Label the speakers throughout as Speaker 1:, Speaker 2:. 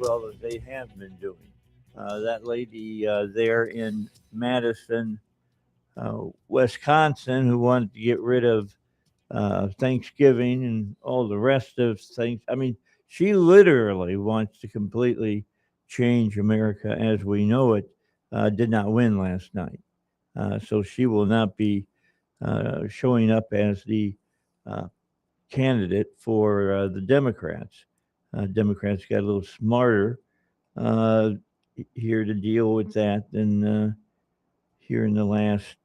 Speaker 1: well as they have been doing. That lady there in Madison, Wisconsin, who wanted to get rid of Thanksgiving and all the rest of things. I mean, she literally wants to completely change America as we know it. Did not win last night, so she will not be showing up as the uh, candidate for the Democrats. Democrats got a little smarter uh, here to deal with that than here in the last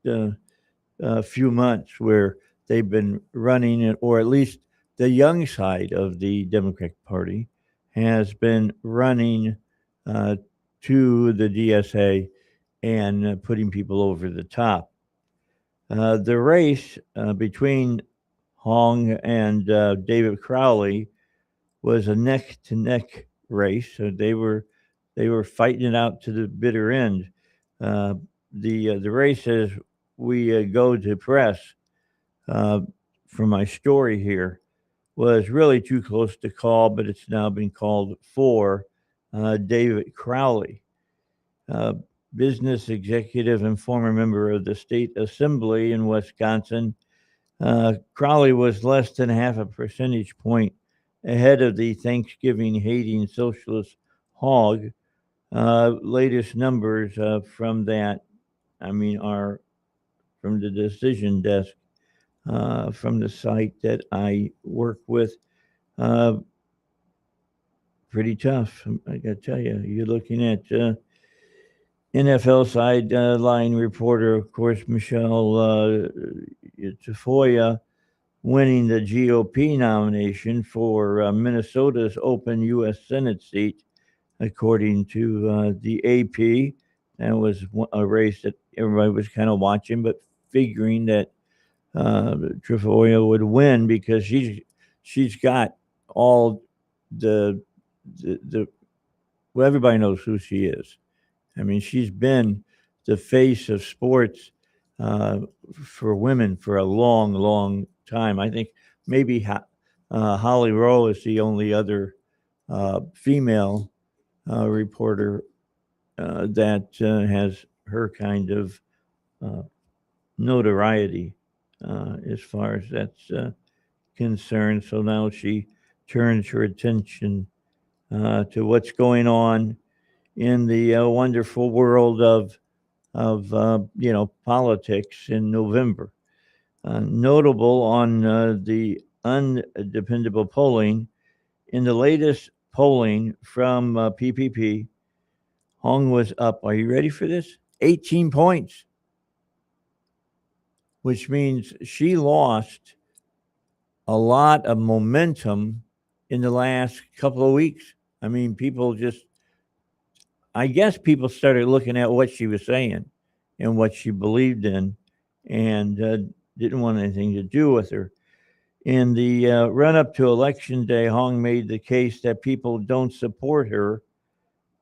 Speaker 1: few months, where they've been running it, or at least the young side of the Democratic Party has been running uh, to the DSA and putting people over the top. The race between Hong and David Crowley was a neck to neck race. So they were fighting it out to the bitter end. Uh, the race, as we go to press uh, for my story here, was really too close to call, but it's now been called for David Crowley, uh, business executive and former member of the state assembly in Wisconsin. Crowley was less than half a percentage point ahead of the Thanksgiving hating socialist hog. Latest numbers from that, I mean, are from the decision desk from the site that I work with. Uh, Pretty tough, I got to tell you. You're looking at NFL sideline reporter, of course, Michelle Tafoya, winning the GOP nomination for Minnesota's open U.S. Senate seat, according to the AP. That was a race that everybody was kind of watching, but figuring that Tafoya would win because she's got all the well, everybody knows who she is. I mean, she's been the face of sports uh, for women for a long, long time. I think maybe Holly Rowe is the only other female reporter that has her kind of uh, notoriety as far as that's concerned. So now she turns her attention to what's going on in the wonderful world of politics in November. Notable on the undependable polling in the latest polling from PPP, Hong was up. Are you ready for this? 18 points, which means she lost a lot of momentum in the last couple of weeks. I mean, I guess people started looking at what she was saying and what she believed in, and didn't want anything to do with her. In the run up to Election Day, Hong made the case that people don't support her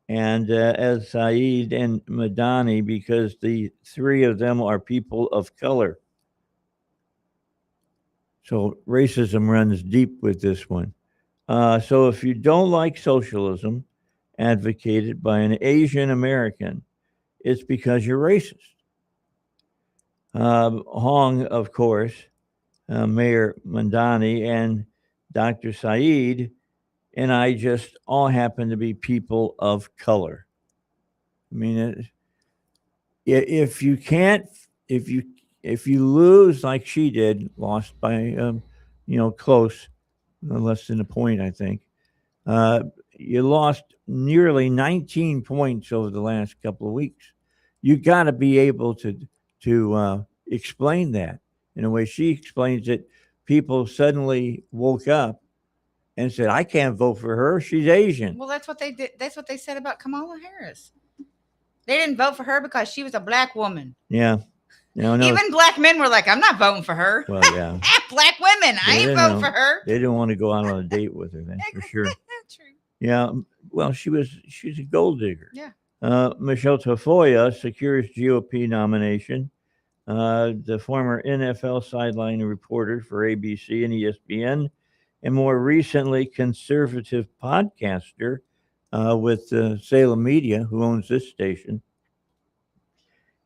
Speaker 1: and as Saeed and Madani because the three of them are people of color. So racism runs deep with this one. So if you don't like socialism advocated by an Asian American, it's because you're racist. Hong, of course, Mayor Mandani, and Dr. Saeed, and I just all happen to be people of color. I mean, if you can't, if you if you lose like she did, lost by close, less than a point, I think. You lost nearly 19 points over the last couple of weeks. You got to be able to explain that in a way. She explains it. People suddenly woke up and said, "I can't vote for her. She's Asian."
Speaker 2: Well, that's what they did. That's what they said about Kamala Harris. They didn't vote for her because she was a black woman.
Speaker 1: Yeah, no.
Speaker 2: Even black men were like, "I'm not voting for her."
Speaker 1: Well, yeah.
Speaker 2: Black women, I ain't voting for her.
Speaker 1: They didn't want to go out on a date with her. That's for sure.
Speaker 2: True.
Speaker 1: Yeah. Well, she's a gold digger.
Speaker 2: Yeah.
Speaker 1: Michelle Tafoya secures GOP nomination. The former NFL sideline reporter for ABC and ESPN, and more recently conservative podcaster, with Salem Media, who owns this station,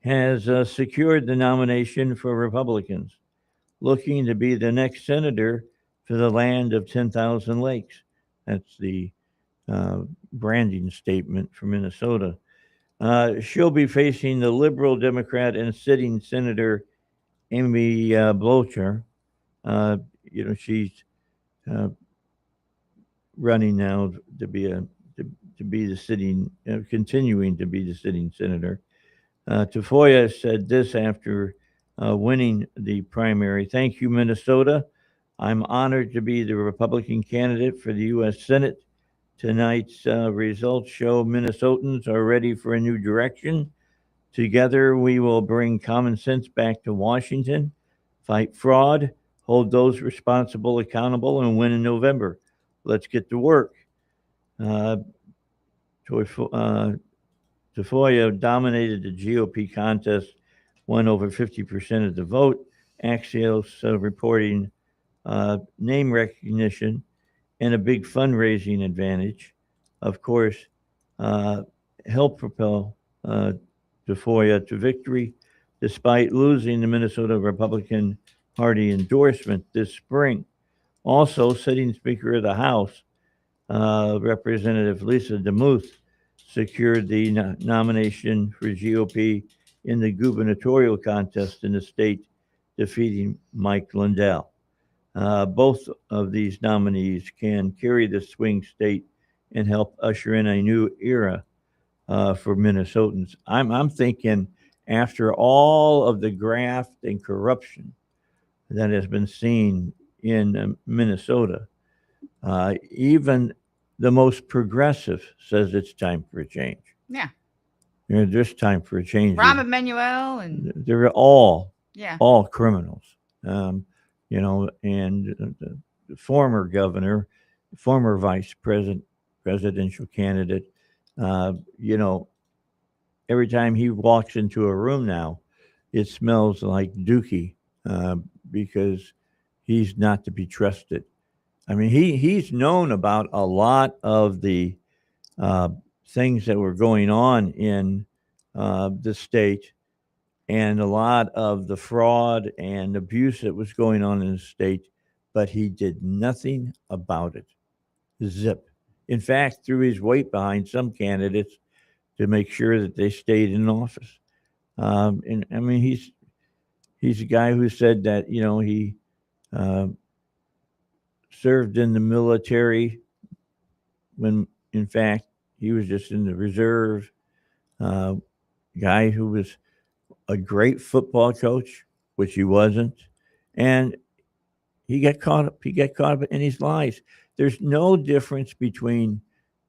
Speaker 1: has secured the nomination for Republicans, looking to be the next senator for the land of 10,000 lakes. That's the branding statement for Minnesota. She'll be facing the liberal Democrat and sitting Senator Amy Blocher. Uh, she's uh, running now to be the sitting, continuing to be the sitting senator. Tafoya said this after winning the primary. Thank you, Minnesota. I'm honored to be the Republican candidate for the U.S. Senate. Tonight's results show Minnesotans are ready for a new direction. Together, we will bring common sense back to Washington, fight fraud, hold those responsible accountable, and win in November. Let's get to work. Uh, Tafoya dominated the GOP contest, won over 50% of the vote. Axios reporting name recognition and a big fundraising advantage, of course, uh, helped propel Tafoya to victory despite losing the Minnesota Republican Party endorsement this spring. Also, sitting Speaker of the House, Representative Lisa DeMuth, secured the nomination for GOP in the gubernatorial contest in the state, defeating Mike Lindell. Both of these nominees can carry the swing state and help usher in a new era for Minnesotans. I'm thinking after all of the graft and corruption that has been seen in Minnesota, even the most progressive says it's time for a change.
Speaker 2: Yeah.
Speaker 1: There's time for a change.
Speaker 2: Rahm Emanuel and
Speaker 1: They're all
Speaker 2: yeah.
Speaker 1: all criminals. And the former governor, former vice president, presidential candidate, uh, you know, every time he walks into a room now, it smells like Dookie uh, because he's not to be trusted. I mean, he's known about a lot of the uh, things that were going on in the state and a lot of the fraud and abuse that was going on in the state, but he did nothing about it. Zip. In fact, threw his weight behind some candidates to make sure that they stayed in office. And I mean, he's a guy who said that he uh, served in the military when, in fact, he was just in the reserve. Uh, Guy who was a great football coach, which he wasn't, and he got caught up. He got caught up in his lies. There's no difference between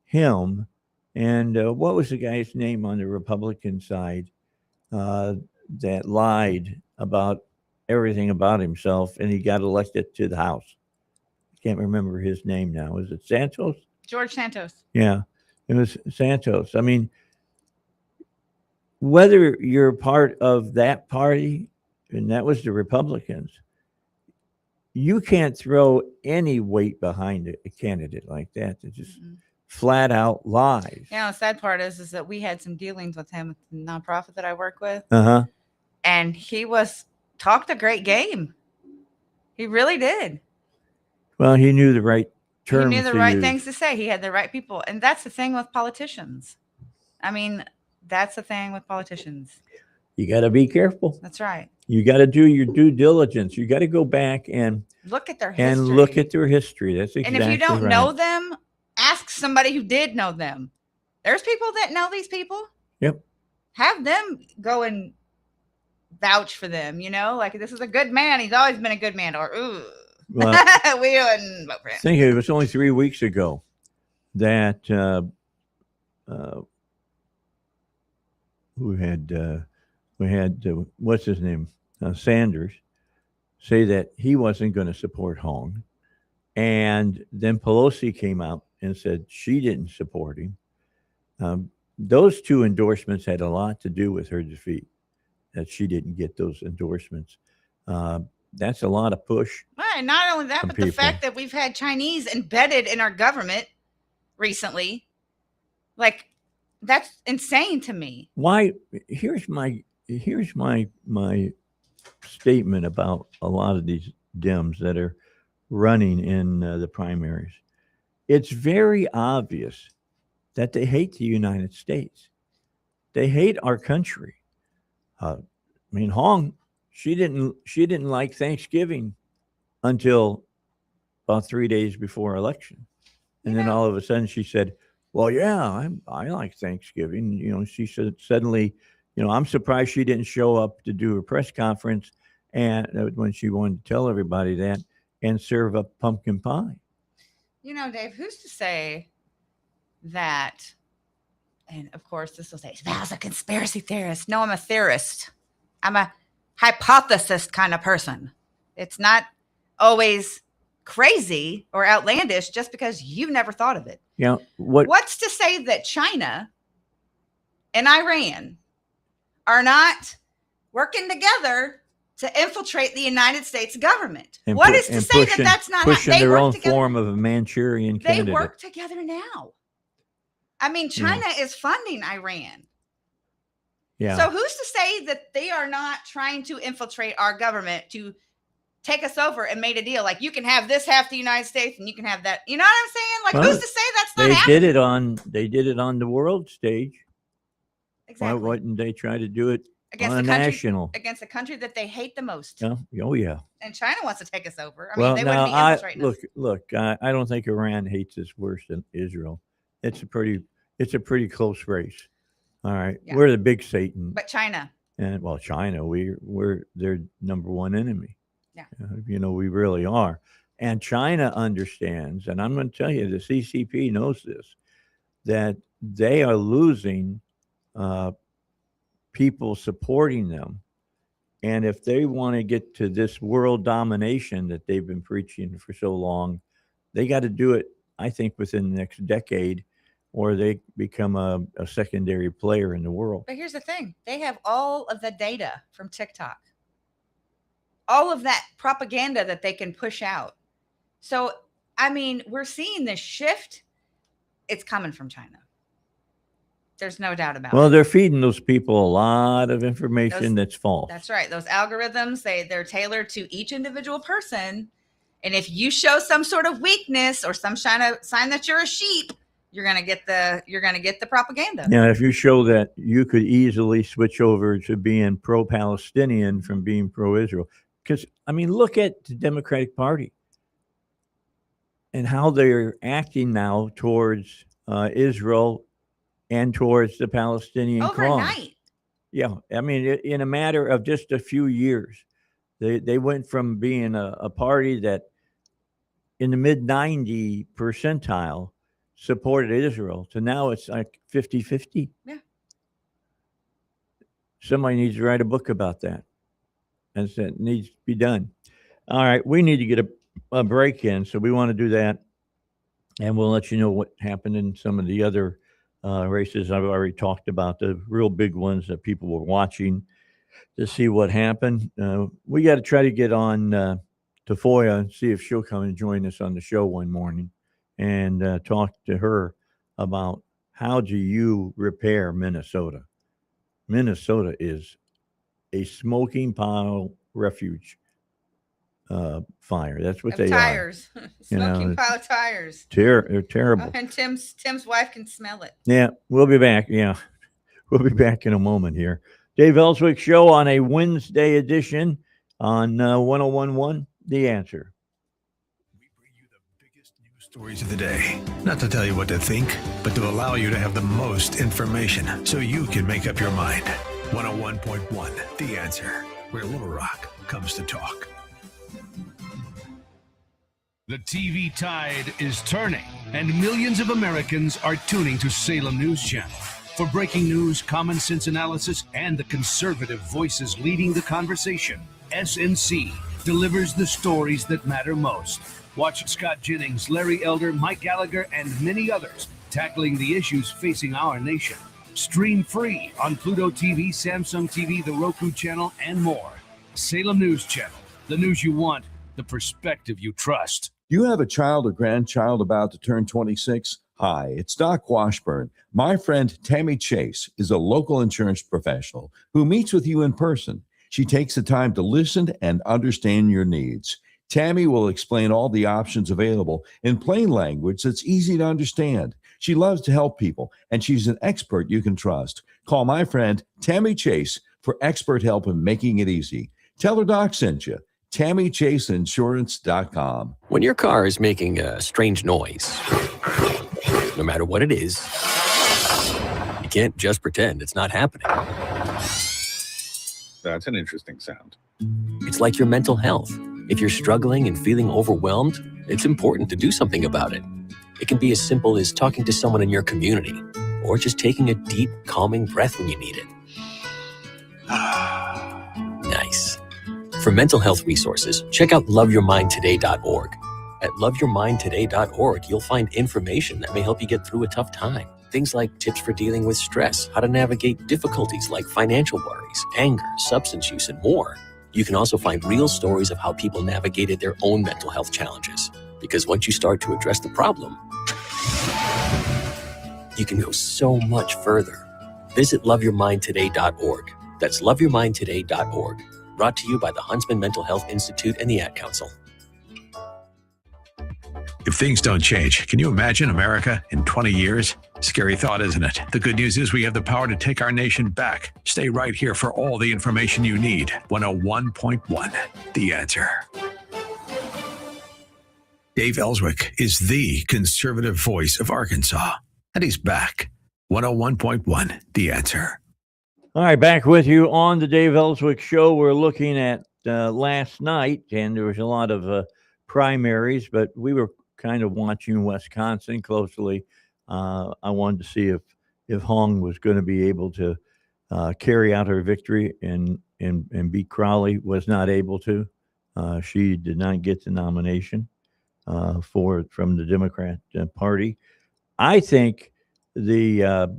Speaker 1: him and what was the guy's name on the Republican side uh, that lied about everything about himself, and he got elected to the House. I can't remember his name now. Is it Santos?
Speaker 2: George Santos.
Speaker 1: Yeah, it was Santos. I mean, whether you're part of that party, and that was the Republicans, you can't throw any weight behind a candidate like that. It's just flat out lies.
Speaker 2: Yeah, the sad part is that we had some dealings with him at the nonprofit that I work with.
Speaker 1: Uh-huh.
Speaker 2: And he talked a great game. He really did.
Speaker 1: Well, he knew the right terms.
Speaker 2: He knew the right things to say. He had the right people. And that's the thing with politicians. I mean, that's the thing with politicians.
Speaker 1: You got to be careful.
Speaker 2: That's right.
Speaker 1: You got to do your due diligence. You got to go back and
Speaker 2: look at their history.
Speaker 1: That's exactly right.
Speaker 2: And if you don't know them, ask somebody who did know them. There's people that know these people.
Speaker 1: Yep.
Speaker 2: Have them go and vouch for them, like this is a good man. He's always been a good man. Or, ooh, well, we wouldn't vote for him.
Speaker 1: I think it was only 3 weeks ago that we had what's his name, Sanders, say that he wasn't going to support Hong, and then Pelosi came out and said she didn't support him. Those two endorsements had a lot to do with her defeat. That she didn't get those endorsements. That's a lot of push.
Speaker 2: Right. Not only that, but the fact that we've had Chinese embedded in our government recently. Like, that's insane to me.
Speaker 1: Why? Here's my statement about a lot of these Dems that are running in the primaries. It's very obvious that they hate the United States. They hate our country. I mean, Hong, she didn't like Thanksgiving until about 3 days before election, and then all of a sudden she said, "Well, yeah, I like Thanksgiving." She said suddenly, I'm surprised she didn't show up to do a press conference, and when she wanted to tell everybody that and serve up pumpkin pie.
Speaker 2: Dave, who's to say that? And of course, this will say, Val's a conspiracy theorist. No, I'm a theorist. I'm a hypothesis kind of person. It's not always crazy or outlandish just because you've never thought of it.
Speaker 1: Yeah.
Speaker 2: What's to say that China and Iran are not working together to infiltrate the United States government? What is to say that that's not
Speaker 1: pushing their own form of a Manchurian candidate?
Speaker 2: They work together now. I mean, China is funding Iran.
Speaker 1: Yeah.
Speaker 2: So who's to say that they are not trying to infiltrate our government to take us over and made a deal? Like, you can have this half the United States and you can have that. You know what I'm saying? Like, who's to say that's not happening?
Speaker 1: They did it on the world stage.
Speaker 2: Exactly.
Speaker 1: Why wouldn't they try to do it on a national?
Speaker 2: Against the country that they hate the most.
Speaker 1: Oh, yeah.
Speaker 2: And China wants to take us over. I mean, they wouldn't be infiltrating us.
Speaker 1: Look, I don't think Iran hates us worse than Israel. It's a pretty close race. All right. Yeah. We're the big Satan.
Speaker 2: But China.
Speaker 1: China, we're their number one enemy.
Speaker 2: Yeah.
Speaker 1: We really are. And China understands, and I'm going to tell you, the CCP knows this, that they are losing people supporting them. And if they want to get to this world domination that they've been preaching for so long, they got to do it, I think, within the next decade, or they become a secondary player in the world.
Speaker 2: But here's the thing. They have all of the data from TikTok. All of that propaganda that they can push out. So, I mean, we're seeing this shift. It's coming from China. There's no doubt about it.
Speaker 1: Well, they're feeding those people a lot of information that's false.
Speaker 2: That's right. Those algorithms, they're tailored to each individual person. And if you show some sort of weakness or some sign that you're a sheep, you're gonna get the propaganda.
Speaker 1: Yeah, if you show that you could easily switch over to being pro-Palestinian from being pro-Israel. Because, I mean, look at the Democratic Party and how they're acting now towards Israel and towards the Palestinian cause.
Speaker 2: Overnight.
Speaker 1: Yeah, I mean, in a matter of just a few years, they went from being a party that in the mid-90 percentile supported Israel to now it's like 50-50.
Speaker 2: Yeah.
Speaker 1: Somebody needs to write a book about that. And it needs to be done. All right, we need to get a break in, so we want to do that. And we'll let you know what happened in some of the other races. I've already talked about the real big ones that people were watching to see what happened. We got to try to get on to Foya and see if she'll come and join us on the show one morning and talk to her about how do you repair Minnesota. Minnesota is a smoking pile refuge fire. That's what they
Speaker 2: tires. Are. Smoking pile of tires.
Speaker 1: They're terrible.
Speaker 2: And Tim's wife can smell it.
Speaker 1: Yeah, we'll be back. Yeah, we'll be back in a moment here. Dave Elswick Show on a Wednesday edition on 101.1 The Answer.
Speaker 3: We bring you the biggest news stories of the day. Not to tell you what to think, but to allow you to have the most information so you can make up your mind. 101.1 The Answer, where Little Rock comes to talk.
Speaker 4: The TV tide is turning, and millions of Americans are tuning to Salem News Channel. For breaking news, common sense analysis, and the conservative voices leading the conversation, SNC delivers the stories that matter most. Watch Scott Jennings, Larry Elder, Mike Gallagher, and many others tackling the issues facing our nation. Stream free on Pluto TV, Samsung TV, the Roku channel, and more. Salem News Channel, the news you want, the perspective you trust.
Speaker 5: Do you have a child or grandchild about to turn 26? Hi, it's Doc Washburn. My friend Tammy Chase is a local insurance professional who meets with you in person. She takes the time to listen and understand your needs. Tammy will explain all the options available in plain language that's easy to understand. She loves to help people, and she's an expert you can trust. Call my friend Tammy Chase for expert help in making it easy. Tell her Doc sent you. TammyChaseInsurance.com.
Speaker 6: When your car is making a strange noise, no matter what it is, you can't just pretend it's not happening.
Speaker 7: That's an interesting sound.
Speaker 6: It's like your mental health. If you're struggling and feeling overwhelmed, it's important to do something about it. It can be as simple as talking to someone in your community, or just taking a deep, calming breath when you need it. Nice. For mental health resources, check out loveyourmindtoday.org. At loveyourmindtoday.org, you'll find information that may help you get through a tough time. Things like tips for dealing with stress, how to navigate difficulties like financial worries, anger, substance use, and more. You can also find real stories of how people navigated their own mental health challenges. Because once you start to address the problem, you can go so much further. Visit loveyourmindtoday.org. That's loveyourmindtoday.org. Brought to you by the Huntsman Mental Health Institute and the Ad Council.
Speaker 3: If things don't change, can you imagine America in 20 years? Scary thought, isn't it? The good news is we have the power to take our nation back. Stay right here for all the information you need. 101.1, The Answer. Dave Elswick is the conservative voice of Arkansas, and he's back. 101.1, The Answer.
Speaker 1: All right, back with you on the Dave Elswick Show. We're looking at last night, and there was a lot of primaries, but we were kind of watching Wisconsin closely. I wanted to see if Hong was going to be able to carry out her victory and beat Crowley. Was not able to. She did not get the nomination from the Democrat Party. I think the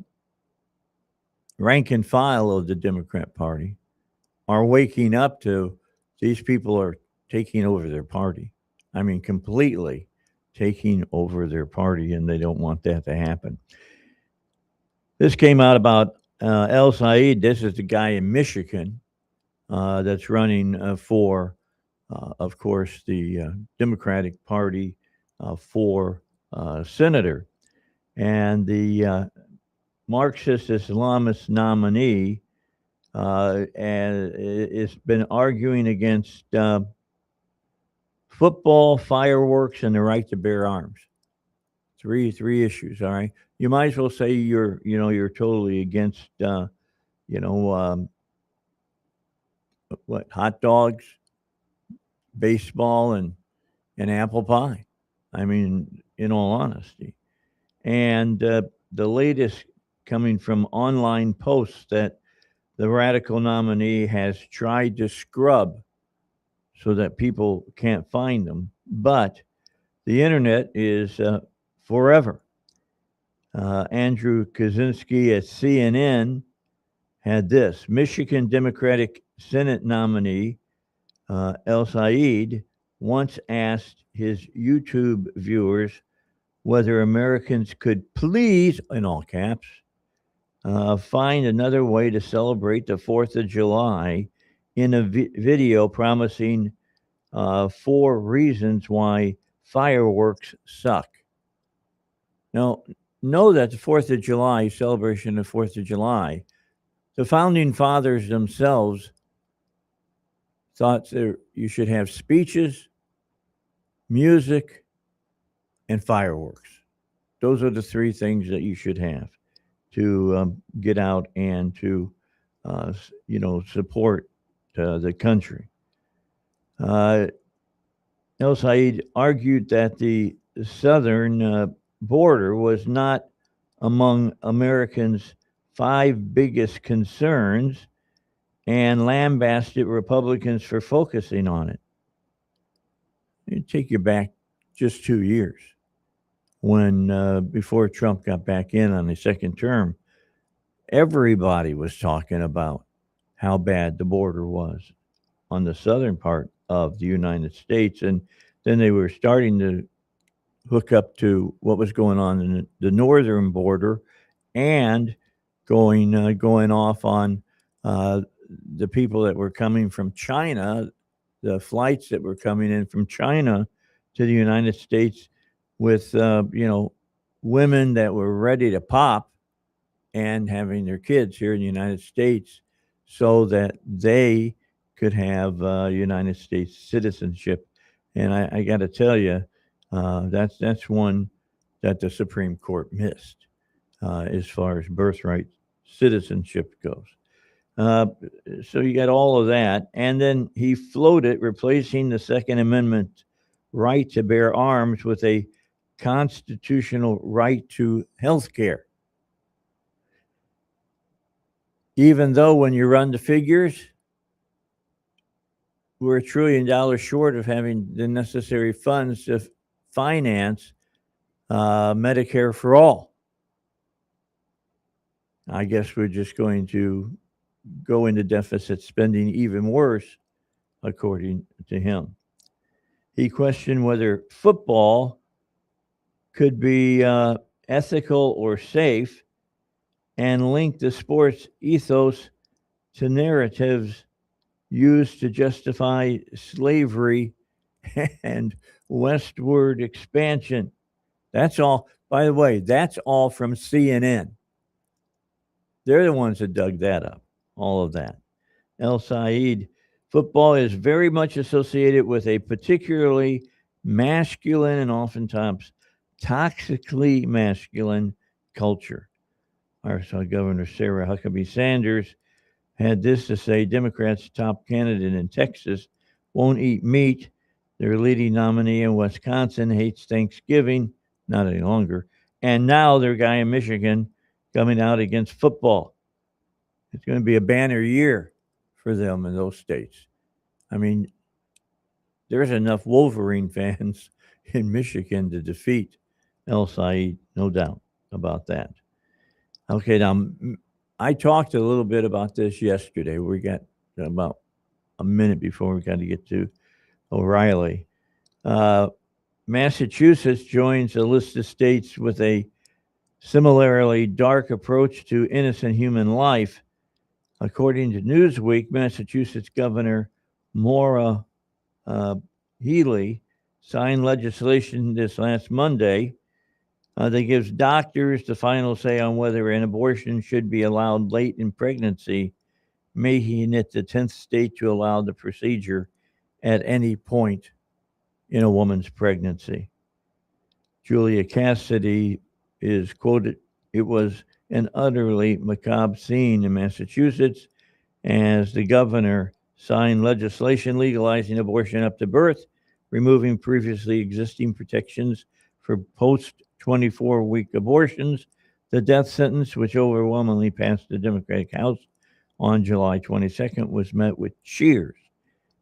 Speaker 1: rank and file of the Democrat Party are waking up to these people are taking over their party. I mean, completely taking over their party, and they don't want that to happen. This came out about El Said. This is the guy in Michigan that's running for, of course, the Democratic Party for senator. And the Marxist Islamist nominee and it's been arguing against football, fireworks, and the right to bear arms. Three issues. All right, you might as well say you're totally against what, hot dogs, baseball, and apple pie. I mean, in all honesty, and the latest coming from online posts that the radical nominee has tried to scrub so that people can't find them. But the internet is forever. Andrew Kaczynski at CNN had this. Michigan Democratic Senate nominee El Said once asked his YouTube viewers whether Americans could please, in all caps, find another way to celebrate the 4th of July in a video promising 4 reasons why fireworks suck. Now, know that the 4th of July, celebration of 4th of July, the founding fathers themselves thought that you should have speeches, music, and fireworks. Those are the 3 things that you should have to get out and to, support the country. El Said argued that the southern border was not among Americans' 5 biggest concerns and lambasted Republicans for focusing on it. It'd take you back just 2 years when before Trump got back in on the second term, everybody was talking about how bad the border was on the southern part of the United States. And then they were starting to hook up to what was going on in the northern border, and going off on uh, the people that were coming from China, the flights that were coming in from China to the United States with women that were ready to pop and having their kids here in the United States so that they could have United States citizenship. And I got to tell you, that's one that the Supreme Court missed as far as birthright citizenship goes. Uh, so you got all of that, and then he floated replacing the Second Amendment right to bear arms with a constitutional right to health care. Even though when you run the figures, we're $1 trillion short of having the necessary funds to finance Medicare for all. I guess we're just going to go into deficit spending even worse, according to him. He questioned whether football could be ethical or safe, and linked the sports ethos to narratives used to justify slavery and westward expansion. That's all, by the way, that's all from CNN. They're the ones that dug that up, all of that. El Said, football is very much associated with a particularly masculine and oftentimes toxically masculine culture. Arkansas Governor Sarah Huckabee Sanders had this to say: Democrats' top candidate in Texas won't eat meat. Their leading nominee in Wisconsin hates Thanksgiving, not any longer. And now their guy in Michigan coming out against football. It's going to be a banner year for them in those states. I mean, there's enough Wolverine fans in Michigan to defeat El Said, no doubt about that. Okay, now I talked a little bit about this yesterday. We got about a minute before we got to get to O'Reilly. Massachusetts joins a list of states with a similarly dark approach to innocent human life. According to Newsweek, Massachusetts Governor Maura Healey signed legislation this last Monday that gives doctors the final say on whether an abortion should be allowed late in pregnancy, making it the 10th state to allow the procedure at any point in a woman's pregnancy. Julia Cassidy is quoted, "It was an utterly macabre scene in Massachusetts as the governor signed legislation legalizing abortion up to birth, removing previously existing protections for post-24-week abortions. The death sentence, which overwhelmingly passed the Democratic House on July 22nd, was met with cheers,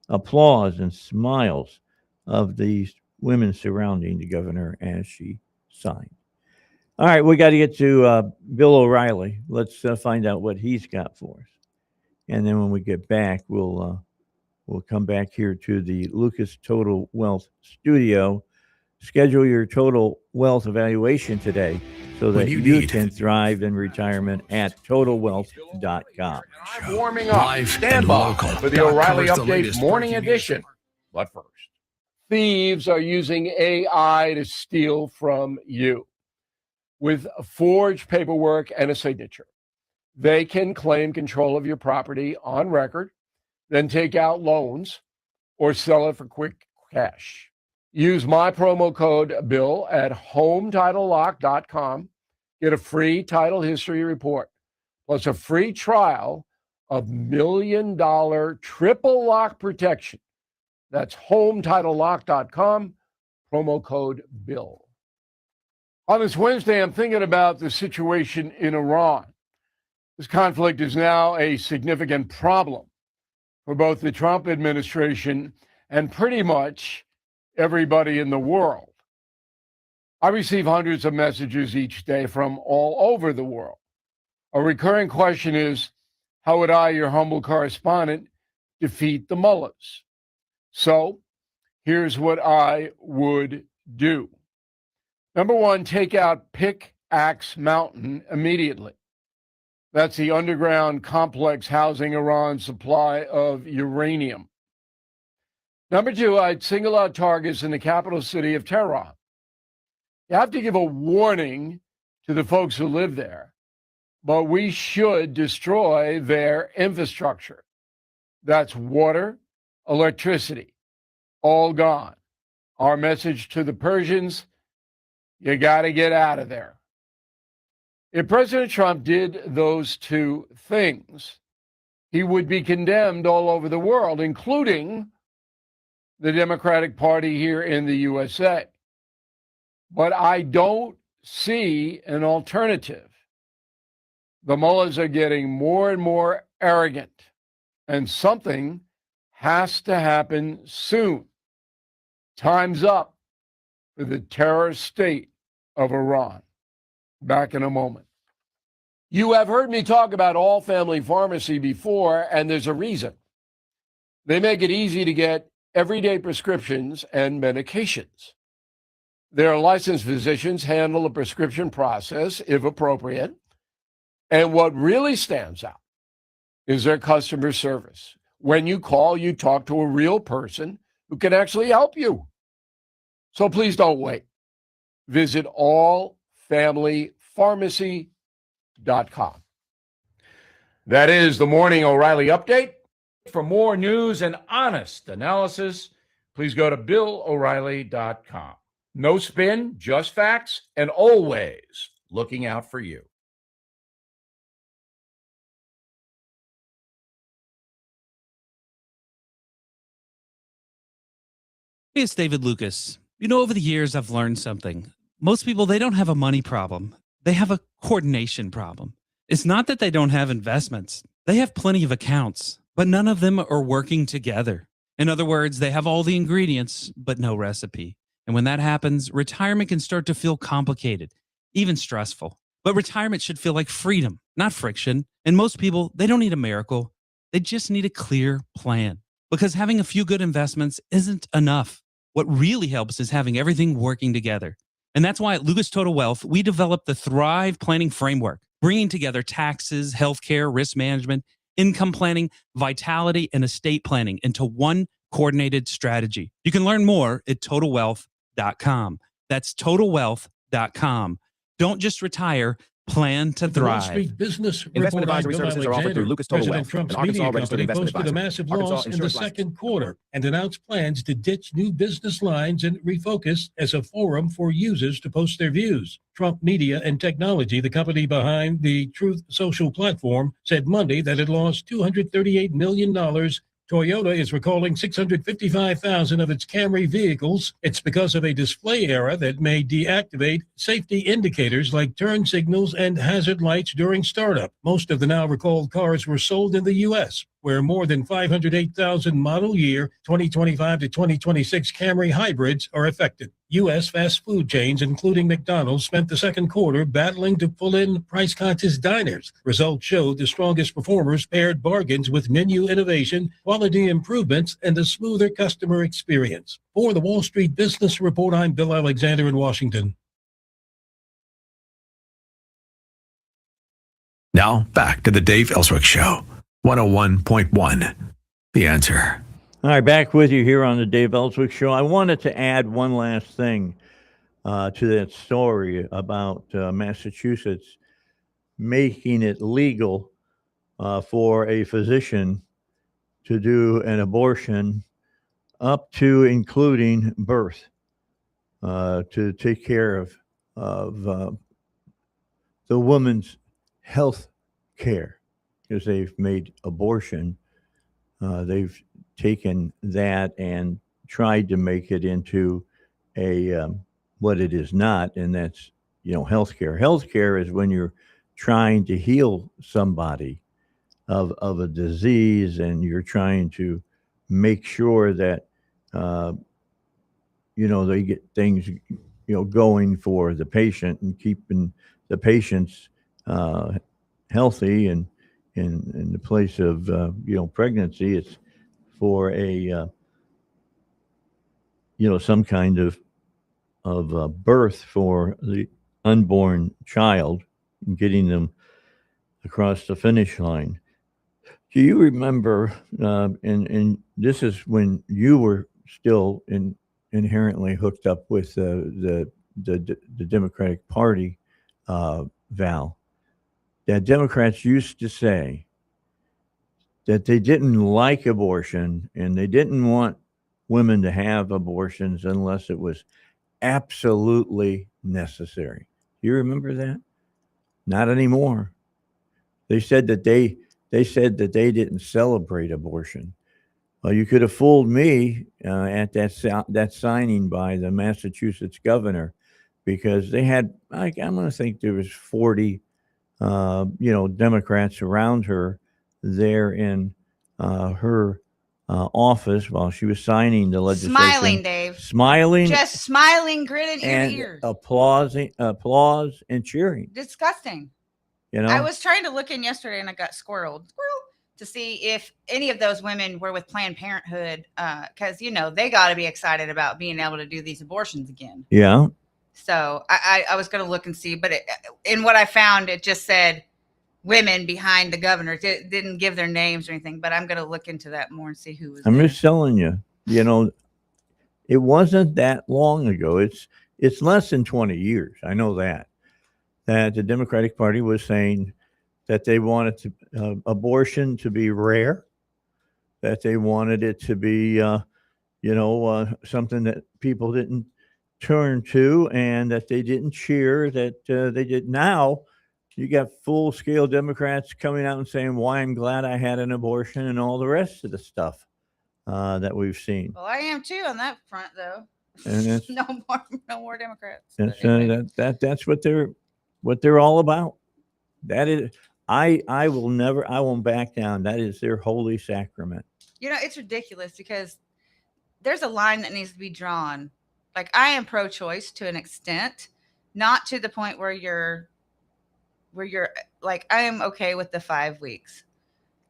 Speaker 1: applause, and smiles of these women surrounding the governor as she signed." All right, we got to get to Bill O'Reilly. Let's find out what he's got for us, and then when we get back, we'll come back here to the Lucas Total Wealth Studio. Schedule your total wealth evaluation today so that you can thrive in retirement at totalwealth.com.
Speaker 7: Warming up.
Speaker 3: Live
Speaker 7: Stand
Speaker 3: and
Speaker 7: by
Speaker 3: local.
Speaker 7: for the
Speaker 3: Doc
Speaker 7: O'Reilly
Speaker 3: covers the
Speaker 7: Update
Speaker 3: latest
Speaker 7: Morning
Speaker 3: breaking
Speaker 7: Edition.
Speaker 3: news.
Speaker 7: But first, thieves are using AI to steal from you. With forged paperwork and a signature, they can claim control of your property on record, then take out loans or sell it for quick cash. Use my promo code BILL at HomeTitleLock.com. Get a free title history report, plus a free trial of $1 million triple lock protection. That's HomeTitleLock.com, promo code BILL. On this Wednesday, I'm thinking about the situation in Iran. This conflict is now a significant problem for both the Trump administration and pretty much everybody in the world. I receive hundreds of messages each day from all over the world. A recurring question is, how would I, your humble correspondent, defeat the mullahs? So here's what I would do. Number one, take out Pickaxe Mountain immediately. That's the underground complex housing Iran's supply of uranium. Number two, I'd single out targets in the capital city of Tehran. You have to give a warning to the folks who live there, but we should destroy their infrastructure. That's water, electricity, all gone. Our message to the Persians, you got to get out of there. If President Trump did those two things, he would be condemned all over the world, including the Democratic Party here in the USA. But I don't see an alternative. The mullahs are getting more and more arrogant, and something has to happen soon. Time's up for the terror state of Iran. Back in a moment. You have heard me talk about All Family Pharmacy before, and there's a reason. They make it easy to get everyday prescriptions and medications. Their licensed physicians handle the prescription process if appropriate. And what really stands out is their customer service. When you call, you talk to a real person who can actually help you. So please don't wait. Visit allfamilypharmacy.com.
Speaker 8: That is the Morning O'Reilly Update. For more news and honest analysis, please go to BillO'Reilly.com. No spin, just facts, and always looking out for you.
Speaker 9: Hey, it's David Lucas. You know, over the years, I've learned something. Most people, they don't have a money problem. They have a coordination problem. It's not that they don't have investments. They have plenty of accounts, but none of them are working together. In other words, they have all the ingredients, but no recipe. And when that happens, retirement can start to feel complicated, even stressful. But retirement should feel like freedom, not friction. And most people, they don't need a miracle. They just need a clear plan. Because having a few good investments isn't enough. What really helps is having everything working together. And that's why at Lucas Total Wealth, we developed the Thrive Planning Framework, bringing together taxes, healthcare, risk management, income planning, vitality, and estate planning into one coordinated strategy. You can learn more at totalwealth.com. That's totalwealth.com. Don't just retire, plan to thrive.
Speaker 10: Wall Street Business
Speaker 11: Investment
Speaker 10: Report,
Speaker 11: advisory
Speaker 10: I'm Bill
Speaker 11: services are offered through Lucas Total
Speaker 10: President
Speaker 11: Wealth,
Speaker 10: Trump's
Speaker 11: an Arkansas
Speaker 10: media
Speaker 11: registered
Speaker 10: company
Speaker 11: investment
Speaker 10: posted a
Speaker 11: advisor.
Speaker 10: massive
Speaker 11: Arkansas
Speaker 10: loss in the
Speaker 11: insurance license.
Speaker 10: second quarter and announced plans to ditch new business lines and refocus as a forum for users to post their views. Trump Media and Technology, the company behind the Truth Social platform, said Monday that it lost $238 million. Toyota is recalling 655,000 of its Camry vehicles. It's because of a display error that may deactivate safety indicators like turn signals and hazard lights during startup. Most of the now recalled cars were sold in the U.S., where more than 508,000 model year 2025 to 2026 Camry hybrids are affected. U.S. fast food chains, including McDonald's, spent the second quarter battling to pull in price-conscious diners. Results showed the strongest performers paired bargains with menu innovation, quality improvements, and a smoother customer experience. For the Wall Street Business Report, I'm Bill Alexander in Washington.
Speaker 3: Now, back to the Dave Elswick Show. 101.1. The Answer.
Speaker 1: All right, back with you here on the Dave Elswick Show. I wanted to add one last thing to that story about Massachusetts making it legal for a physician to do an abortion up to including birth to take care of the woman's health care, because they've made abortion. They've taken that and tried to make it into a what it is not, and that's healthcare. Healthcare is when you're trying to heal somebody of a disease, and you're trying to make sure that they get things going for the patient and keeping the patients healthy. And in the place of pregnancy, it's for a some kind of birth for the unborn child, getting them across the finish line. Do you remember? And this is when you were still inherently hooked up with the Democratic Party, Val. That Democrats used to say that they didn't like abortion and they didn't want women to have abortions unless it was absolutely necessary. You remember that? Not anymore. They said that they didn't celebrate abortion. Well, you could have fooled me at that signing by the Massachusetts governor, because they had, I'm going to think there was 40 Democrats around her there in her office while she was signing the legislation.
Speaker 2: Smiling, Dave.
Speaker 1: Smiling.
Speaker 2: Just smiling, grinning ear
Speaker 1: and
Speaker 2: to ear.
Speaker 1: applause and cheering.
Speaker 2: Disgusting.
Speaker 1: You know,
Speaker 2: I was trying to look in yesterday and I got squirrel to see if any of those women were with Planned Parenthood, because they got to be excited about being able to do these abortions again.
Speaker 1: Yeah.
Speaker 2: So I was going to look and see, but in what I found, it just said women behind the governor. It didn't give their names or anything, but I'm going to look into that more and see who was
Speaker 1: I'm
Speaker 2: there.
Speaker 1: just telling you, it wasn't that long ago. It's less than 20 years. I know that the Democratic Party was saying that they wanted abortion to be rare, that they wanted it to be, something that people didn't turn to, and that they didn't cheer, that they did. Now you got full-scale Democrats coming out and saying, why I'm glad I had an abortion, and all the rest of the stuff that we've seen.
Speaker 2: Well, I am too on that front, though.
Speaker 1: And
Speaker 2: no more Democrats.
Speaker 1: That's what they're all about. That is, I won't back down. That is their holy sacrament.
Speaker 2: It's ridiculous because there's a line that needs to be drawn. Like, I am pro-choice to an extent, not to the point where you're like, I am okay with the 5 weeks.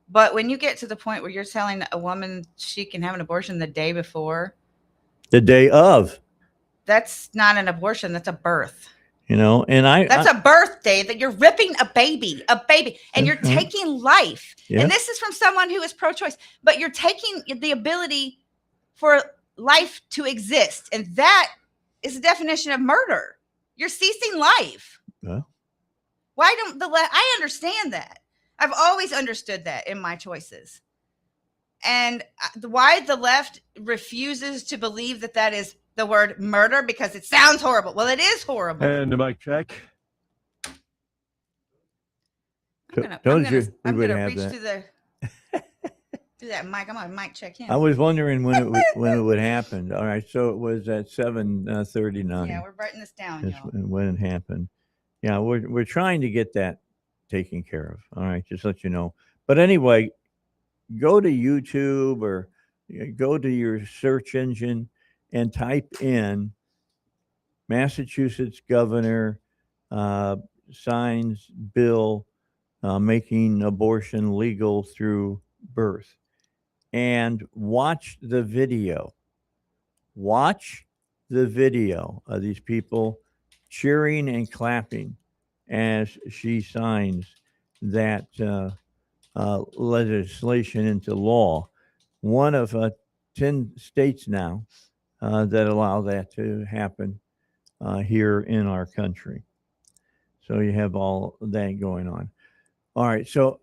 Speaker 2: But when you get to the point where you're telling a woman she can have an abortion the day before,
Speaker 1: the day of,
Speaker 2: that's not an abortion. That's a birth.
Speaker 1: And
Speaker 2: that's a birthday that you're ripping a baby, and you're taking life.
Speaker 1: Yeah.
Speaker 2: And this is from someone who is pro-choice, but you're taking the ability for life to exist. And that is the definition of murder. You're ceasing life.
Speaker 1: Yeah.
Speaker 2: Why don't I understand that. I've always understood that in my choices. And why the left refuses to believe that is the word murder, because it sounds horrible. Well, it is horrible.
Speaker 7: And the mic check.
Speaker 2: I'm gonna reach to that mic. I'm gonna mic check him.
Speaker 1: I was wondering when it would happen. All right, so it was at 7:39.
Speaker 2: Yeah, we're writing this down, y'all.
Speaker 1: When it happened. Yeah, we're trying to get that taken care of. All right, just let you know. But anyway, go to YouTube or go to your search engine and type in Massachusetts governor signs bill making abortion legal through birth, and watch the video. Watch the video of these people cheering and clapping as she signs that legislation into law. One of 10 states now that allow that to happen here in our country. So you have all that going on. All right, so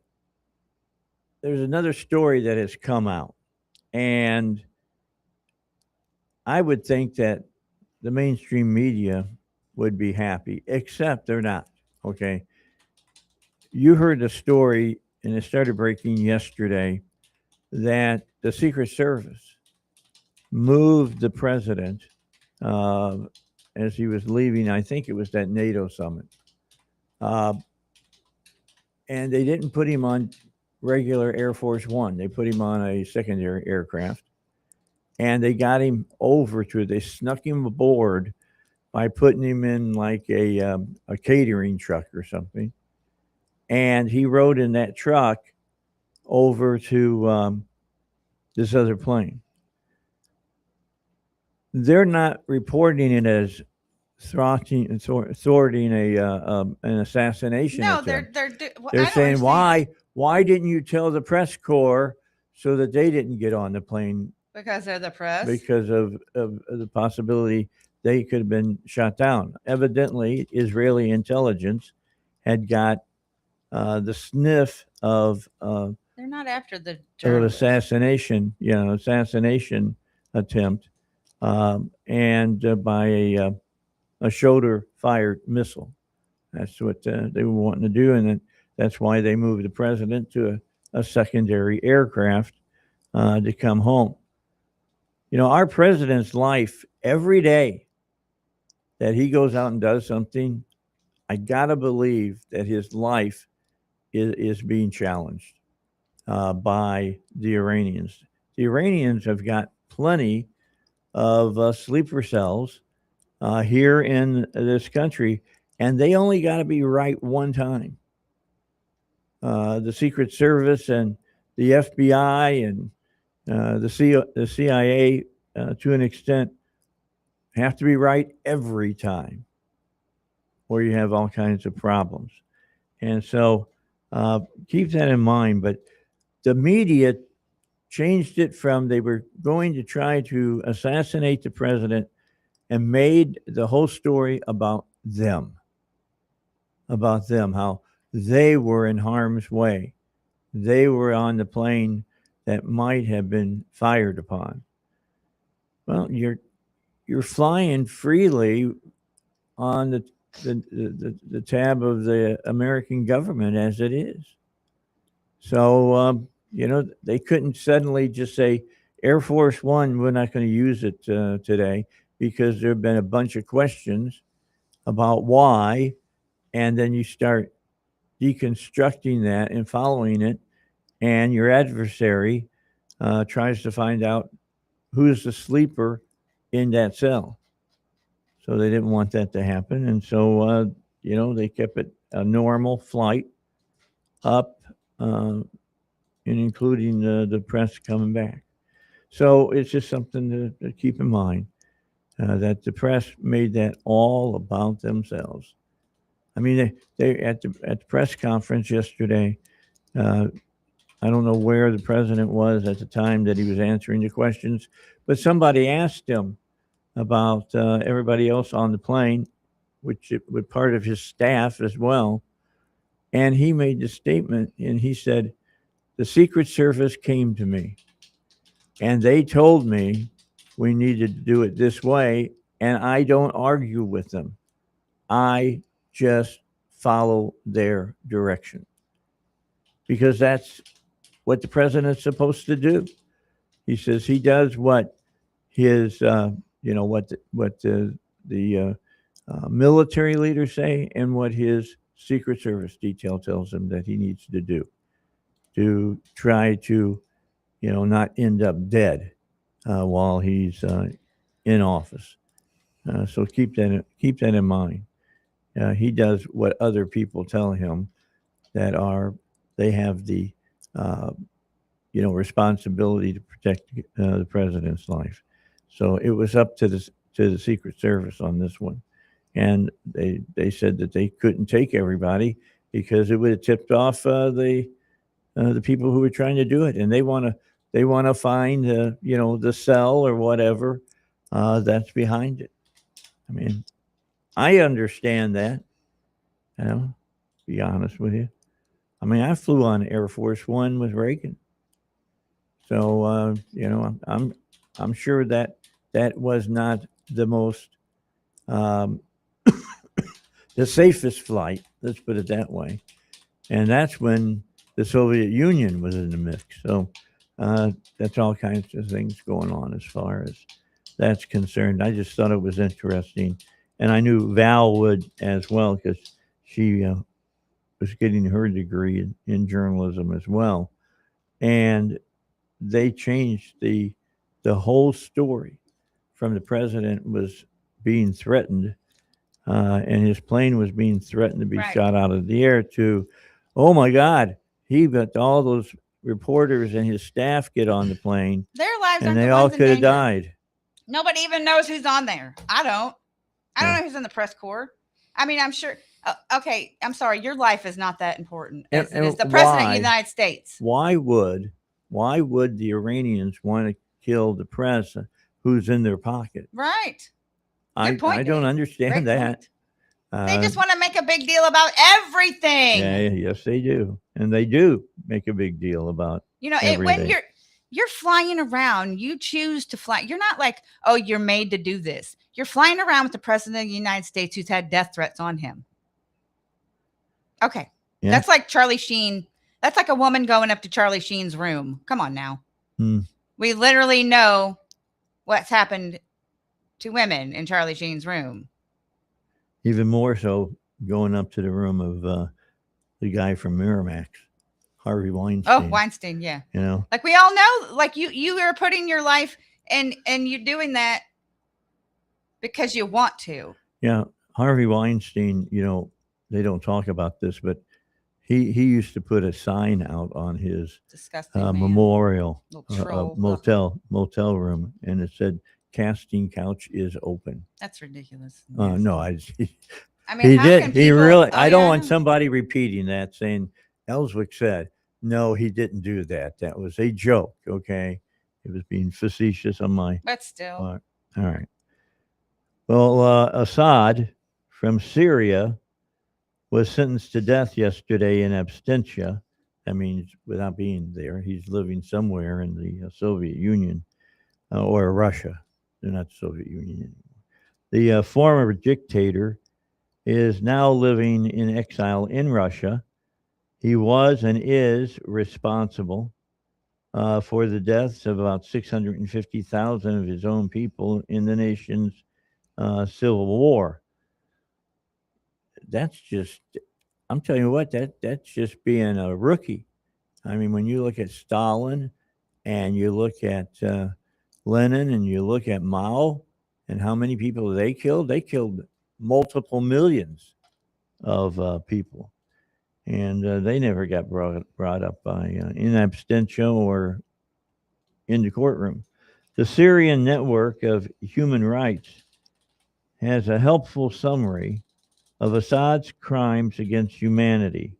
Speaker 1: there's another story that has come out, and I would think that the mainstream media would be happy, except they're not. Okay. You heard the story, and it started breaking yesterday, that the Secret Service moved the president as he was leaving. I think it was that NATO summit. And they didn't put him on regular Air Force One. They put him on a secondary aircraft, and they got him they snuck him aboard by putting him in like a catering truck or something. And he rode in that truck over to this other plane. They're not reporting it as thwarting an assassination
Speaker 2: No,
Speaker 1: attempt.
Speaker 2: they're
Speaker 1: They're
Speaker 2: I don't
Speaker 1: saying,
Speaker 2: understand.
Speaker 1: why didn't you tell the press corps so that they didn't get on the plane
Speaker 2: Because they're the press.
Speaker 1: because of the possibility they could have been shot down. Evidently, Israeli intelligence had got the sniff of
Speaker 2: They're not after the
Speaker 1: an
Speaker 2: journalists.
Speaker 1: assassination attempt, and by a shoulder-fired missile. That's what they were wanting to do, and that's why they moved the president to a secondary aircraft to come home. Our president's life, every day that he goes out and does something, I gotta believe that his life is being challenged by the Iranians. The Iranians have got plenty of sleeper cells here in this country, and they only got to be right one time. The Secret Service and the FBI and the CIA, to an extent, have to be right every time, or you have all kinds of problems. And so keep that in mind. But the media changed it from they were going to try to assassinate the president and made the whole story about them, how they were in harm's way. They were on the plane that might have been fired upon. Well, you're flying freely on the tab of the American government as it is. So they couldn't suddenly just say Air Force One, we're not going to use it today, because there have been a bunch of questions about why, and then you start deconstructing that and following it, and your adversary tries to find out who's the sleeper in that cell. So they didn't want that to happen, and so they kept it a normal flight up, and including the press coming back. So it's just something to keep in mind, that the press made that all about themselves. I mean, they at the press conference yesterday. I don't know where the president was at the time that he was answering the questions, but somebody asked him about everybody else on the plane, which was part of his staff as well. And he made the statement, and he said, the Secret Service came to me, and they told me we needed to do it this way, and I don't argue with them. I just follow their direction, because that's what the president's supposed to do. He says he does what his, what the military leaders say, and what his Secret Service detail tells him that he needs to do to try to, not end up dead while he's in office. So keep that in mind. He does what other people tell him they have the responsibility to protect the president's life. So it was up to the Secret Service on this one, and they said that they couldn't take everybody because it would have tipped off the people who were trying to do it, and they want to find the cell or whatever that's behind it. I mean, I understand that. Be honest with you. I mean, I flew on Air Force One with Reagan, so I'm sure that was not the most the safest flight. Let's put it that way. And that's when the Soviet Union was in the mix. So that's all kinds of things going on as far as that's concerned. I just thought it was interesting, and I knew Val would as well, because she was getting her degree in journalism as well, and they changed the whole story from the president was being threatened, and his plane was being threatened to be shot out of the air, to, oh my God, but all those reporters and his staff get on the plane,
Speaker 2: Their lives
Speaker 1: and
Speaker 2: aren't
Speaker 1: they
Speaker 2: the
Speaker 1: all
Speaker 2: ones in
Speaker 1: could have
Speaker 2: danger.
Speaker 1: died.
Speaker 2: Nobody even knows who's on there. I don't. I don't know who's in the press corps. I mean, I'm sure. Okay, I'm sorry. Your life is not that important as it is the president of the United States.
Speaker 1: Why would the Iranians want to kill the president who's in their pocket?
Speaker 2: Right.
Speaker 1: I
Speaker 2: point,
Speaker 1: don't
Speaker 2: Dave.
Speaker 1: understand
Speaker 2: Great
Speaker 1: that.
Speaker 2: They just want to make a big deal about everything.
Speaker 1: Yeah, yes, they do, and they do make a big deal about.
Speaker 2: You know, when you're flying around, you choose to fly. You're not like, oh, you're made to do this. You're flying around with the president of the United States who's had death threats on him. Okay. Yeah. That's like Charlie Sheen. That's like a woman going up to Charlie Sheen's room. Come on now. We literally know what's happened to women in Charlie Sheen's room.
Speaker 1: Even more so going up to the room of the guy from Miramax, Harvey Weinstein.
Speaker 2: Oh, Weinstein, yeah.
Speaker 1: You know,
Speaker 2: like we all know, like you are putting your life and you're doing that because you want to.
Speaker 1: Yeah, Harvey Weinstein. You know, they don't talk about this, but he used to put a sign out on his memorial motel room, and it said, "Casting couch is open."
Speaker 2: That's ridiculous.
Speaker 1: No,
Speaker 2: I
Speaker 1: mean, he did. He really. I don't want somebody repeating that, saying Elswick said, "No, he didn't do that. That was a joke." Okay, it was being facetious on my.
Speaker 2: But still.
Speaker 1: All right. Well, Assad from Syria was sentenced to death yesterday in absentia. That means without being there. He's living somewhere in the Soviet Union or Russia. They're not the Soviet Union anymore. The former dictator is now living in exile in Russia. He was and is responsible for the deaths of about 650,000 of his own people in the nation's civil war. That's just, I'm telling you what, that's just being a rookie. I mean, when you look at Stalin and you look at Lenin and you look at Mao and how many people they killed multiple millions of people. And they never got brought up by in absentia or in the courtroom. The Syrian Network of Human Rights has a helpful summary of Assad's crimes against humanity.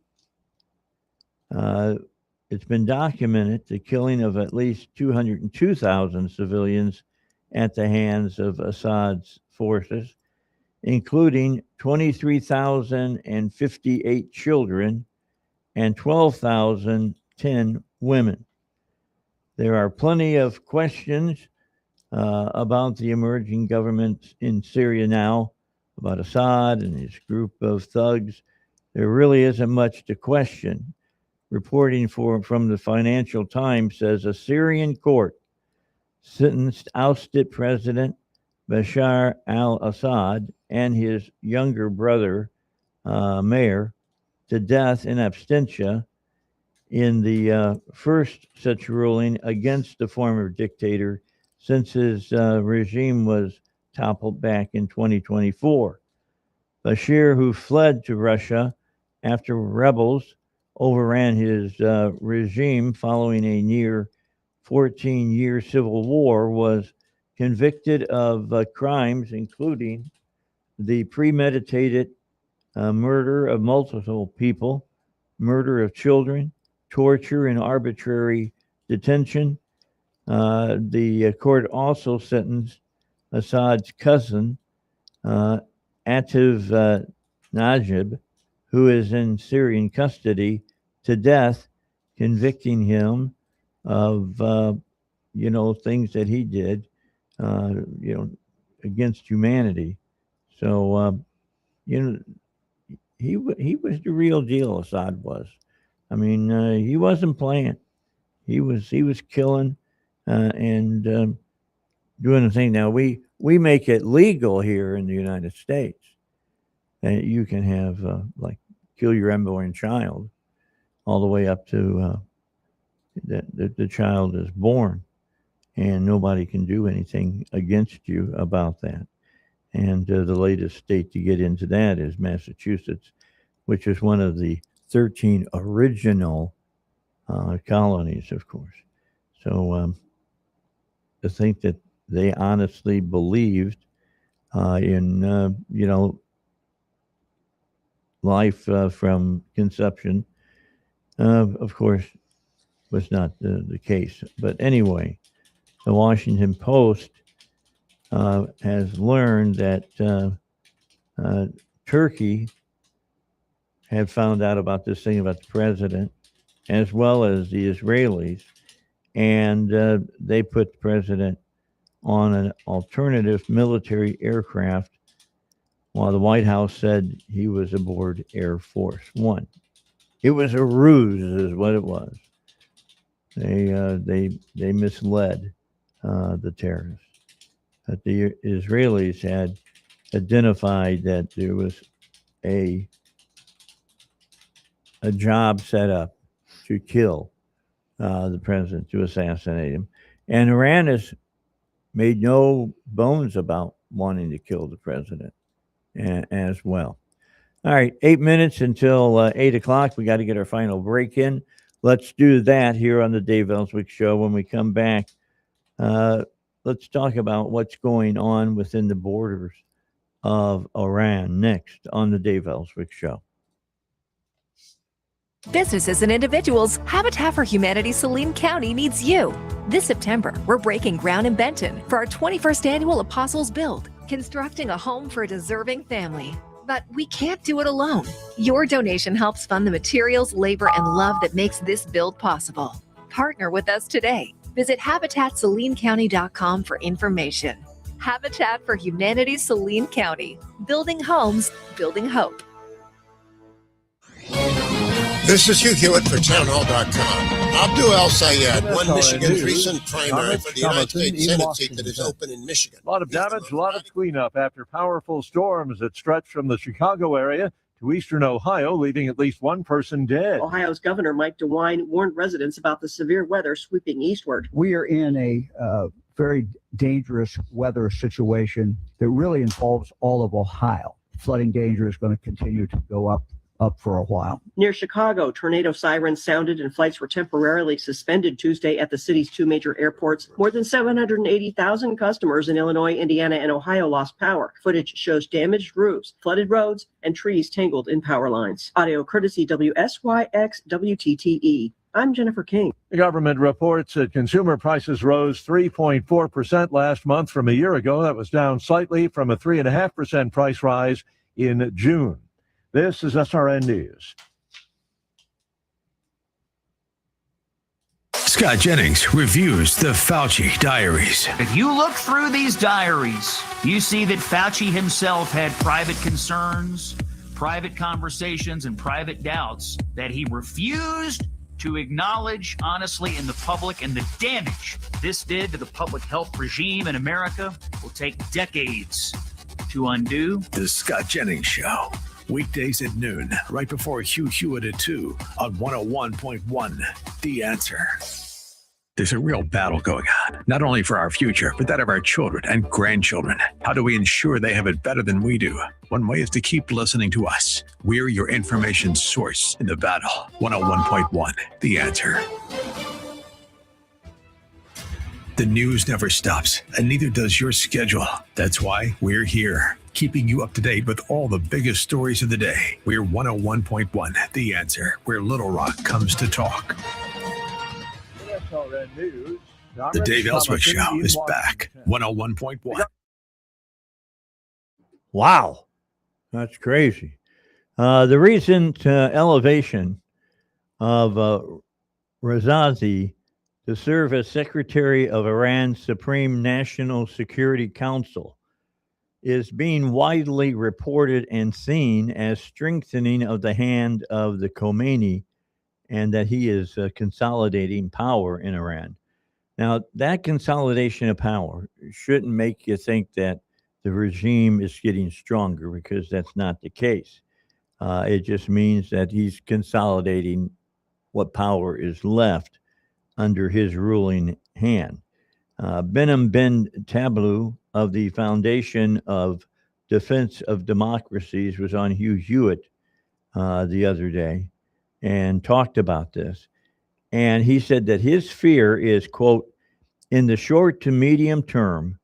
Speaker 1: It's been documented the killing of at least 202,000 civilians at the hands of Assad's forces, including 23,058 children and 12,010 women. There are plenty of questions about the emerging government in Syria now, about Assad and his group of thugs. There really isn't much to question. Reporting from the Financial Times says a Syrian court sentenced ousted President Bashar al-Assad and his younger brother, Mayor, to death in absentia in the first such ruling against the former dictator since his regime was toppled back in 2024. Bashir, who fled to Russia after rebels overran his regime following a near 14-year civil war, was convicted of crimes including the premeditated murder of multiple people, murder of children, torture, and arbitrary detention. The court also sentenced Assad's cousin, Atif Najib, who is in Syrian custody, to death, convicting him of, things that he did, against humanity. So, he was the real deal. Assad was. I mean, he wasn't playing. He was killing and doing the thing. Now we make it legal here in the United States that you can have kill your unborn child, all the way up to the child is born, and nobody can do anything against you about that. And the latest state to get into that is Massachusetts, which is one of the 13 original colonies, of course. So to think that they honestly believed in life from conception. Of course, was not the case. But anyway, the Washington Post has learned that Turkey had found out about this thing about the president, as well as the Israelis, and they put the president on an alternative military aircraft, while the White House said he was aboard Air Force One. It was a ruse, is what it was. They misled the terrorists. But the Israelis had identified that there was a job set up to kill the president, to assassinate him. And Iran has made no bones about wanting to kill the president as well. All right, 8 minutes until 8 o'clock. We got to get our final break in. Let's do that here on the Dave Elswick Show. When we come back, let's talk about what's going on within the borders of Iran next on the Dave Elswick Show.
Speaker 11: Businesses and individuals, Habitat for Humanity Saline County needs you. This September, we're breaking ground in Benton for our 21st annual Apostles Build, constructing a home for a deserving family. But we can't do it alone. Your donation helps fund the materials, labor, and love that makes this build possible. Partner with us today. Visit HabitatSalineCounty.com for information. Habitat for Humanity Saline County. Building homes, building hope.
Speaker 12: This is Hugh Hewitt for townhall.com. Abdul El-Sayed won Michigan's recent primary for the United States Senate seat that is open in Michigan.
Speaker 13: A lot of damage, a lot of cleanup after powerful storms that stretched from the Chicago area to eastern Ohio, leaving at least one person dead.
Speaker 14: Ohio's Governor Mike DeWine warned residents about the severe weather sweeping eastward.
Speaker 15: We are in a very dangerous weather situation that really involves all of Ohio. Flooding danger is going to continue to go up for a while.
Speaker 14: Near Chicago, tornado sirens sounded and flights were temporarily suspended Tuesday at the city's two major airports. More than 780,000 customers in Illinois, Indiana, and Ohio lost power. Footage shows damaged roofs, flooded roads, and trees tangled in power lines. Audio courtesy WSYX WTTE. I'm Jennifer King.
Speaker 13: The government reports that consumer prices rose 3.4% last month from a year ago. That was down slightly from a 3.5% price rise in June. This is SRN News.
Speaker 3: Scott Jennings reviews the Fauci diaries.
Speaker 16: If you look through these diaries, you see that Fauci himself had private concerns, private conversations, and private doubts that he refused to acknowledge honestly in the public, and the damage this did to the public health regime in America will take decades to undo.
Speaker 3: The Scott Jennings Show. Weekdays at noon, right before Hugh Hewitt at 2 on 101.1 The Answer. There's a real battle going on, not only for our future, but that of our children and grandchildren. How do we ensure they have it better than we do? One way is to keep listening to us. We're your information source in the battle. 101.1 The Answer. The news never stops, and neither does your schedule. That's why we're here, keeping you up to date with all the biggest stories of the day. We're 101.1 The Answer, where Little Rock comes to talk. The Dave Elswick Show is back. 101.1.
Speaker 1: Wow. That's crazy. The recent elevation of Razazi to serve as Secretary of Iran's Supreme National Security Council is being widely reported and seen as strengthening of the hand of the Khomeini, and that he is consolidating power in Iran. Now, that consolidation of power shouldn't make you think that the regime is getting stronger, because that's not the case. It just means that he's consolidating what power is left under his ruling hand. Behnam Ben Tablu of the Foundation of Defense of Democracies was on Hugh Hewitt the other day and talked about this. And he said that his fear is, quote, in the short to medium term,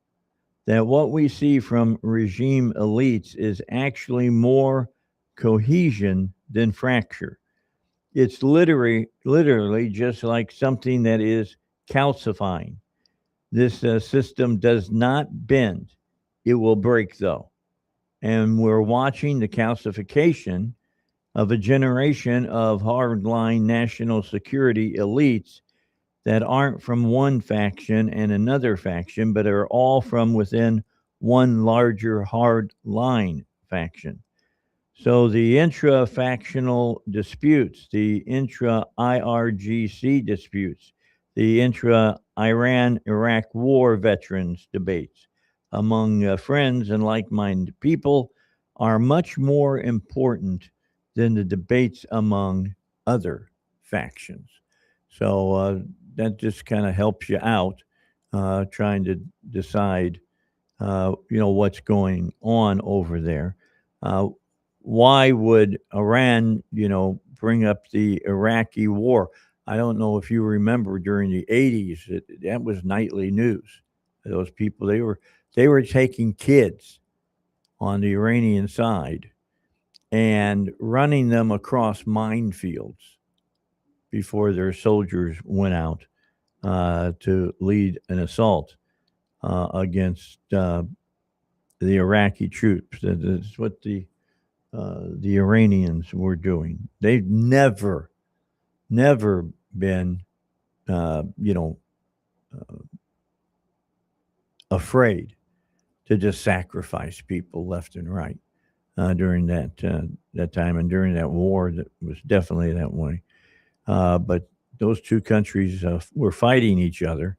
Speaker 1: that what we see from regime elites is actually more cohesion than fracture. It's literally just like something that is calcifying. This system does not bend, it will break, though. And we're watching the calcification of a generation of hardline national security elites that aren't from one faction and another faction, but are all from within one larger hardline faction. So the intra factional disputes, the intra IRGC disputes, the intra Iran Iraq war veterans debates among friends and like minded people are much more important than the debates among other factions. So that just kind of helps you out trying to decide, what's going on over there. Uh, why would Iran, bring up the Iraqi war? I don't know if you remember during the 80s, that was nightly news. Those people, they were taking kids on the Iranian side and running them across minefields before their soldiers went out to lead an assault against the Iraqi troops. That's what the Iranians were doing. They've never been, afraid to just sacrifice people left and right during that time and during that war. That was definitely that way. But those two countries were fighting each other,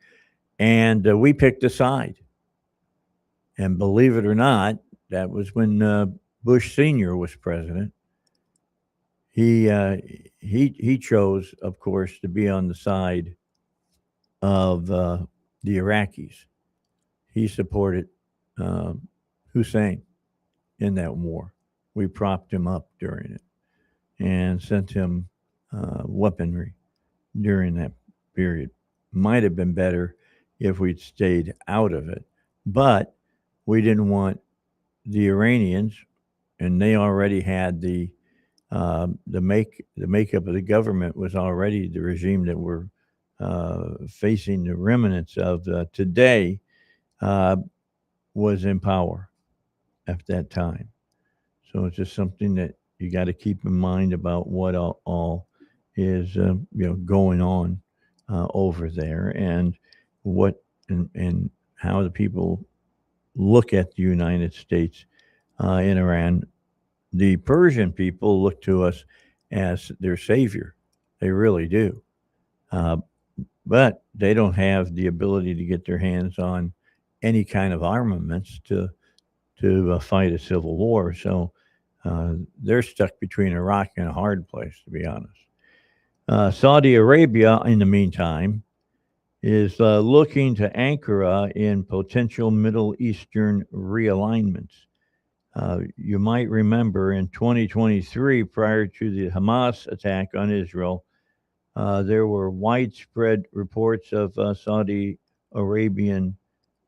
Speaker 1: and we picked a side. And believe it or not, that was when Bush Sr. was president. He chose, of course, to be on the side of the Iraqis. He supported Hussein in that war. We propped him up during it and sent him weaponry during that period. Might have been better if we'd stayed out of it, but we didn't want the Iranians, and they already had the makeup of the government was already the regime that we're facing the remnants of today was in power at that time. So it's just something that you got to keep in mind about what all is going on over there, and what and how the people look at the United States in Iran. The Persian people look to us as their savior. They really do. But they don't have the ability to get their hands on any kind of armaments to fight a civil war. So they're stuck between a rock and a hard place, to be honest. Saudi Arabia, in the meantime, is looking to Ankara in potential Middle Eastern realignments. You might remember in 2023, prior to the Hamas attack on Israel, there were widespread reports of Saudi Arabian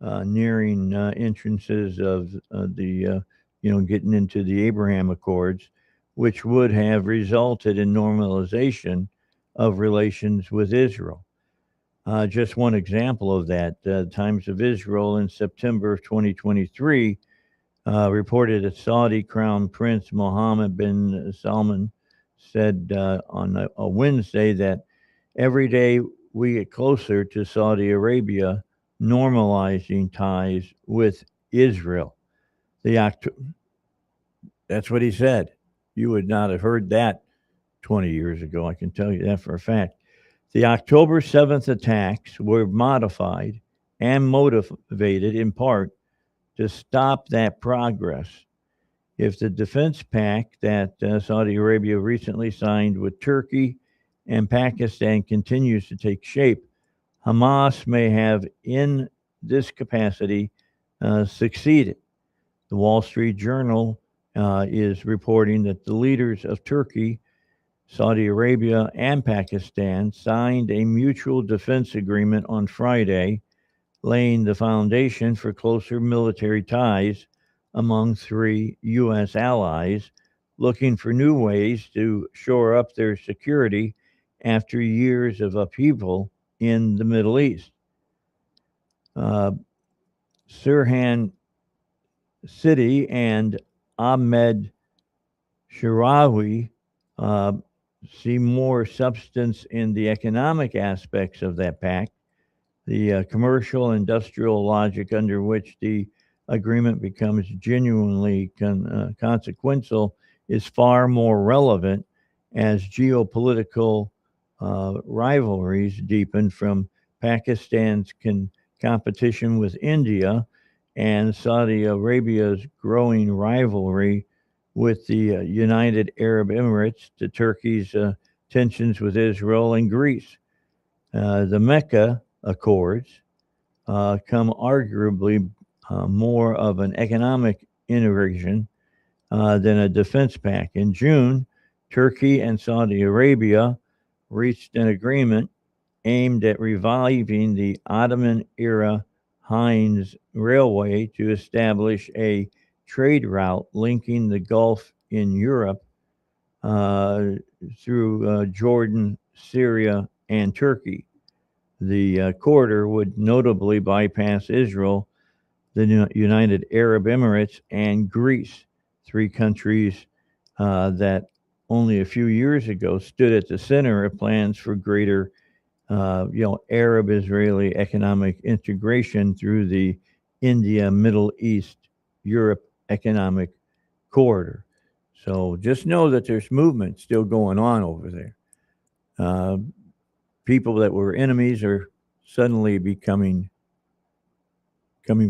Speaker 1: nearing entrances of the, getting into the Abraham Accords, which would have resulted in normalization of relations with Israel. Just one example of that, Times of Israel in September of 2023 reported that Saudi Crown Prince Mohammed bin Salman said on a Wednesday that every day we get closer to Saudi Arabia normalizing ties with Israel. That's what he said. You would not have heard that 20 years ago. I can tell you that for a fact. The October 7th attacks were modified and motivated in part to stop that progress. If the defense pact that Saudi Arabia recently signed with Turkey and Pakistan continues to take shape, Hamas may have, in this capacity, succeeded. The Wall Street Journal is reporting that the leaders of Turkey, Saudi Arabia, and Pakistan signed a mutual defense agreement on Friday laying the foundation for closer military ties among three U.S. allies, looking for new ways to shore up their security after years of upheaval in the Middle East. Sirhan City and Ahmed Shirawi see more substance in the economic aspects of that pact, the commercial industrial logic under which the agreement becomes genuinely consequential is far more relevant as geopolitical rivalries deepen from Pakistan's competition with India and Saudi Arabia's growing rivalry with the United Arab Emirates to Turkey's tensions with Israel and Greece. The Mecca Accords come arguably more of an economic integration than a defense pact. In June, Turkey and Saudi Arabia reached an agreement aimed at reviving the Ottoman era Heinz Railway to establish a trade route linking the Gulf in Europe through Jordan, Syria, and Turkey. The corridor would notably bypass Israel, the United Arab Emirates, and Greece, three countries that only a few years ago stood at the center of plans for greater Arab-Israeli economic integration through the India, Middle East, Europe economic corridor. So just know that there's movement still going on over there. People that were enemies are suddenly becoming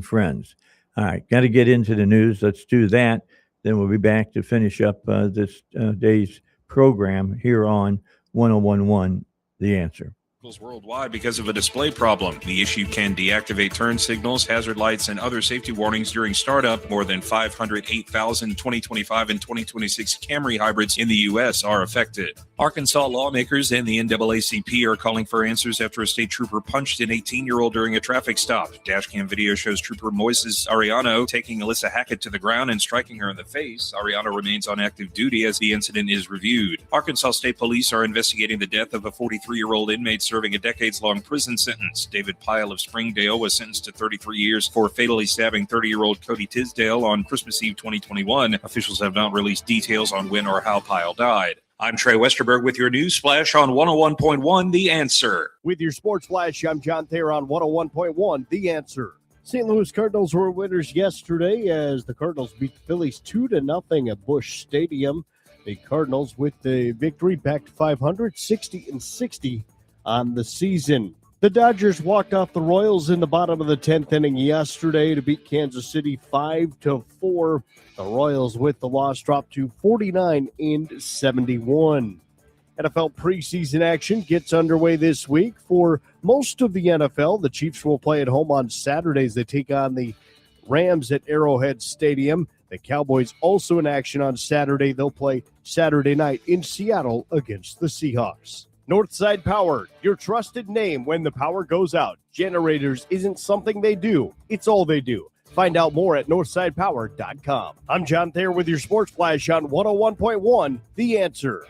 Speaker 1: friends. All right, got to get into the news. Let's do that. Then we'll be back to finish up this day's program here on 101.1 The Answer.
Speaker 17: Worldwide because of a display problem. The issue can deactivate turn signals, hazard lights, and other safety warnings during startup. More than 508,000 2025 and 2026 Camry hybrids in the U.S. are affected. Arkansas lawmakers and the NAACP are calling for answers after a state trooper punched an 18-year-old during a traffic stop. Dashcam video shows Trooper Moises Ariano taking Alyssa Hackett to the ground and striking her in the face. Ariano remains on active duty as the incident is reviewed. Arkansas State Police are investigating the death of a 43-year-old inmate serving a decades-long prison sentence. David Pyle of Springdale was sentenced to 33 years for fatally stabbing 30-year-old Cody Tisdale on Christmas Eve 2021. Officials have not released details on when or how Pyle died. I'm Trey Westerberg with your news flash on 101.1 The Answer.
Speaker 18: With your sports flash, I'm John Thayer on 101.1 The Answer. St. Louis Cardinals were winners yesterday as the Cardinals beat the Phillies 2-0 at Busch Stadium. The Cardinals with the victory back to 500, 60-60 on the season. The Dodgers walked off the Royals in the bottom of the 10th inning yesterday to beat Kansas City 5-4. The Royals with the loss dropped to 49-71. NFL preseason action gets underway this week. For most of the NFL, the Chiefs will play at home on Saturdays. They take on the Rams at Arrowhead Stadium. The Cowboys also in action on Saturday. They'll play Saturday night in Seattle against the Seahawks. Northside Power, your trusted name when the power goes out. Generators isn't something they do, it's all they do. Find out more at northsidepower.com. I'm John Thayer with your Sports Flash on 101.1 The Answer.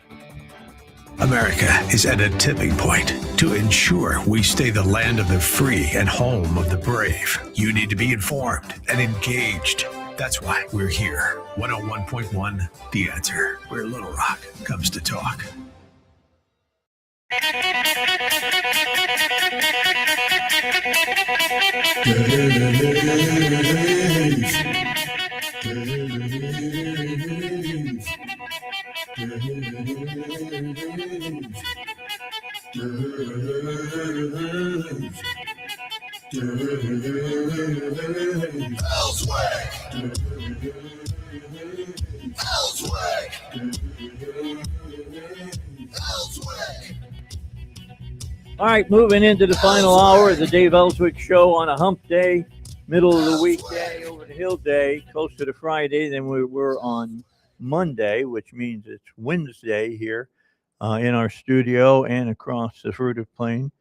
Speaker 3: America is at a tipping point. To ensure we stay the land of the free and home of the brave, you need to be informed and engaged. That's why we're here. 101.1 The Answer, where Little Rock comes to talk.
Speaker 1: All right, moving into the final hour of the Dave Elswick Show on a hump day, middle of the weekday, over the hill day, close to the Friday than we were on Monday, which means it's Wednesday here in our studio and across the Fruitive Plain.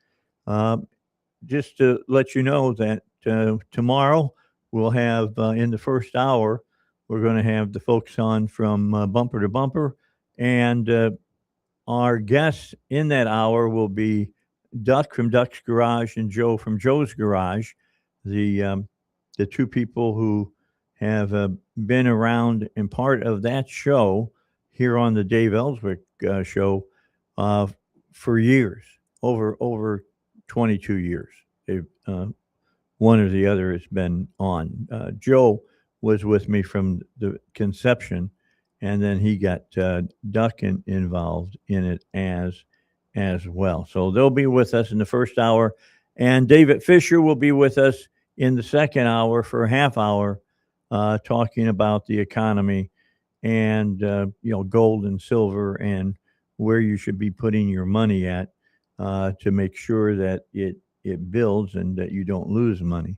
Speaker 1: Just to let you know that tomorrow we'll have in the first hour, we're going to have the folks on from Bumper to Bumper. And our guests in that hour will be Duck from Duck's Garage and Joe from Joe's Garage, the two people who have been around and part of that show here on the Dave Elswick show for years, over 22 years. They've, one or the other has been on. Joe was with me from the conception, and then he got Duck involved in it as well. So they'll be with us in the first hour, and David Fisher will be with us in the second hour for a half hour, talking about the economy and gold and silver and where you should be putting your money at to make sure that it builds and that you don't lose money.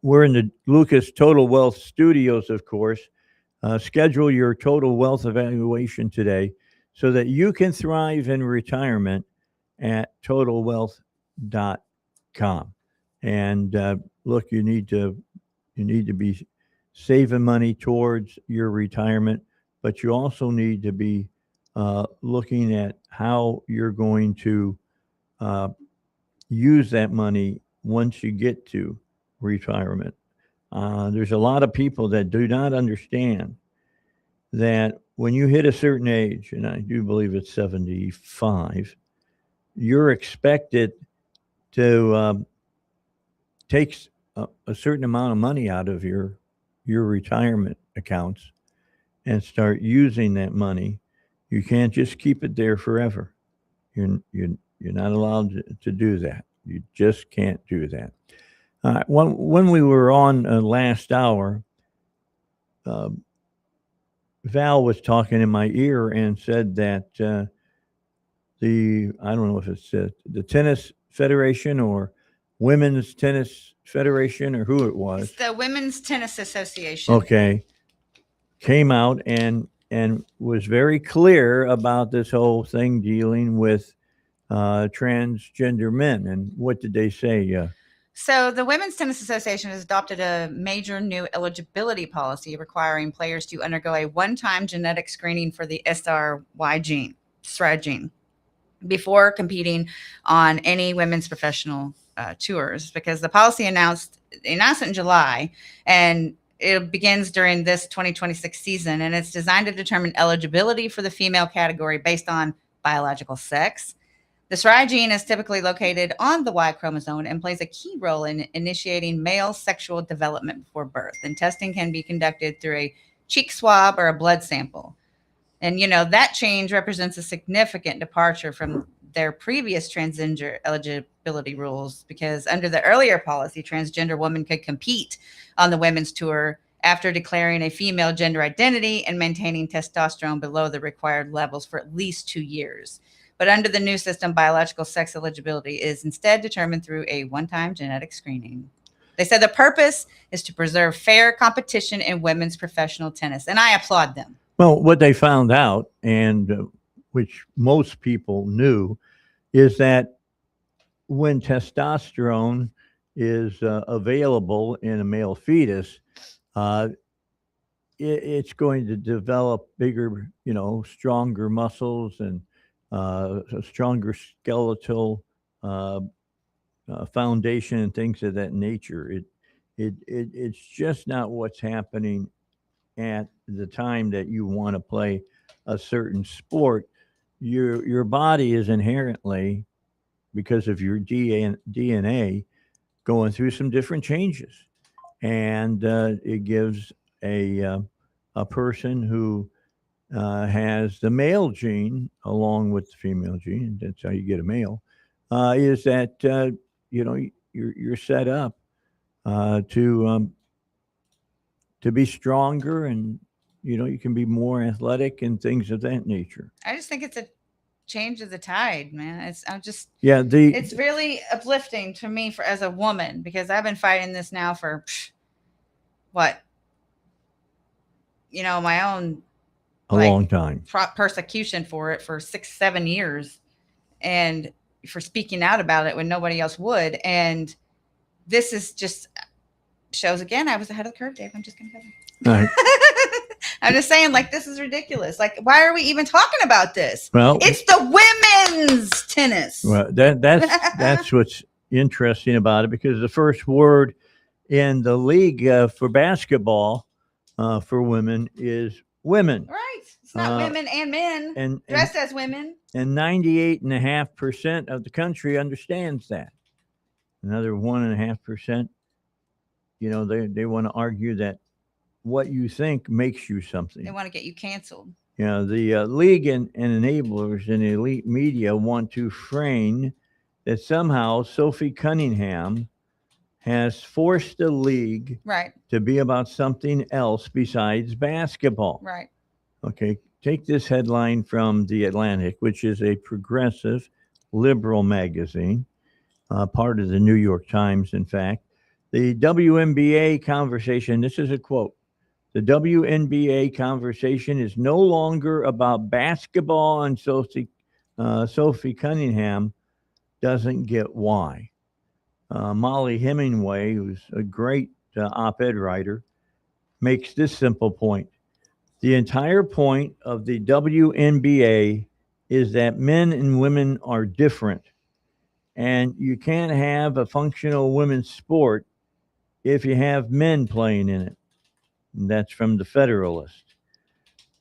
Speaker 1: We're in the Lucas Total Wealth Studios, of course. Schedule your total wealth evaluation today so that you can thrive in retirement at totalwealth.com. And look, you need to be saving money towards your retirement, but you also need to be looking at how you're going to use that money once you get to retirement. There's a lot of people that do not understand that when you hit a certain age, and I do believe it's 75, you're expected to take a certain amount of money out of your retirement accounts and start using that money. You can't just keep it there forever. You're not allowed to do that. You just can't do that. When we were on last hour, Val was talking in my ear and said that I don't know if it's the Tennis Federation or Women's Tennis Federation or who it was.
Speaker 2: It's the Women's Tennis Association.
Speaker 1: Okay. Came out and was very clear about this whole thing dealing with transgender men. And what did they say?
Speaker 2: So the Women's Tennis Association has adopted a major new eligibility policy requiring players to undergo a one-time genetic screening for the SRY gene before competing on any women's professional tours, because the policy announced it in July, and it begins during this 2026 season, and it's designed to determine eligibility for the female category based on biological sex. The SRY gene is typically located on the Y chromosome and plays a key role in initiating male sexual development before birth. And testing can be conducted through a cheek swab or a blood sample. And, that change represents a significant departure from their previous transgender eligibility rules, because under the earlier policy, transgender women could compete on the women's tour after declaring a female gender identity and maintaining testosterone below the required levels for at least 2 years. But under the new system, biological sex eligibility is instead determined through a one-time genetic screening. They said the purpose is to preserve fair competition in women's professional tennis, and I applaud them.
Speaker 1: Well, what they found out, and which most people knew, is that when testosterone is available in a male fetus, it's going to develop bigger, stronger muscles and a stronger skeletal foundation and things of that nature. It's just not what's happening at the time that you want to play a certain sport. Your body is inherently, because of your DNA, going through some different changes, and it gives a person who has the male gene along with the female gene. That's how you get a male. Is that you're set up to be stronger, and you can be more athletic and things of that nature.
Speaker 2: I just think it's a change of the tide, man. It's really uplifting to me as a woman, because I've been fighting this now for my own
Speaker 1: long time.
Speaker 2: Persecution for it for 6-7 years, and for speaking out about it when nobody else would. And this is just shows again. I was ahead of the curve, Dave. I'm just gonna go there.
Speaker 1: All right.
Speaker 2: I'm just saying, like, this is ridiculous. Like, why are we even talking about this?
Speaker 1: Well,
Speaker 2: It's the women's tennis.
Speaker 1: Well, that's what's interesting about it, because the first word in the league for basketball for women is women.
Speaker 2: Right. It's not women and men dressed as women.
Speaker 1: And 98.5% of the country understands that. Another 1.5%, they want to argue that what you think makes you something.
Speaker 2: They want to get you canceled.
Speaker 1: The league and enablers in the elite media want to frame that somehow Sophie Cunningham has forced the league
Speaker 2: Right.
Speaker 1: to be about something else besides basketball.
Speaker 2: Right.
Speaker 1: Okay, take this headline from The Atlantic, which is a progressive liberal magazine, part of the New York Times, in fact. The WNBA conversation, this is a quote. The WNBA conversation is no longer about basketball, and Sophie Cunningham doesn't get why. Molly Hemingway, who's a great op-ed writer, makes this simple point. The entire point of the WNBA is that men and women are different, and you can't have a functional women's sport if you have men playing in it. And that's from the Federalist.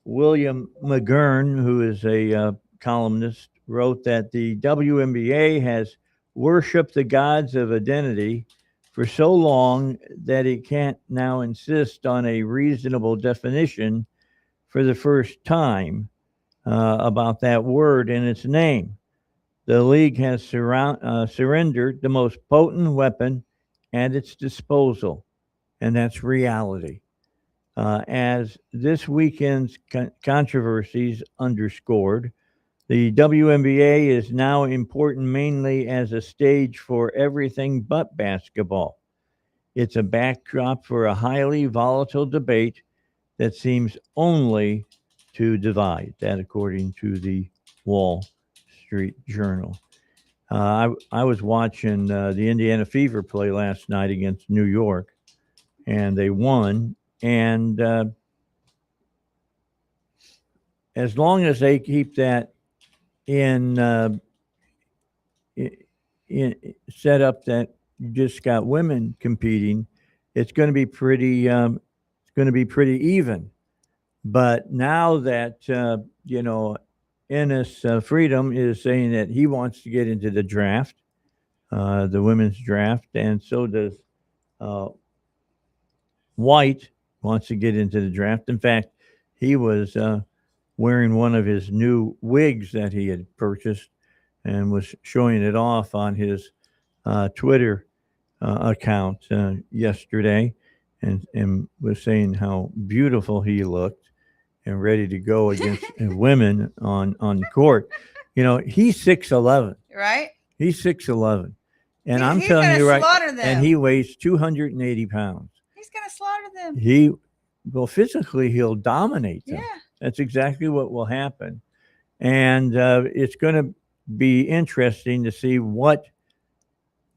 Speaker 1: William McGurn, who is a columnist, wrote that the WNBA has worshipped the gods of identity for so long that it can't now insist on a reasonable definition for the first time about that word and its name. The league has surrendered the most potent weapon at its disposal, and that's reality. As this weekend's controversies underscored, the WNBA is now important mainly as a stage for everything but basketball. It's a backdrop for a highly volatile debate that seems only to divide. That, according to the Wall Street Journal. I was watching the Indiana Fever play last night against New York, and they won. And as long as they keep that in set up that you just got women competing, it's going to be pretty. It's going to be pretty even. But now that Ennis Freedom is saying that he wants to get into the draft, the women's draft, and so does White wants to get into the draft. In fact, he was wearing one of his new wigs that he had purchased and was showing it off on his Twitter account yesterday, and was saying how beautiful he looked and ready to go against women on the court. He's 6'11".
Speaker 2: Right?
Speaker 1: He's 6'11". And I'm
Speaker 2: he's
Speaker 1: telling you right,
Speaker 2: slaughter them.
Speaker 1: and he weighs 280 pounds.
Speaker 2: He's going to slaughter them.
Speaker 1: Physically, he'll dominate them.
Speaker 2: Yeah.
Speaker 1: That's exactly what will happen. And it's going to be interesting to see what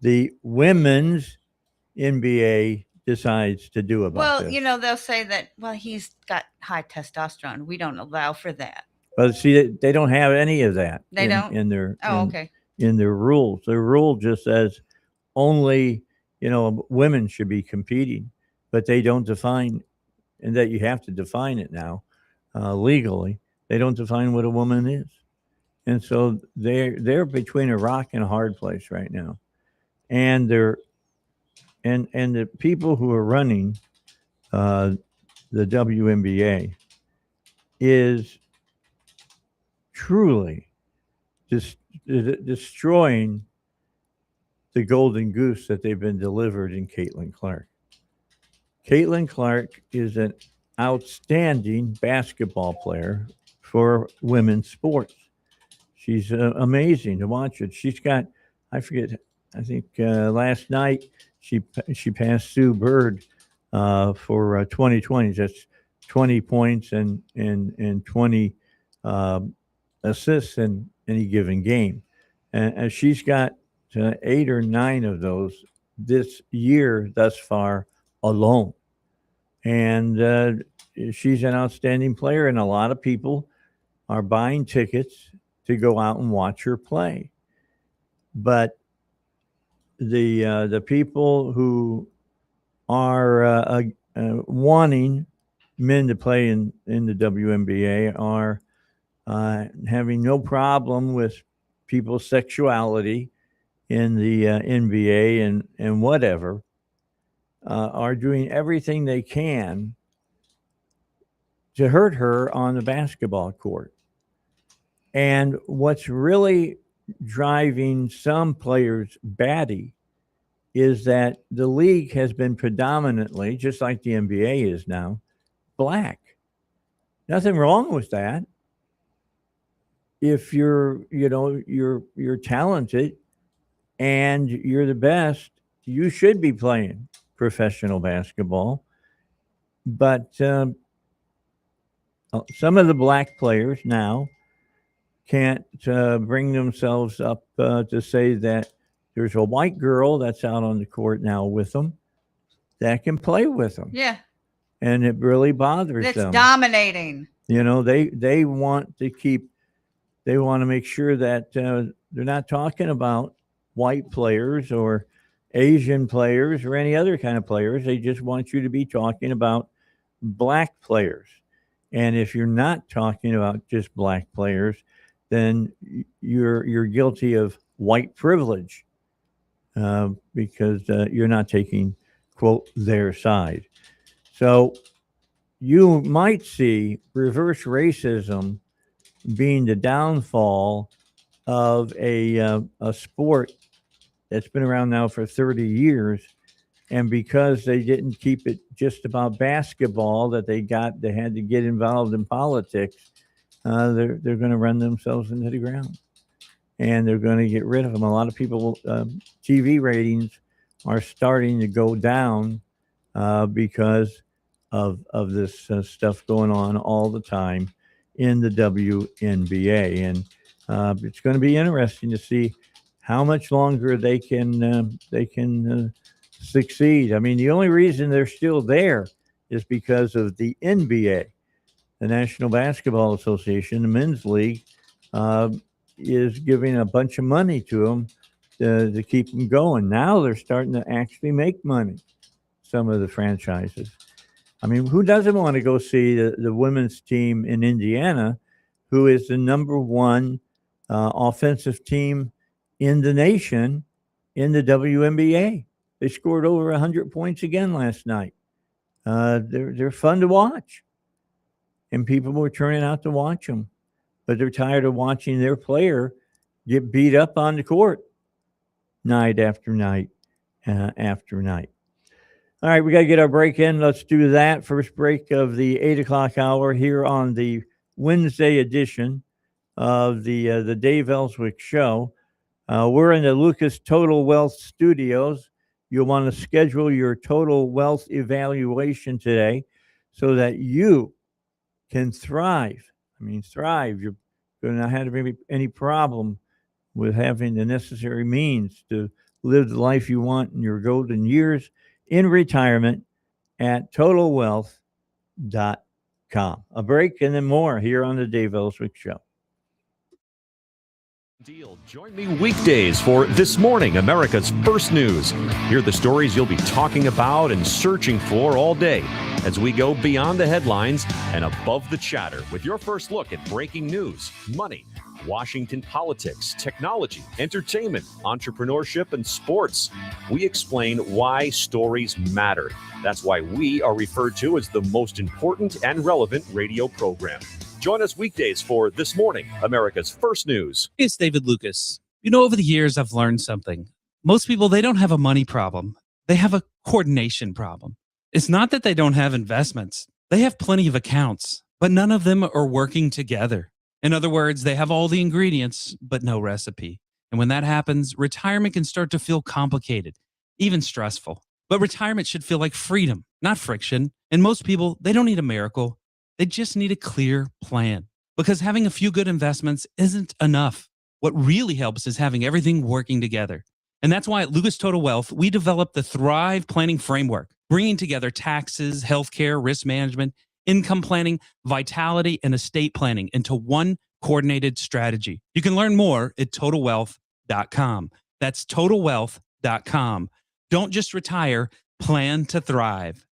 Speaker 1: the women's NBA decides to do about this.
Speaker 2: They'll say that, he's got high testosterone. We don't allow for that.
Speaker 1: But see, they don't have any of that.
Speaker 2: They don't?
Speaker 1: In their
Speaker 2: okay.
Speaker 1: In their rules. Their rule just says only, women should be competing, but they don't define, and that you have to define it now legally. They don't define what a woman is. And so they're between a rock and a hard place right now. And and the people who are running the WNBA is truly just destroying the golden goose that they've been delivered in Caitlin Clark. Caitlin Clark is an outstanding basketball player for women's sports. She's amazing to watch it. She's got, I think last night she passed Sue Bird for 2020. That's 20 points and 20 assists in any given game. And she's got 8 or 9 of those this year thus far alone. And she's an outstanding player, and a lot of people are buying tickets to go out and watch her play. But the people who are wanting men to play in the WNBA are having no problem with people's sexuality in the NBA and whatever, are doing everything they can to hurt her on the basketball court. And what's really driving some players batty is that the league has been predominantly, just like the NBA is now, black. Nothing wrong with that. If you're talented and you're the best, you should be playing professional basketball. But some of the black players now can't bring themselves up to say that there's a white girl that's out on the court now with them that can play with them.
Speaker 2: Yeah.
Speaker 1: And it really bothers
Speaker 2: It's
Speaker 1: them.
Speaker 2: dominating.
Speaker 1: They want to make sure that they're not talking about white players or Asian players or any other kind of players. They just want you to be talking about black players. And if you're not talking about just black players, then you're guilty of white privilege because you're not taking, quote, their side. So you might see reverse racism being the downfall of a sport that's been around now for 30 years. And because they didn't keep it just about basketball, that they had to get involved in politics, they're going to run themselves into the ground. And they're going to get rid of them. A lot of people, TV ratings are starting to go down because of this stuff going on all the time in the WNBA. And it's going to be interesting to see how much longer they can succeed. I mean, the only reason they're still there is because of the NBA, the National Basketball Association, the men's league, is giving a bunch of money to them to keep them going. Now they're starting to actually make money, some of the franchises. I mean, who doesn't want to go see the women's team in Indiana, who is the number one offensive team in the nation in the WNBA? They scored over 100 points again last night. They're fun to watch. And people were turning out to watch them. But they're tired of watching their player get beat up on the court night after night after night. All right, we got to get our break in. Let's do that. First break of the 8 o'clock hour here on the Wednesday edition of the Dave Elswick Show. We're in the Lucas Total Wealth Studios. You'll want to schedule your total wealth evaluation today so that you can thrive. I mean, thrive. You're going to not have any problem with having the necessary means to live the life you want in your golden years in retirement at totalwealth.com. A break and then more here on the Dave Elswick Show.
Speaker 19: Deal. Join me weekdays for This Morning, America's First News. Hear the stories you'll be talking about and searching for all day as we go beyond the headlines and above the chatter with your first look at breaking news, money, Washington politics, technology, entertainment, entrepreneurship, and sports. We explain why stories matter. That's why we are referred to as the most important and relevant radio program. Join us weekdays for This Morning, America's First News.
Speaker 9: It's David Lucas. Over the years, I've learned something. Most people, they don't have a money problem. They have a coordination problem. It's not that they don't have investments. They have plenty of accounts, but none of them are working together. In other words, they have all the ingredients, but no recipe. And when that happens, retirement can start to feel complicated, even stressful. But retirement should feel like freedom, not friction. And most people, they don't need a miracle. They just need a clear plan, because having a few good investments isn't enough. What really helps is having everything working together. And that's why at Lucas Total Wealth, we developed the Thrive Planning Framework, bringing together taxes, healthcare, risk management, income planning, vitality, and estate planning into one coordinated strategy. You can learn more at totalwealth.com. That's totalwealth.com. Don't just retire, plan to thrive.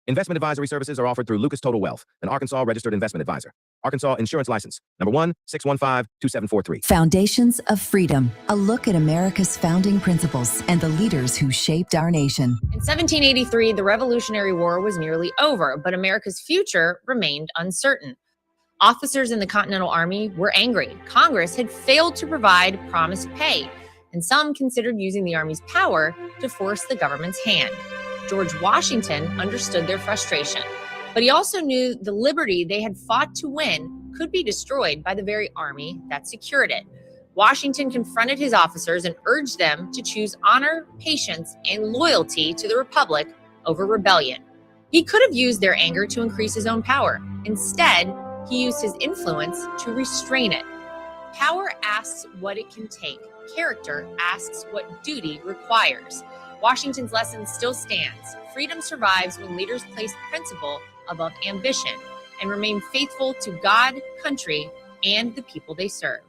Speaker 20: Investment advisory services are offered through Lucas Total Wealth, an Arkansas registered investment advisor. Arkansas Insurance License, number 1-615-2743.
Speaker 21: Foundations of Freedom, a look at America's founding principles and the leaders who shaped our nation.
Speaker 22: In 1783, the Revolutionary War was nearly over, but America's future remained uncertain. Officers in the Continental Army were angry. Congress had failed to provide promised pay, and some considered using the Army's power to force the government's hand. George Washington understood their frustration, but he also knew the liberty they had fought to win could be destroyed by the very army that secured it. Washington confronted his officers and urged them to choose honor, patience, and loyalty to the Republic over rebellion. He could have used their anger to increase his own power. Instead, he used his influence to restrain it. Power asks what it can take. Character asks what duty requires. Washington's lesson still stands. Freedom survives when leaders place principle above ambition and remain faithful to God, country, and the people they serve.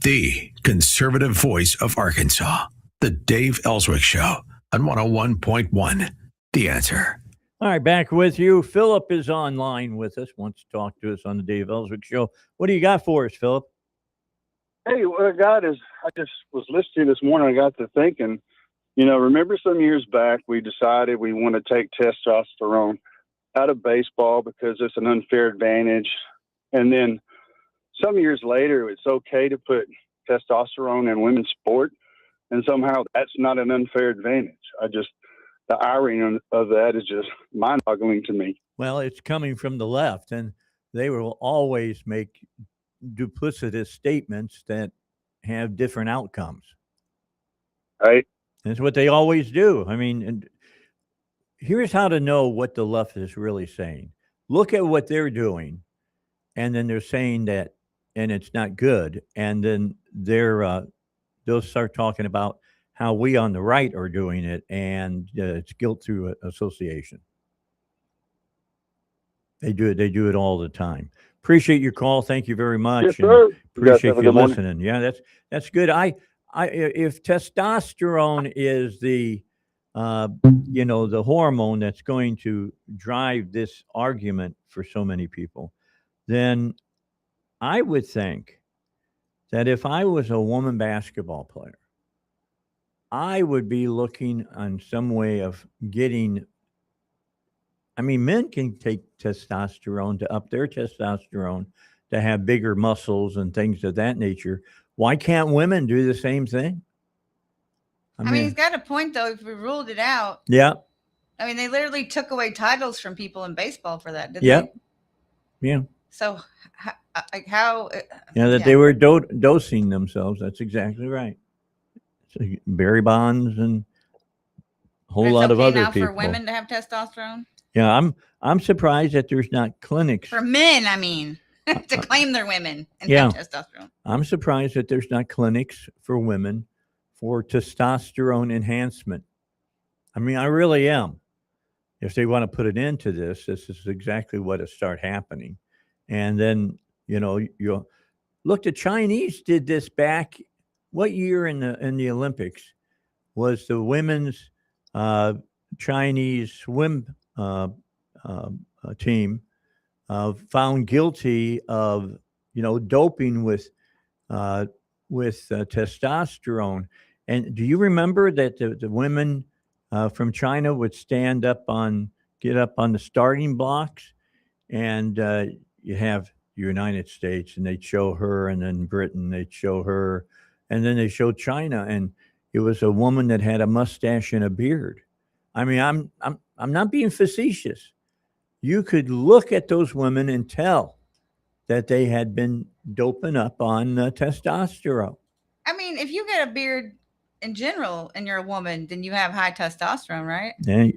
Speaker 3: The conservative voice of Arkansas. The Dave Elswick Show on 101.1. The Answer.
Speaker 1: All right, back with you. Philip is online with us, wants to talk to us on the Dave Elswick Show. What do you got for us, Philip?
Speaker 23: Hey, what I got is, I just was listening this morning, I got to thinking, remember some years back we decided we want to take testosterone out of baseball because it's an unfair advantage. And then some years later, it's okay to put testosterone in women's sport. And somehow that's not an unfair advantage. The irony of that is just mind-boggling to me.
Speaker 1: Well, it's coming from the left, and they will always make duplicitous statements that have different outcomes.
Speaker 23: Right.
Speaker 1: That's what they always do. I mean, and here's how to know what the left is really saying. Look at what they're doing, and then they're saying that, and it's not good. And then they'll start talking about how we on the right are doing it, and it's guilt through association. They do it all the time. Appreciate your call. Thank you very much.
Speaker 23: Yes, sir.
Speaker 1: Appreciate you listening. Yeah, that's good. If testosterone is the the hormone that's going to drive this argument for so many people, then I would think that if I was a woman basketball player, I would be looking on some way of getting. I mean, men can take testosterone to up their testosterone to have bigger muscles and things of that nature. Why can't women do the same thing?
Speaker 2: I mean, he's got a point, though. If we ruled it out,
Speaker 1: yeah.
Speaker 2: I mean, they literally took away titles from people in baseball for that, didn't
Speaker 1: Yep.
Speaker 2: they?
Speaker 1: Yeah.
Speaker 2: So, how?
Speaker 1: They were dosing themselves. That's exactly right. So Barry Bonds and a whole lot of other
Speaker 2: now
Speaker 1: people.
Speaker 2: For women to have testosterone?
Speaker 1: Yeah, I'm surprised that there's not clinics.
Speaker 2: For men, I mean, to claim they're women and have testosterone.
Speaker 1: I'm surprised that there's not clinics for women for testosterone enhancement. I mean, I really am. If they want to put it into this is exactly what will start happening. And then, you look, the Chinese did this back. What year in the Olympics was the women's Chinese swim team found guilty of doping with testosterone? And do you remember that the women from China would get up on the starting blocks, and you have the United States, and they'd show her, and then Britain, they'd show her, and then they showed China, and it was a woman that had a mustache and a beard. I mean, I'm not being facetious. You could look at those women and tell that they had been doping up on testosterone.
Speaker 2: I mean, if you get a beard in general and you're a woman, then you have high testosterone, right?
Speaker 1: Yeah,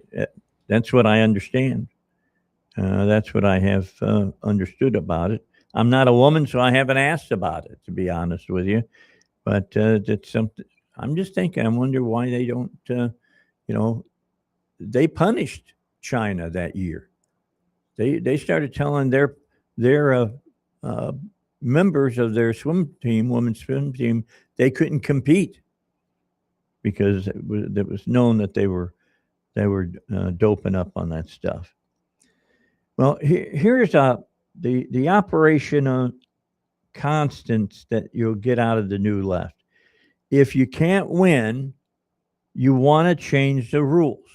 Speaker 1: that's what I understand. That's what I have understood about it. I'm not a woman, so I haven't asked about it, to be honest with you. But it's something I'm just thinking, I wonder why they don't, they punished China that year. They started telling their members of their swim team, women's swim team, they couldn't compete because it was known that they were doping up on that stuff. Well, here's the operational constants that you'll get out of the new left. If you can't win, you want to change the rules.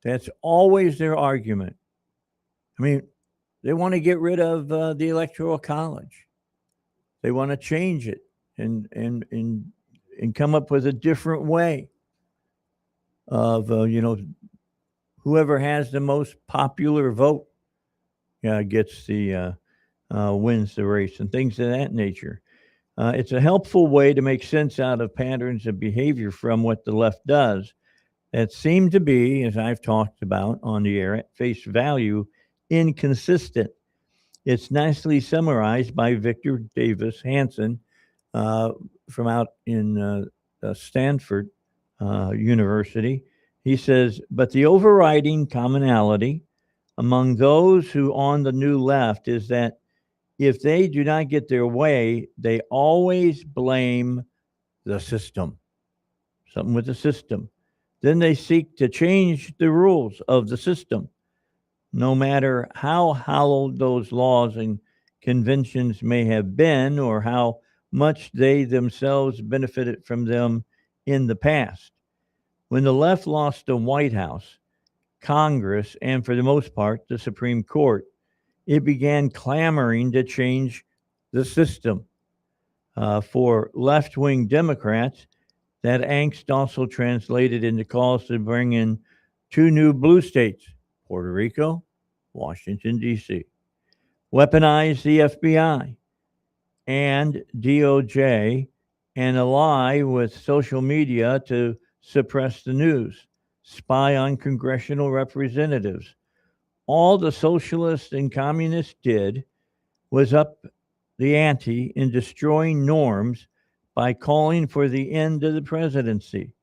Speaker 1: That's always their argument. I mean, they want to get rid of the Electoral College. They want to change it and come up with a different way of whoever has the most popular vote gets the wins the race and things of that nature. It's a helpful way to make sense out of patterns of behavior from what the left does that seem to be, as I've talked about on the air, at face value, inconsistent. It's nicely summarized by Victor Davis Hanson from out in Stanford University. He says, but the overriding commonality among those who on the new left is that if they do not get their way, they always blame the system, something with the system. Then they seek to change the rules of the system, no matter how hallowed those laws and conventions may have been or how much they themselves benefited from them in the past. When the left lost the White House, Congress, and for the most part, the Supreme Court, it began clamoring to change the system. For left-wing Democrats, that angst also translated into calls to bring in 2 new blue states, Puerto Rico, Washington, D.C., weaponize the FBI and DOJ, and ally with social media to suppress the news, spy on congressional representatives. All the socialists and communists did was up the ante in destroying norms by calling for the end of the presidency,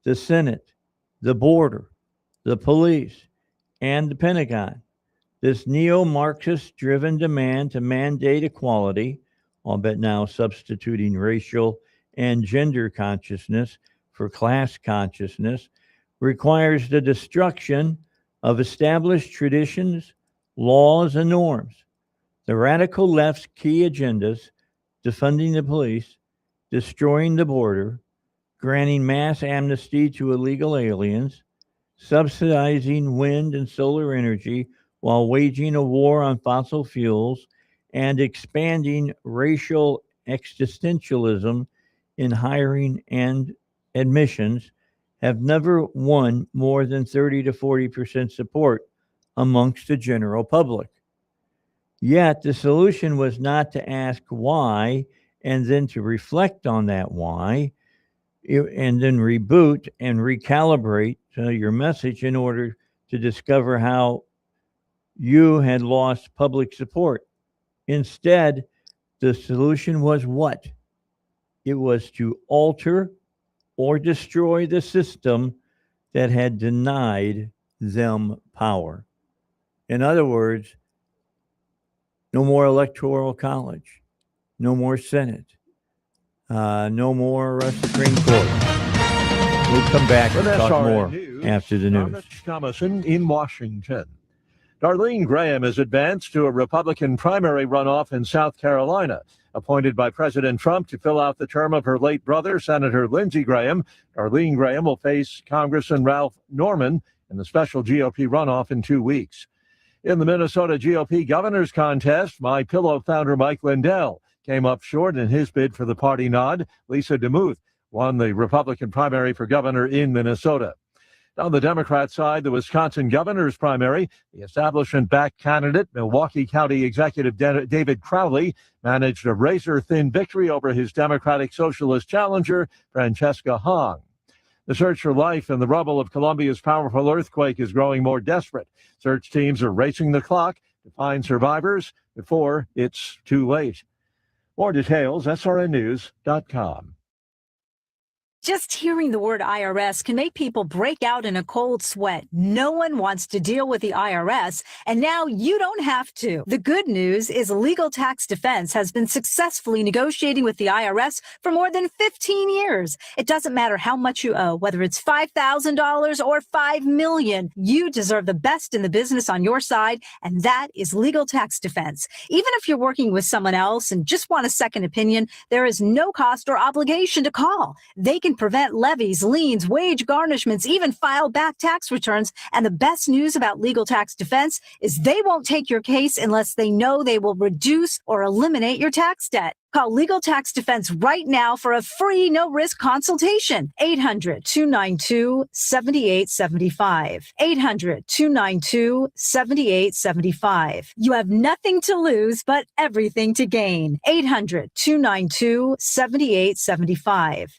Speaker 1: the Senate, the border, the police, and the Pentagon. This neo-Marxist driven demand to mandate equality, albeit now substituting racial and gender consciousness for class consciousness, requires the destruction of established traditions, laws, and norms. The radical left's key agendas, defunding the police, destroying the border, granting mass amnesty to illegal aliens, subsidizing wind and solar energy while waging a war on fossil fuels, and expanding racial existentialism in hiring and admissions, have never won more than 30 to 40% support amongst the general public. Yet the solution was not to ask why and then to reflect on that why and then reboot and recalibrate your message in order to discover how you had lost public support. Instead, the solution was what? It was to alter or destroy the system that had denied them power. In other words, no more electoral college, no more Senate, no more Supreme Court. We'll come back and talk more after the news.
Speaker 13: Thomason in Washington. Darlene Graham has advanced to a Republican primary runoff in South Carolina. Appointed by President Trump to fill out the term of her late brother, Senator Lindsey Graham, Darlene Graham will face Congressman Ralph Norman in the special GOP runoff in 2 weeks. In the Minnesota GOP governor's contest, My Pillow founder Mike Lindell came up short in his bid for the party nod. Lisa DeMuth won the Republican primary for governor in Minnesota. On the Democrat side, the Wisconsin governor's primary, the establishment-backed candidate, Milwaukee County Executive David Crowley, managed a razor-thin victory over his Democratic Socialist challenger, Francesca Hong. The search for life in the rubble of Colombia's powerful earthquake is growing more desperate. Search teams are racing the clock to find survivors before it's too late. More details, srnnews.com.
Speaker 4: Just hearing the word IRS can make people break out in a cold sweat. No one wants to deal with the IRS, and now you don't have to. The good news is Legal Tax Defense has been successfully negotiating with the IRS for more than 15 years. It doesn't matter how much you owe, whether it's $5,000 or $5 million. You deserve the best in the business on your side, and that is Legal Tax Defense. Even if you're working with someone else and just want a second opinion, there is no cost or obligation to call. They can prevent levies, liens, wage garnishments, even file back tax returns. And the best news about Legal Tax Defense is they won't take your case unless they know they will reduce or eliminate your tax debt. Call Legal Tax Defense right now for a free, no-risk consultation. 800-292-7875. 800-292-7875. You have nothing to lose, but everything to gain. 800-292-7875.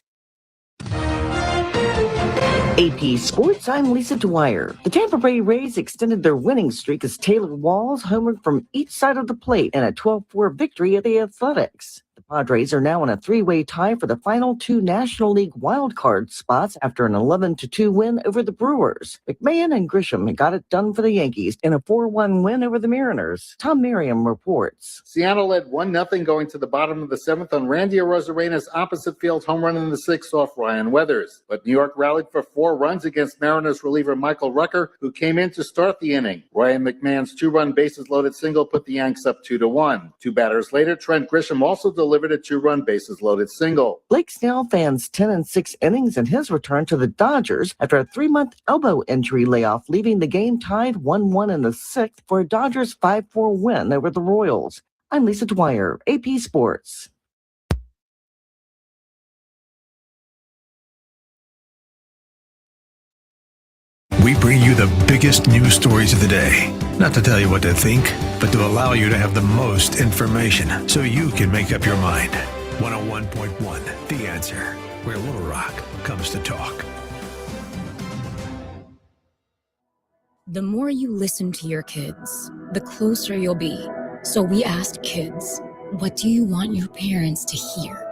Speaker 5: AP Sports, I'm Lisa Dwyer. The Tampa Bay Rays extended their winning streak as Taylor Walls homered from each side of the plate in a 12-4 victory at the Athletics. The Padres are now in a three-way tie for the final two National League wildcard spots after an 11-2 win over the Brewers. McMahon and Grisham got it done for the Yankees in a 4-1 win over the Mariners. Tom Merriam reports.
Speaker 6: Seattle led 1-0 going to the bottom of the seventh on Randy Arozarena's opposite field home run in the sixth off Ryan Weathers. But New York rallied for 4 runs against Mariners reliever Michael Rucker, who came in to start the inning. Ryan McMahon's 2-run bases-loaded single put the Yanks up 2-1. 2 batters later, Trent Grisham also delivered a 2-run bases-loaded single.
Speaker 5: Blake Snell fans 10 6 innings in his return to the Dodgers after a 3-month elbow injury layoff, leaving the game tied 1-1 in the sixth for a Dodgers 5-4 win over the Royals. I'm Lisa Dwyer, AP Sports.
Speaker 3: We bring you the biggest news stories of the day. Not to tell you what to think, but to allow you to have the most information so you can make up your mind. 101.1 The Answer, where Little Rock comes to talk.
Speaker 24: The more you listen to your kids, the closer you'll be. So we asked kids, what do you want your parents to hear?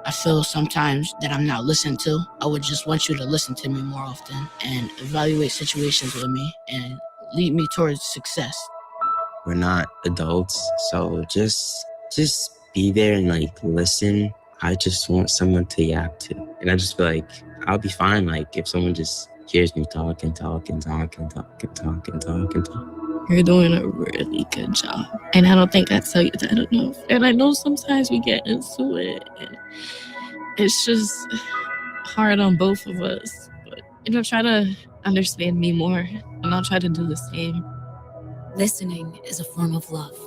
Speaker 25: I feel sometimes that I'm not listened to. I would just want you to listen to me more often and evaluate situations with me and lead me towards success.
Speaker 26: We're not adults, so just be there and listen. I just want someone to yap to. And I just feel like I'll be fine if someone just hears me talk and talk and talk and talk and talk and talk and talk.
Speaker 24: You're doing a really good job. And I don't think I tell you that enough. And I know sometimes we get into it and it's just hard on both of us. But, try to understand me more and I'll try to do the same. Listening is a form of love.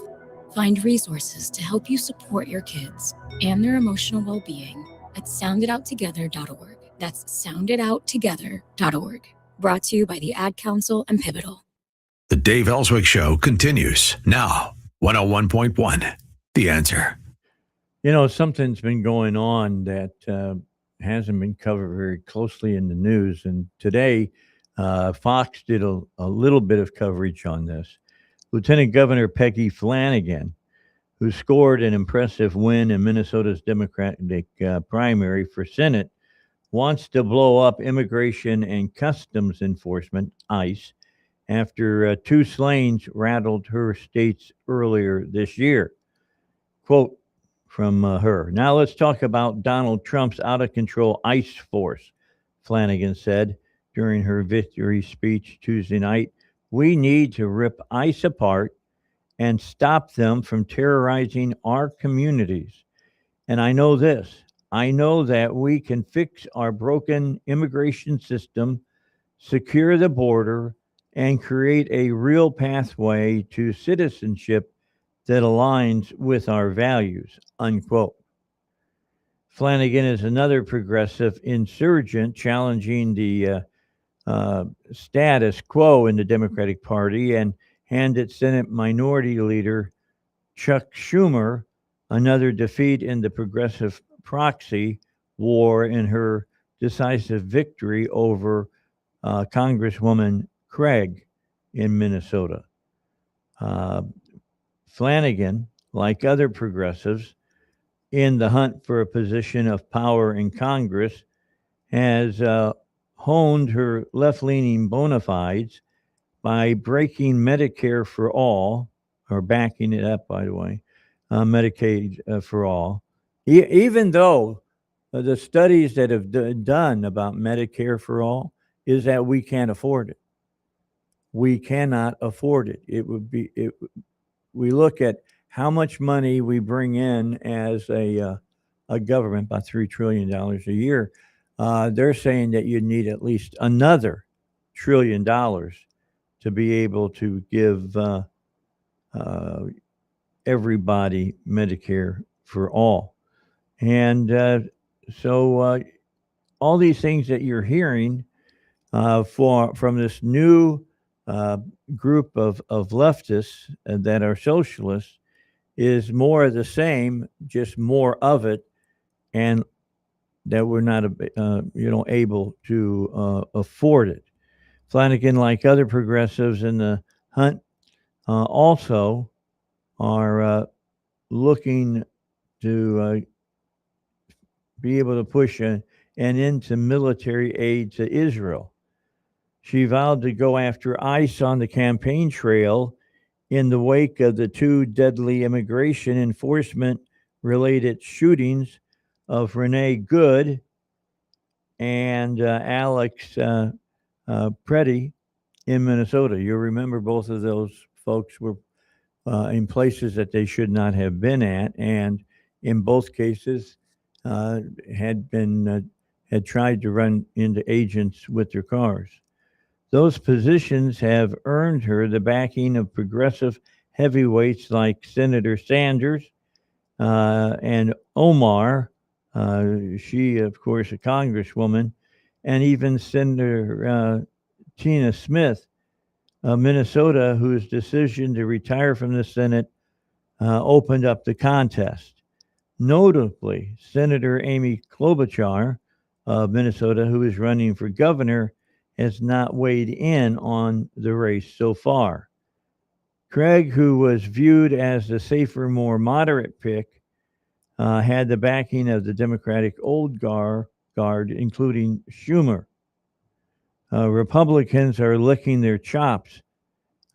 Speaker 24: Find resources to help you support your kids and their emotional well-being at sounditouttogether.org. That's sounditouttogether.org. Brought to you by the Ad Council and Pivotal.
Speaker 3: The Dave Elswick Show continues now. 101.1 The Answer.
Speaker 1: You know, something's been going on that hasn't been covered very closely in the news. And today, Fox did a little bit of coverage on this. Lieutenant Governor Peggy Flanagan, who scored an impressive win in Minnesota's Democratic primary for Senate, wants to blow up Immigration and Customs Enforcement, ICE, after 2 slayings rattled her states earlier this year. Quote from her. Now let's talk about Donald Trump's out-of-control ICE force, Flanagan said during her victory speech Tuesday night. We need to rip ICE apart and stop them from terrorizing our communities. And I know this. I know that we can fix our broken immigration system, secure the border, and create a real pathway to citizenship that aligns with our values, unquote. Flanagan is another progressive insurgent challenging the status quo in the Democratic Party and handed Senate Minority Leader Chuck Schumer another defeat in the progressive proxy war in her decisive victory over Congresswoman Craig in Minnesota. Flanagan, like other progressives in the hunt for a position of power in Congress, has honed her left-leaning bona fides by breaking Medicare for all, or backing it up, by the way, Medicaid for all. Even though the studies that have done about Medicare for all is that we can't afford it. We cannot afford it. We look at how much money we bring in as a government, about $3 trillion a year. They're saying that you need at least another $1 trillion to be able to give everybody Medicare for all. And so all these things that you're hearing from this new group of leftists that are socialists is more of the same, just more of it, and that we're not able to afford it. Flanagan, like other progressives in the hunt, also are looking to be able to push an end to military aid to Israel. She vowed to go after ICE on the campaign trail in the wake of the 2 deadly immigration enforcement related shootings of Renee Good and Alex Preddy in Minnesota. You'll remember both of those folks were in places that they should not have been at, and in both cases had tried to run into agents with their cars. Those positions have earned her the backing of progressive heavyweights like Senator Sanders and Omar. She, of course, a congresswoman, and even Senator Tina Smith of Minnesota, whose decision to retire from the Senate opened up the contest. Notably, Senator Amy Klobuchar of Minnesota, who is running for governor, has not weighed in on the race so far. Craig, who was viewed as the safer, more moderate pick, had the backing of the Democratic old guard, including Schumer. Republicans are licking their chops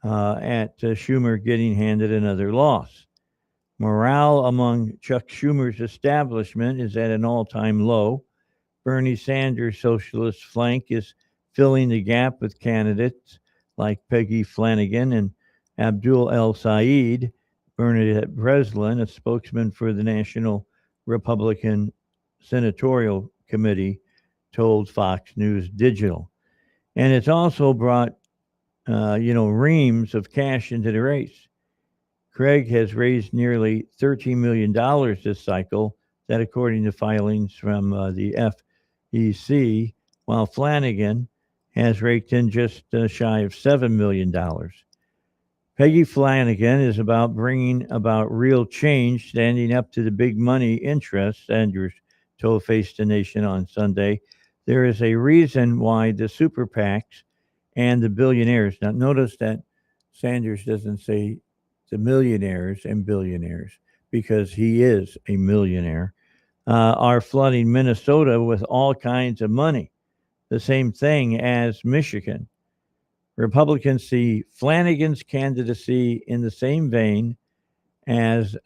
Speaker 1: at Schumer getting handed another loss. Morale among Chuck Schumer's establishment is at an all-time low. Bernie Sanders' socialist flank is filling the gap with candidates like Peggy Flanagan and Abdul El Sayed. Bernadette Breslin, a spokesman for the National Republican Senatorial Committee, told Fox News Digital. And it's also brought, reams of cash into the race. Craig has raised nearly $13 million this cycle, that according to filings from the FEC, while Flanagan has raked in just shy of $7 million. Peggy Flanagan is about bringing about real change, standing up to the big money interests, Sanders told Face the Nation on Sunday. There is a reason why the super PACs and the billionaires, now notice that Sanders doesn't say the millionaires and billionaires, because he is a millionaire, are flooding Minnesota with all kinds of money. The same thing as Michigan. Republicans see Flanagan's candidacy in the same vein as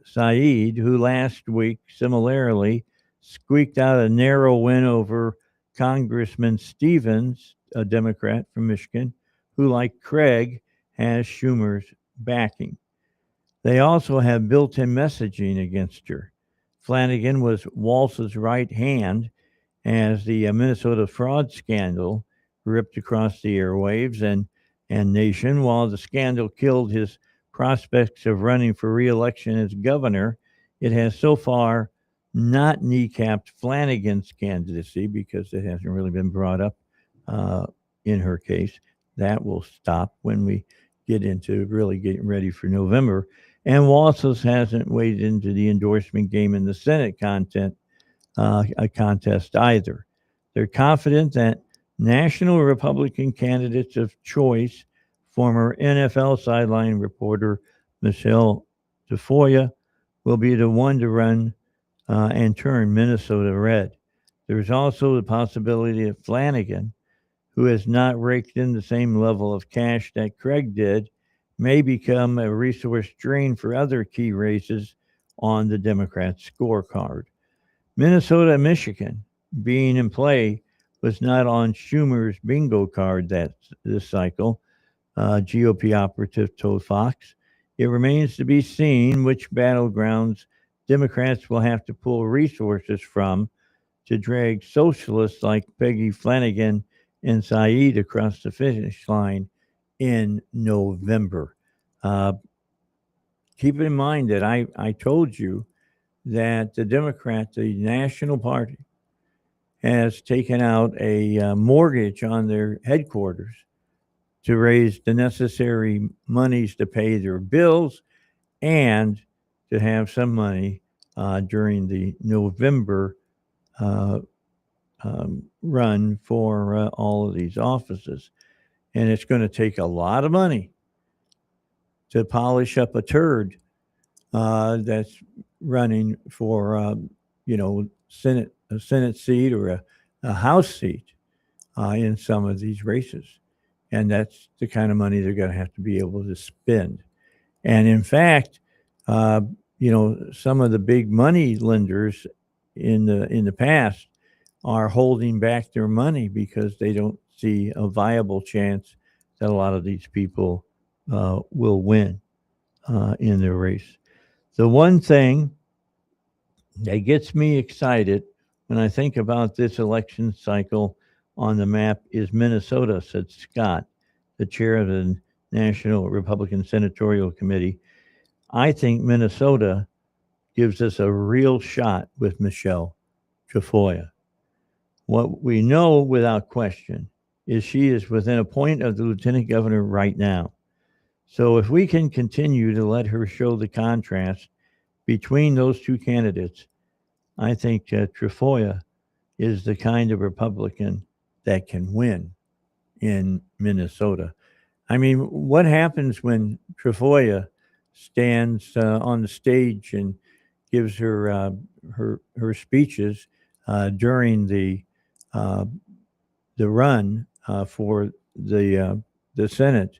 Speaker 1: Said, who last week similarly squeaked out a narrow win over Congressman Stevens, a Democrat from Michigan, who, like Craig, has Schumer's backing. They also have built-in messaging against her. Flanagan was Walz's right hand as the Minnesota fraud scandal ripped across the airwaves and nation. While the scandal killed his prospects of running for re-election as governor, it has so far not kneecapped Flanagan's candidacy because it hasn't really been brought up in her case. That will stop when we get into really getting ready for November. And Walz's hasn't waded into the endorsement game in the Senate contest either. They're confident that national Republican candidates of choice, former NFL sideline reporter Michelle DeFoya, will be the one to run and turn Minnesota red. There's also the possibility that Flanagan, who has not raked in the same level of cash that Craig did, may become a resource drain for other key races on the Democrat scorecard. Minnesota and Michigan being in play was not on Schumer's bingo card this cycle, GOP operative told Fox. It remains to be seen which battlegrounds Democrats will have to pull resources from to drag socialists like Peggy Flanagan and Saeed across the finish line in November. Keep in mind that I told you that the National Party, has taken out a mortgage on their headquarters to raise the necessary monies to pay their bills and to have some money during the November run for all of these offices. And it's going to take a lot of money to polish up a turd that's running for, a Senate seat or a House seat in some of these races. And that's the kind of money they're going to have to be able to spend. And in fact, some of the big money lenders in the past are holding back their money because they don't see a viable chance that a lot of these people will win in their race. The one thing that gets me excited when I think about this election cycle on the map is Minnesota, said Scott, the chair of the National Republican Senatorial Committee. I think Minnesota gives us a real shot with Michelle Tafoya. What we know without question is she is within a point of the lieutenant governor right now. So if we can continue to let her show the contrast between those two candidates, I think Tafoya is the kind of Republican that can win in Minnesota. I mean, what happens when Tafoya stands on the stage and gives her speeches during the run for the Senate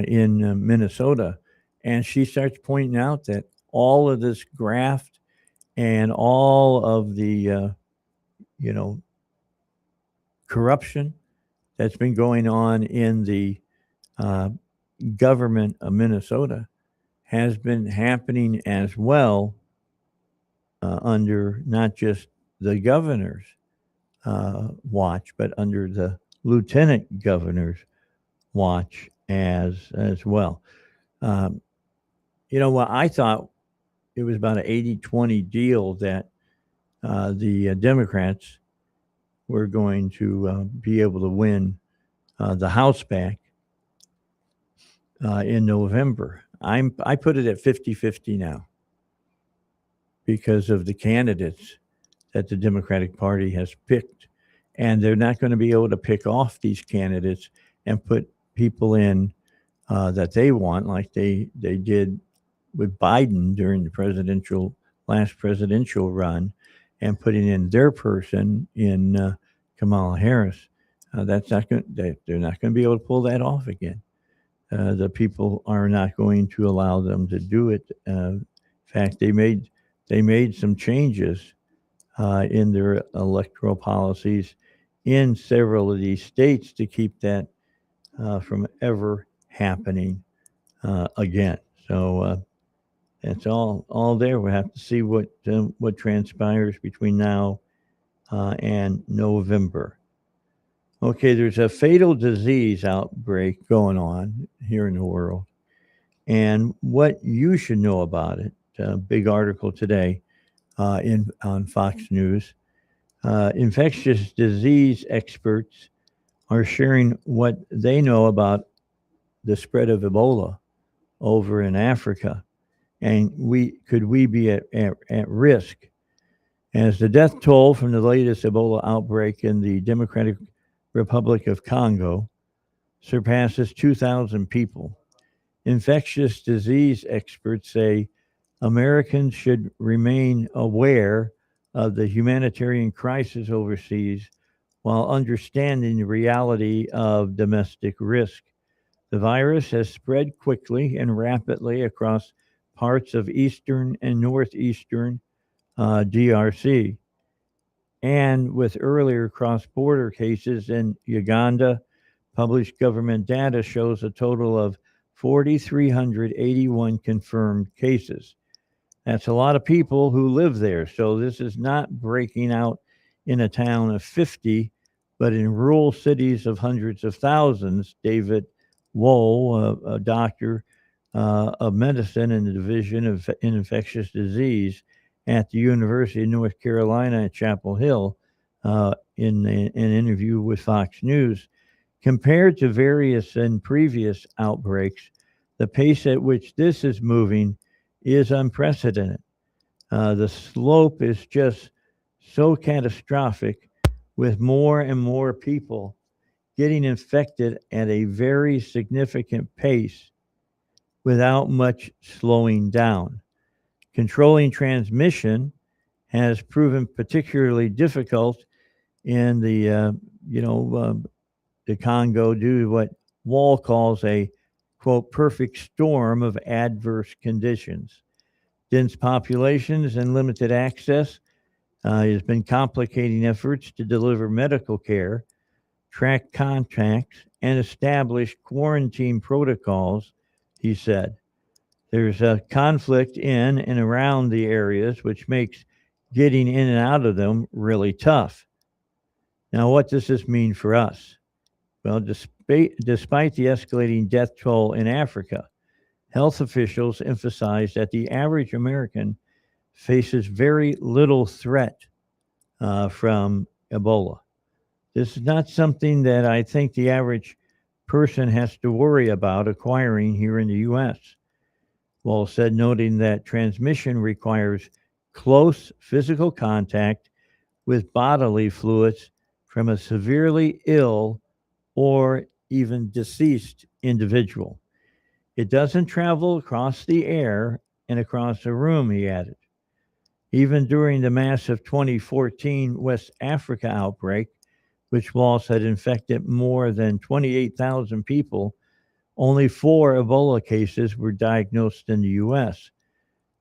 Speaker 1: in Minnesota, and she starts pointing out that all of this graft and all of the corruption that's been going on in the government of Minnesota has been happening as well under not just the governor's watch, but under the lieutenant governor's watch as well. I thought it was about an 80-20 deal that the Democrats were going to be able to win the House back in November. I put it at 50-50 now because of the candidates that the Democratic Party has picked. And they're not going to be able to pick off these candidates and put people in that they want, like they did with Biden during the last presidential run, and putting in their person in Kamala Harris. They're not going to be able to pull that off again. The people are not going to allow them to do it. In fact, they made some changes in their electoral policies in several of these states to keep that from ever happening again. So it's all there. We'll have to see what transpires between now and November. Okay, there's a fatal disease outbreak going on here in the world, and what you should know about it. Big article today on Fox News. Infectious disease experts are sharing what they know about the spread of Ebola over in Africa, and could we be at risk as the death toll from the latest Ebola outbreak in the Democratic Republic of Congo surpasses 2,000 people. Infectious disease experts say Americans should remain aware of the humanitarian crisis overseas while understanding the reality of domestic risk. The virus has spread quickly and rapidly across parts of eastern and northeastern DRC. And with earlier cross border cases in Uganda, published government data shows a total of 4,381 confirmed cases. That's a lot of people who live there. So this is not breaking out in a town of 50, but in rural cities of hundreds of thousands. David Wohl, a doctor of medicine in the Division of Infectious Disease at the University of North Carolina at Chapel Hill, in an interview with Fox News, compared to various and previous outbreaks, the pace at which this is moving is unprecedented. The slope is just so catastrophic, with more and more people getting infected at a very significant pace without much slowing down. Controlling transmission has proven particularly difficult in the Congo due to what Wall calls a, quote, perfect storm of adverse conditions. Dense populations and limited access has been complicating efforts to deliver medical care, track contacts, and establish quarantine protocols, he said. There's a conflict in and around the areas, which makes getting in and out of them really tough. Now, what does this mean for us? Well, despite the escalating death toll in Africa, health officials emphasize that the average American faces very little threat from Ebola. This is not something that I think the average person has to worry about acquiring here in the U.S. Wall said, noting that transmission requires close physical contact with bodily fluids from a severely ill or even deceased individual. It doesn't travel across the air and across a room, he added. Even during the massive 2014 West Africa outbreak, which Wall said infected more than 28,000 people, only 4 Ebola cases were diagnosed in the U.S.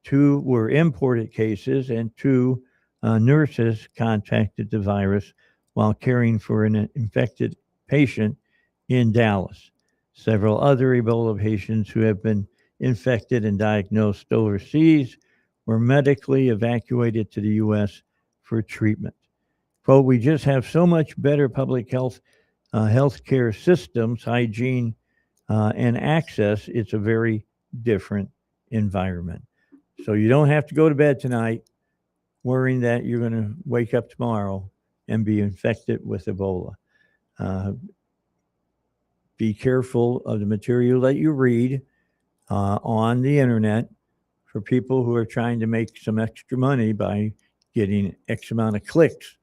Speaker 1: 2 were imported cases, and 2 nurses contacted the virus while caring for an infected patient in Dallas. Several other Ebola patients who have been infected and diagnosed overseas were medically evacuated to the U.S. for treatment. Quote, we just have so much better public health healthcare systems, hygiene, and access. It's a very different environment. So you don't have to go to bed tonight worrying that you're going to wake up tomorrow and be infected with Ebola. Be careful of the material that you read on the internet for people who are trying to make some extra money by getting X amount of clicks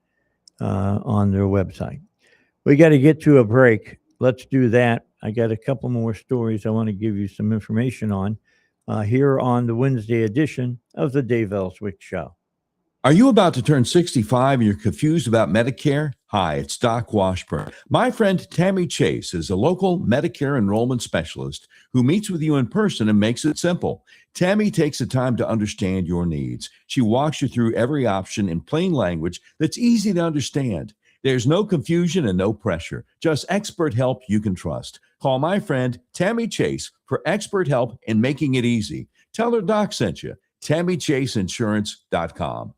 Speaker 1: on their website. We got to get to a break. Let's do that. I got a couple more stories I want to give you some information on here on the Wednesday edition of the Dave Elswick Show.
Speaker 7: Are you about to turn 65 and you're confused about Medicare? Hi, it's Doc Washburn. My friend Tammy Chase is a local Medicare enrollment specialist who meets with you in person and makes it simple. Tammy takes the time to understand your needs. She walks you through every option in plain language that's easy to understand. There's no confusion and no pressure, just expert help you can trust. Call my friend Tammy Chase for expert help in making it easy. Tell her Doc sent you. TammyChaseInsurance.com.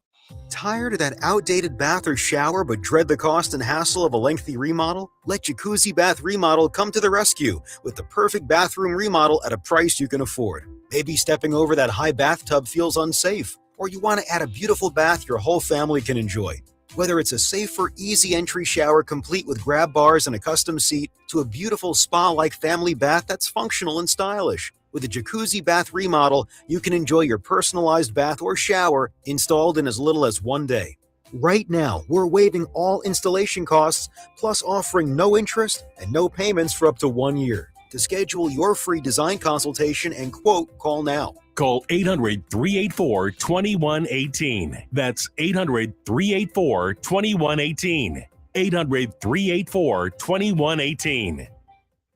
Speaker 8: Tired of that outdated bath or shower but dread the cost and hassle of a lengthy remodel? Let Jacuzzi Bath Remodel come to the rescue with the perfect bathroom remodel at a price you can afford. Maybe stepping over that high bathtub feels unsafe, or you want to add a beautiful bath your whole family can enjoy. Whether it's a safer, easy entry shower complete with grab bars and a custom seat, to a beautiful spa-like family bath that's functional and stylish. With a Jacuzzi Bath Remodel, you can enjoy your personalized bath or shower installed in as little as 1 day. Right now, we're waiving all installation costs, plus offering no interest and no payments for up to 1 year. To schedule your free design consultation and quote, call now.
Speaker 10: Call 800-384-2118. That's 800-384-2118. 800-384-2118.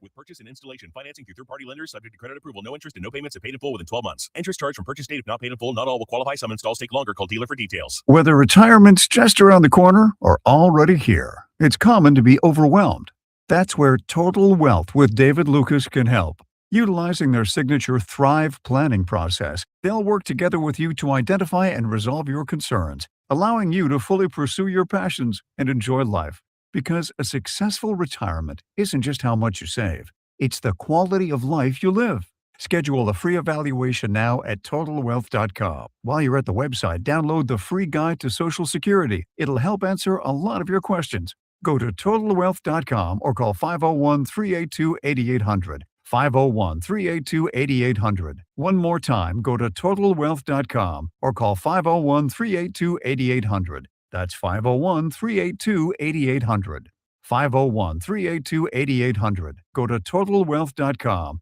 Speaker 10: With purchase and installation financing through third-party lenders subject to credit approval. No interest and no payments if paid in full within 12 months. Interest charged from purchase date if not paid in full. Not all will qualify. Some installs take longer. Call dealer for details.
Speaker 11: Whether retirement's just around the corner or already here, it's common to be overwhelmed. That's where Total Wealth with David Lucas can help. Utilizing their signature Thrive planning process, they'll work together with you to identify and resolve your concerns, allowing you to fully pursue your passions and enjoy life. Because a successful retirement isn't just how much you save, it's the quality of life you live. Schedule a free evaluation now at TotalWealth.com. While you're at the website, download the free guide to Social Security. It'll help answer a lot of your questions. Go to TotalWealth.com or call 501-382-8800. 501-382-8800. One more time, go to TotalWealth.com or call 501-382-8800. That's 501-382-8800. 501-382-8800. Go to TotalWealth.com.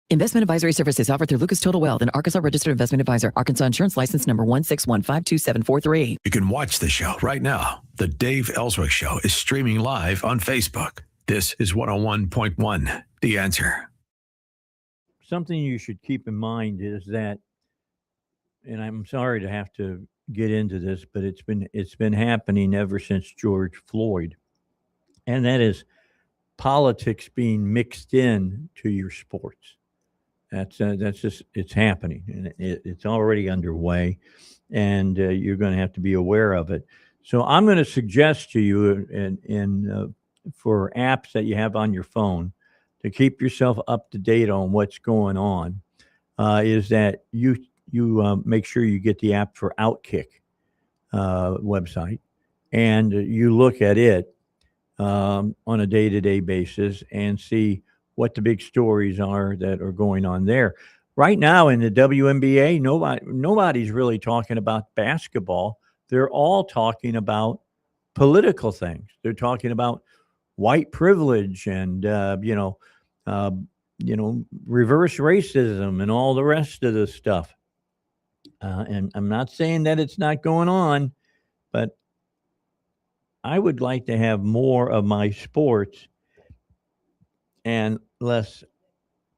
Speaker 12: Investment advisory services offered through Lucas Total Wealth, an Arkansas registered investment advisor. Arkansas Insurance License Number 161527438.
Speaker 3: You can watch the show right now. The Dave Elswick Show is streaming live on Facebook. This is 101.1 The Answer.
Speaker 1: Something you should keep in mind is that, and I'm sorry to have to get into this, but it's been happening ever since George Floyd, and that is politics being mixed in to your sports. That's just, it's happening, and it's already underway, and you're going to have to be aware of it. So I'm going to suggest to you, for apps that you have on your phone to keep yourself up to date on what's going on, is that you make sure you get the app for Outkick website, and you look at it on a day-to-day basis and see what the big stories are that are going on there. Right now in the WNBA, nobody's really talking about basketball. They're all talking about political things. They're talking about white privilege and reverse racism and all the rest of this stuff. And I'm not saying that it's not going on, but I would like to have more of my sports and less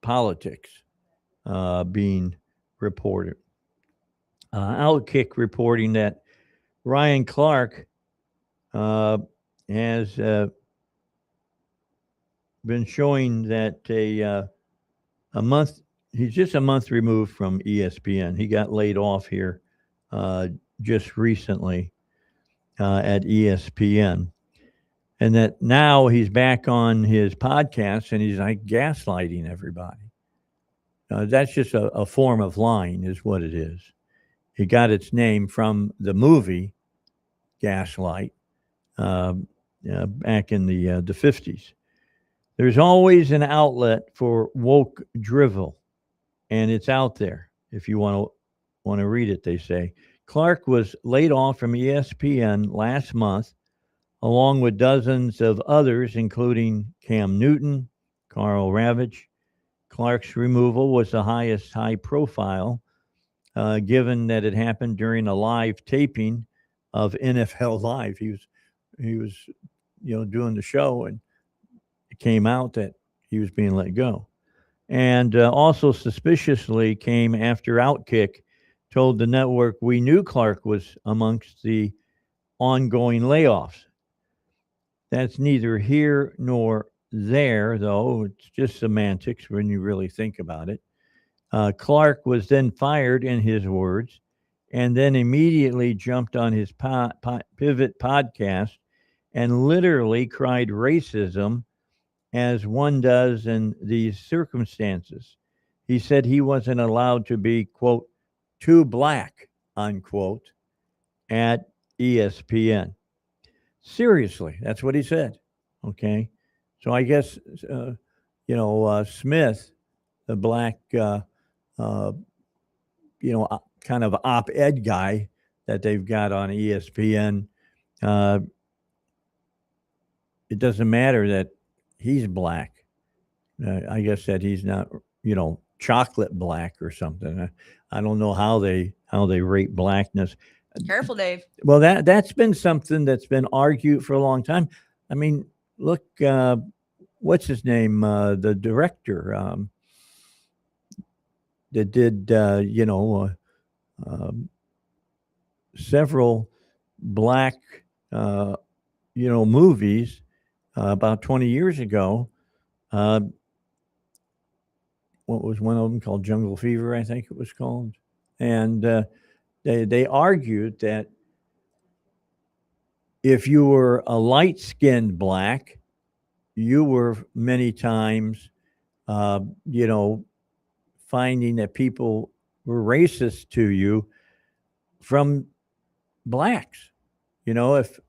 Speaker 1: politics being reported. Outkick reporting that Ryan Clark has been showing that a month, he's just a month removed from ESPN. He got laid off here just recently at ESPN. And that now he's back on his podcast and he's like gaslighting everybody. That's just a form of lying is what it is. It got its name from the movie Gaslight back in the 50s. There's always an outlet for woke drivel, and it's out there if you want to read it, they say. Clark was laid off from ESPN last month, along with dozens of others, including Cam Newton, Carl Ravitch. Clark's removal was the highest high profile, given that it happened during a live taping of NFL Live. He was doing the show, and it came out that he was being let go. And also suspiciously came after Outkick told the network, we knew Clark was amongst the ongoing layoffs. That's neither here nor there, though. It's just semantics when you really think about it. Clark was then fired, in his words, and then immediately jumped on his Pivot podcast and literally cried racism as one does in these circumstances. He said he wasn't allowed to be, quote, too black, unquote, at ESPN. Seriously, that's what he said. Okay. So I guess, Smith, the black, kind of op-ed guy that they've got on ESPN, it doesn't matter that he's black. I guess that he's not, chocolate black or something. I don't know how they rate blackness.
Speaker 2: Careful, Dave.
Speaker 1: Well, that's been something that's been argued for a long time. I mean, look, what's his name? The director that did, several black, movies about 20 years ago. What was one of them called? Jungle Fever, I think it was called. And they argued that if you were a light-skinned black, you were many times, finding that people were racist to you from blacks. If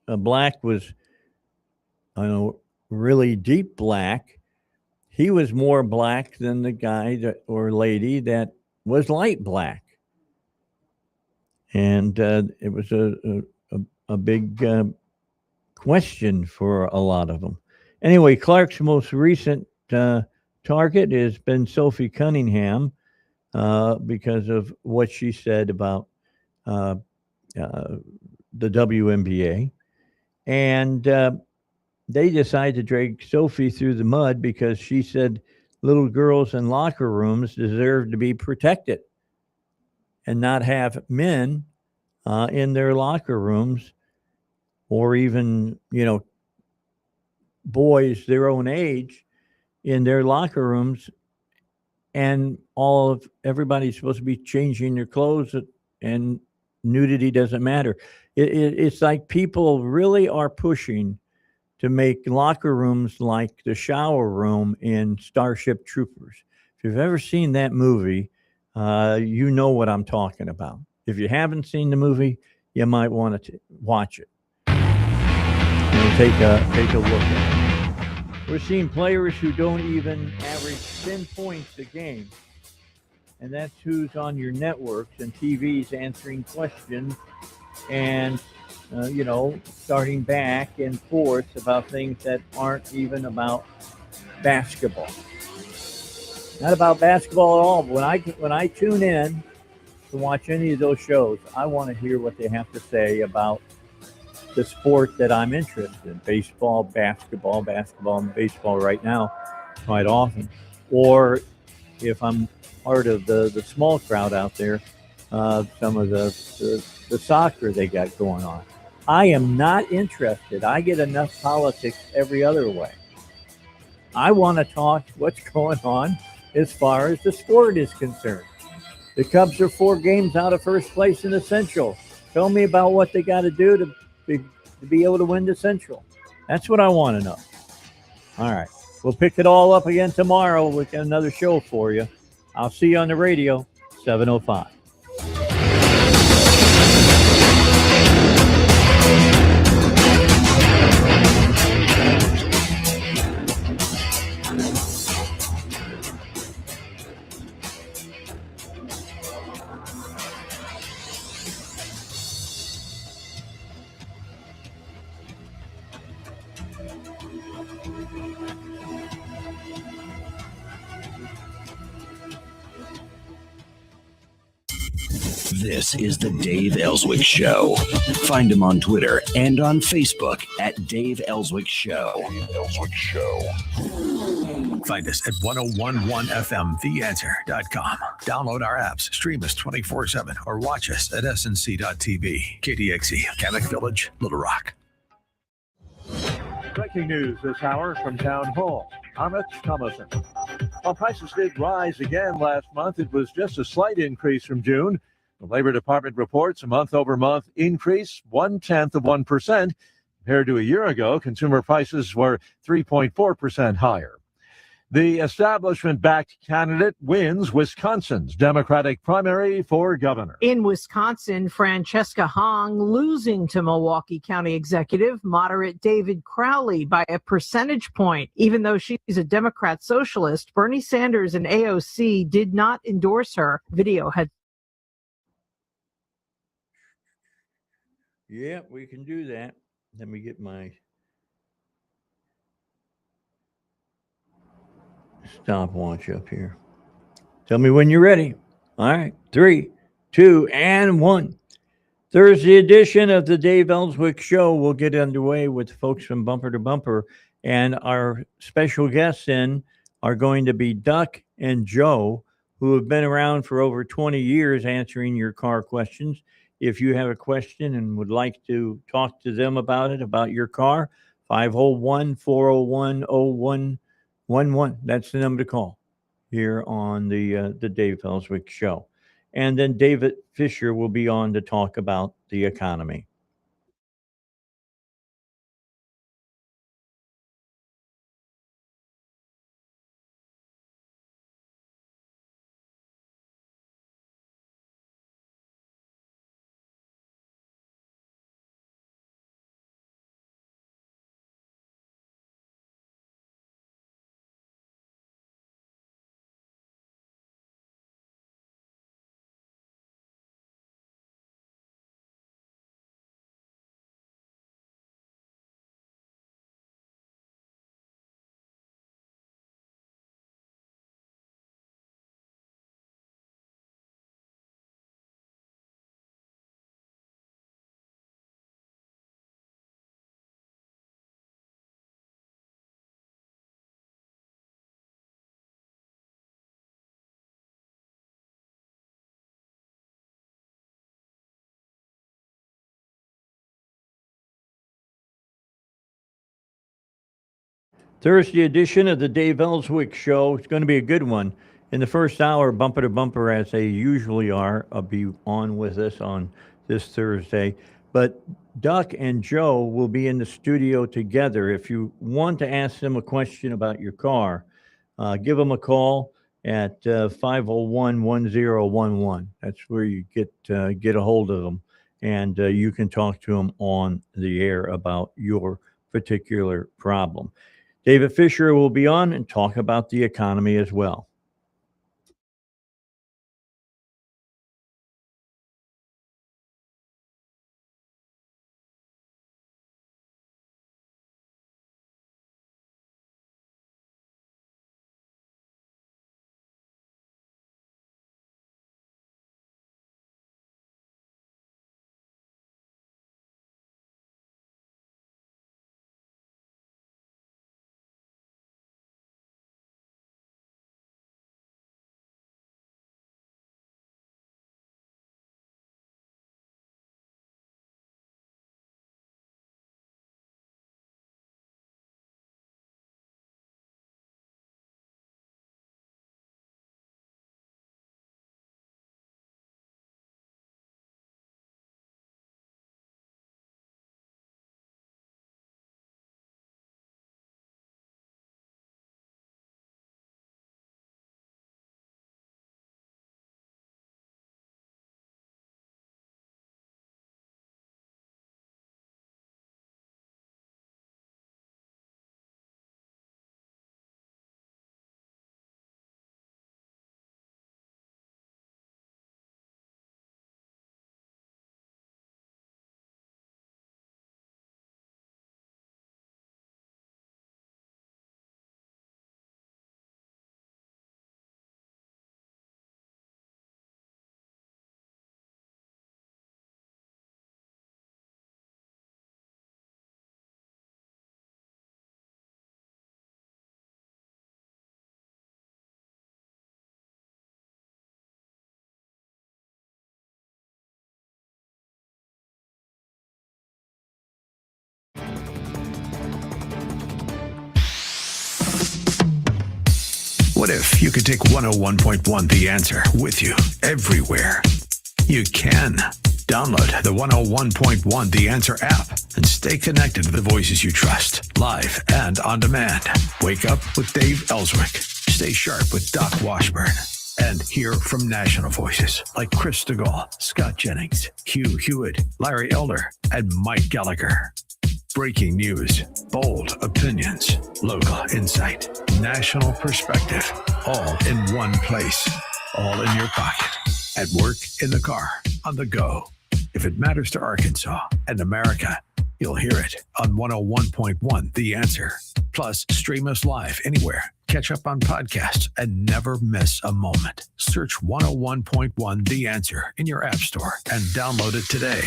Speaker 1: a black was, I don't know, really deep black, he was more black than the guy or lady that was light black. And it was a big question for a lot of them. Anyway, Clark's most recent target has been Sophie Cunningham because of what she said about the WNBA. And they decided to drag Sophie through the mud because she said little girls in locker rooms deserve to be protected and not have men in their locker rooms, or even, boys their own age in their locker rooms, and everybody's supposed to be changing their clothes, and nudity doesn't matter. It's like people really are pushing to make locker rooms like the shower room in Starship Troopers. If you've ever seen that movie, you know what I'm talking about. If you haven't seen the movie, you might want to watch it and take a look at it. We're seeing players who don't even average 10 points a game, and that's who's on your networks and TVs answering questions and starting back and forth about things that aren't even about basketball. Not about basketball at all. But when I tune in to watch any of those shows, I want to hear what they have to say about the sport that I'm interested in: baseball, basketball, and baseball right now, quite often. Or if I'm part of the small crowd out there, some of the soccer they got going on. I am not interested. I get enough politics every other way. I want to talk what's going on as far as the sport is concerned. The Cubs are 4 games out of first place in the Central. Tell me about what they got to do to be able to win the Central. That's what I want to know. All right. We'll pick it all up again tomorrow. We've got another show for you. I'll see you on the radio, 7:05.
Speaker 14: This is the Dave Elswick Show. Find him on Twitter and on Facebook at Dave Elswick Show.
Speaker 3: Find us at 1011fmtheanswer.com. Download our apps, stream us 24/7, or watch us at snc.tv. KTXE, Kamek Village, Little Rock.
Speaker 13: Breaking news this hour from Town Hall. Amit Thomason. While prices did rise again last month, it was just a slight increase from June. The Labor Department reports a month-over-month increase, 0.1%. Compared to a year ago, consumer prices were 3.4% higher. The establishment-backed candidate wins Wisconsin's Democratic primary for governor.
Speaker 15: In Wisconsin, Francesca Hong losing to Milwaukee County Executive moderate David Crowley by a percentage point. Even though she's a Democrat socialist, Bernie Sanders and AOC did not endorse her. Video had.
Speaker 1: Yeah, we can do that. Let me get my... stopwatch up here. Tell me when you're ready. All right. 3, 2, and 1. Thursday edition of the Dave Elswick Show. We'll get underway with folks from Bumper to Bumper. And our special guests are going to be Duck and Joe, who have been around for over 20 years answering your car questions. If you have a question and would like to talk to them about it, about your car, 501-401-0111. That's the number to call here on the Dave Elswick Show. And then David Fisher will be on to talk about the economy. Thursday edition of the Dave Elswick Show. It's going to be a good one. In the first hour, Bumper to Bumper, as they usually are, will be on with us on this Thursday. But Duck and Joe will be in the studio together. If you want to ask them a question about your car, give them a call at 501-1011. That's where you get a hold of them, and you can talk to them on the air about your particular problem. David Fisher will be on and talk about the economy as well.
Speaker 3: What if you could take 101.1 The Answer with you everywhere? You can. Download the 101.1 The Answer app and stay connected to the voices you trust, live and on demand. Wake up with Dave Elswick. Stay sharp with Doc Washburn. And hear from national voices like Chris DeGaulle, Scott Jennings, Hugh Hewitt, Larry Elder, and Mike Gallagher. Breaking news, bold opinions, local insight, national perspective, all in one place, all in your pocket, at work, in the car, on the go. If it matters to Arkansas and America, you'll hear it on 101.1 The Answer. Plus, stream us live anywhere. Catch up on podcasts and never miss a moment. Search 101.1 The Answer in your app store and download it today.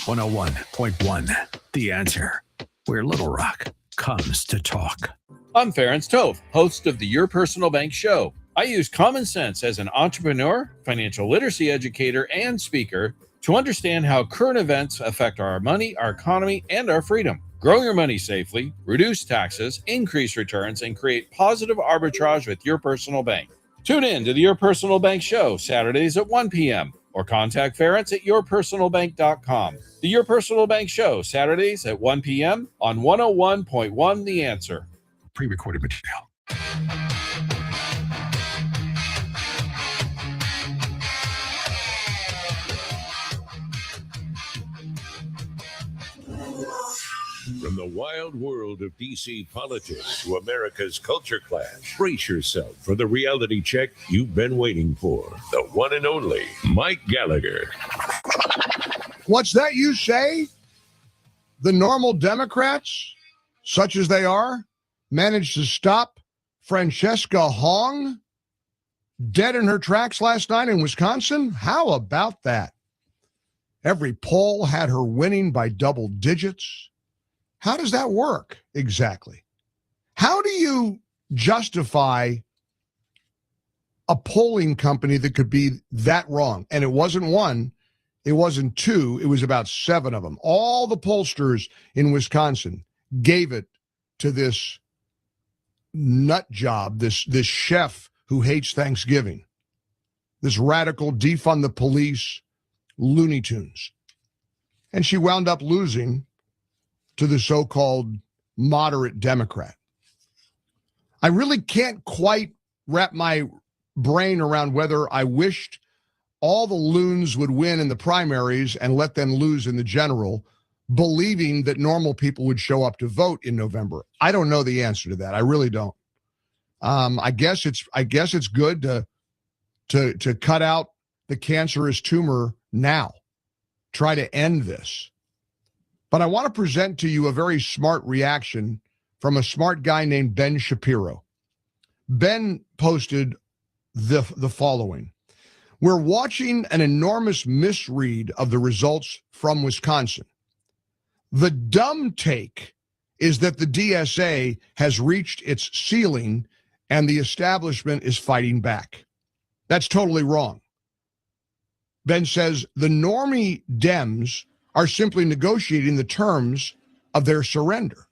Speaker 3: 101.1 The Answer, where Little Rock comes to talk.
Speaker 9: I'm Ferenc Tove, host of the Your Personal Bank Show. I use common sense as an entrepreneur, financial literacy educator, and speaker to understand how current events affect our money, our economy, and our freedom. Grow your money safely, reduce taxes, increase returns, and create positive arbitrage with Your Personal Bank. Tune in to the Your Personal Bank Show, Saturdays at 1 p.m. or contact Ferenc at yourpersonalbank.com. The Your Personal Bank Show, Saturdays at 1 p.m. on 101.1 The Answer.
Speaker 3: Pre-recorded material.
Speaker 16: From the wild world of DC politics to America's culture clash, brace yourself for the reality check you've been waiting for. The one and only Mike Gallagher.
Speaker 17: What's that you say? The normal Democrats, such as they are, managed to stop Francesca Hong dead in her tracks last night in Wisconsin? How about that? Every poll had her winning by double digits. How does that work exactly? How do you justify a polling company that could be that wrong? And it wasn't one, it wasn't two, it was about 7 of them. All the pollsters in Wisconsin gave it to this nut job, this chef who hates Thanksgiving, this radical defund the police Looney Tunes. And she wound up losing to the so-called moderate Democrat. I really can't quite wrap my brain around whether I wished all the loons would win in the primaries and let them lose in the general, believing that normal people would show up to vote in November. I don't know the answer to that. I really don't. I guess it's good to cut out the cancerous tumor now. Try to end this. But I want to present to you a very smart reaction from a smart guy named Ben Shapiro. Ben posted the following. We're watching an enormous misread of the results from Wisconsin. The dumb take is that the DSA has reached its ceiling and the establishment is fighting back. That's totally wrong. Ben says the normie Dems are simply negotiating the terms of their surrender.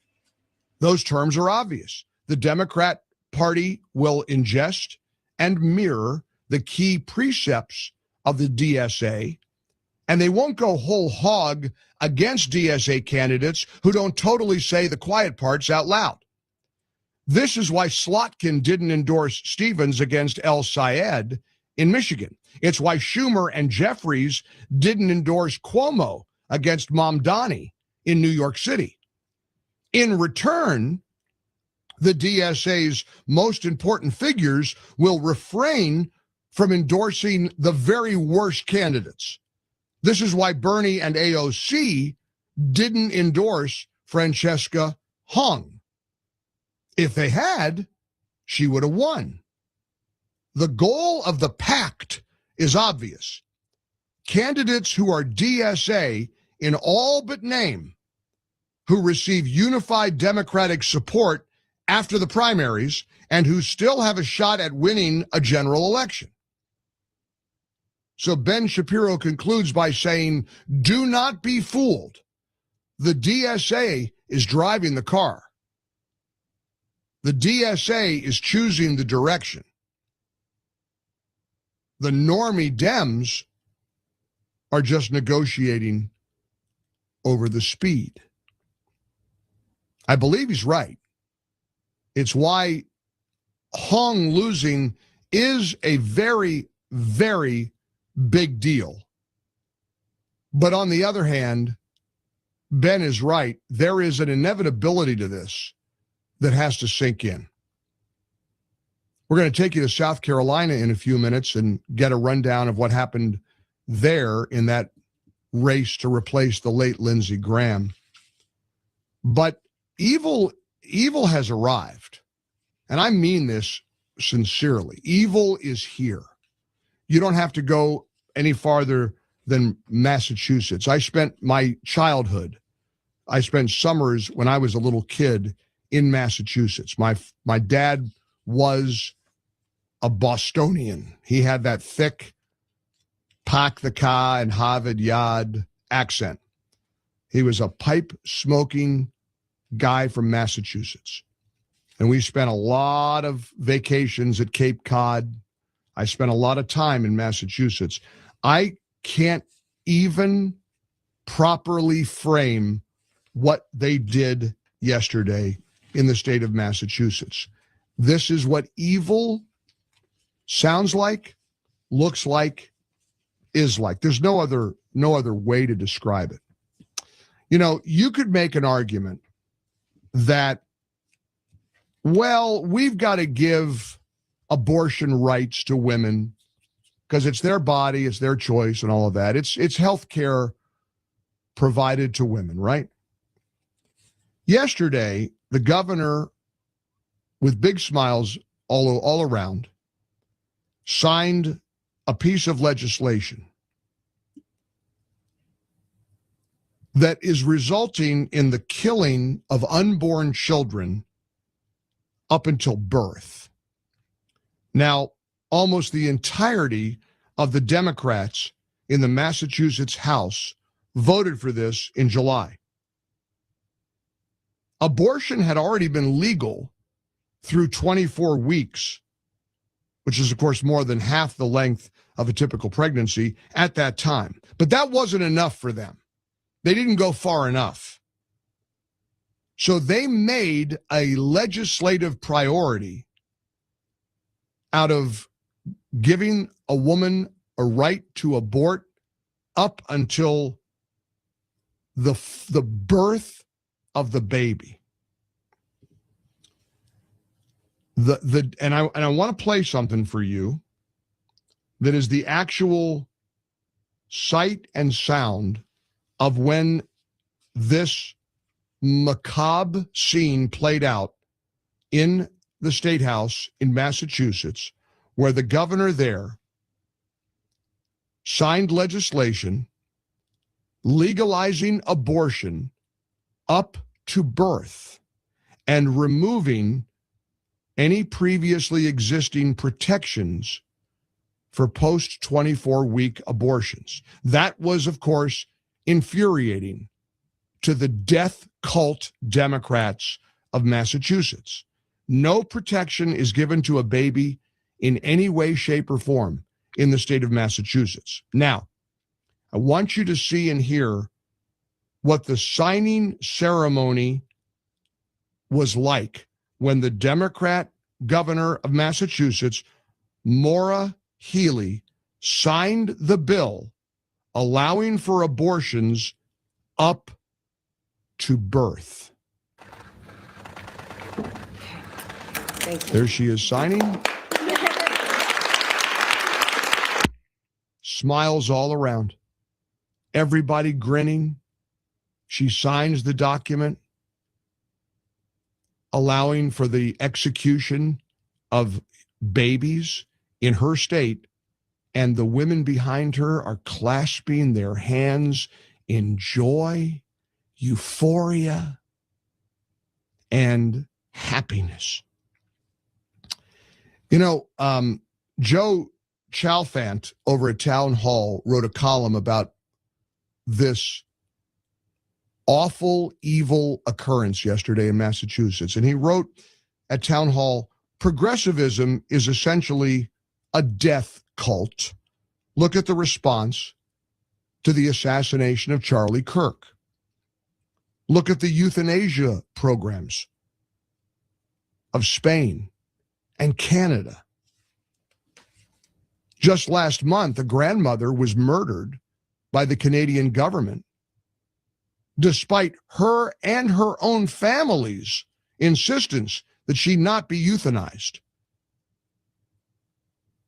Speaker 17: Those terms are obvious. The Democrat Party will ingest and mirror the key precepts of the DSA, and they won't go whole hog against DSA candidates who don't totally say the quiet parts out loud. This is why Slotkin didn't endorse Stevens against El Sayed in Michigan. It's why Schumer and Jeffries didn't endorse Cuomo against Mamdani in New York City. In return, the DSA's most important figures will refrain from endorsing the very worst candidates. This is why Bernie and AOC didn't endorse Francesca Hong. If they had, she would have won. The goal of the pact is obvious. Candidates who are DSA in all but name, who receive unified Democratic support after the primaries and who still have a shot at winning a general election. So Ben Shapiro concludes by saying, do not be fooled. The DSA is driving the car. The DSA is choosing the direction. The normie Dems are just negotiating over the speed. I believe he's right. It's why Hong losing is a very, very big deal. But on the other hand, Ben is right. There is an inevitability to this that has to sink in. We're going to take you to South Carolina in a few minutes and get a rundown of what happened there in that race to replace the late Lindsey Graham. But evil evil has arrived. And I mean this sincerely. Evil is here. You don't have to go any farther than Massachusetts. I spent my childhood, I spent summers when I was a little kid in Massachusetts. My dad was a Bostonian. He had that thick Pak the Ka and Harvard Yard accent. He was a pipe-smoking guy from Massachusetts. And we spent a lot of vacations at Cape Cod. I spent a lot of time in Massachusetts. I can't even properly frame what they did yesterday in the state of Massachusetts. This is what evil sounds like, looks like, is like. There's no other way to describe it. You know, you could make an argument that, well, we've got to give abortion rights to women because it's their body, it's their choice and all of that. It's health care provided to women, right? Yesterday, the governor, with big smiles all around, signed a piece of legislation that is resulting in the killing of unborn children up until birth. Now, almost the entirety of the Democrats in the Massachusetts House voted for this in July. Abortion had already been legal through 24 weeks, which is, of course, more than half the length of a typical pregnancy at that time. But that wasn't enough for them. They didn't go far enough. So they made a legislative priority out of giving a woman a right to abort up until the birth of the baby. And I want to play something for you that is the actual sight and sound of when this macabre scene played out in the State House in Massachusetts, where the governor there signed legislation legalizing abortion up to birth and removing any previously existing protections for post-24-week abortions. That was, of course, infuriating to the death cult Democrats of Massachusetts. No protection is given to a baby in any way, shape, or form in the state of Massachusetts. Now, I want you to see and hear what the signing ceremony was like when the Democrat governor of Massachusetts, Maura Healey, signed the bill allowing for abortions up to birth.
Speaker 18: Thank you.
Speaker 17: There she is signing. Smiles all around. Everybody grinning. She signs the document allowing for the execution of babies in her state, and the women behind her are clasping their hands in joy, euphoria, and happiness. You know, Joe Chalfant over at Town Hall wrote a column about this awful, evil occurrence yesterday in Massachusetts. And he wrote at Town Hall, progressivism is essentially a death cult. Look at the response to the assassination of Charlie Kirk. Look at the euthanasia programs of Spain and Canada. Just last month, a grandmother was murdered by the Canadian government, despite her and her own family's insistence that she not be euthanized.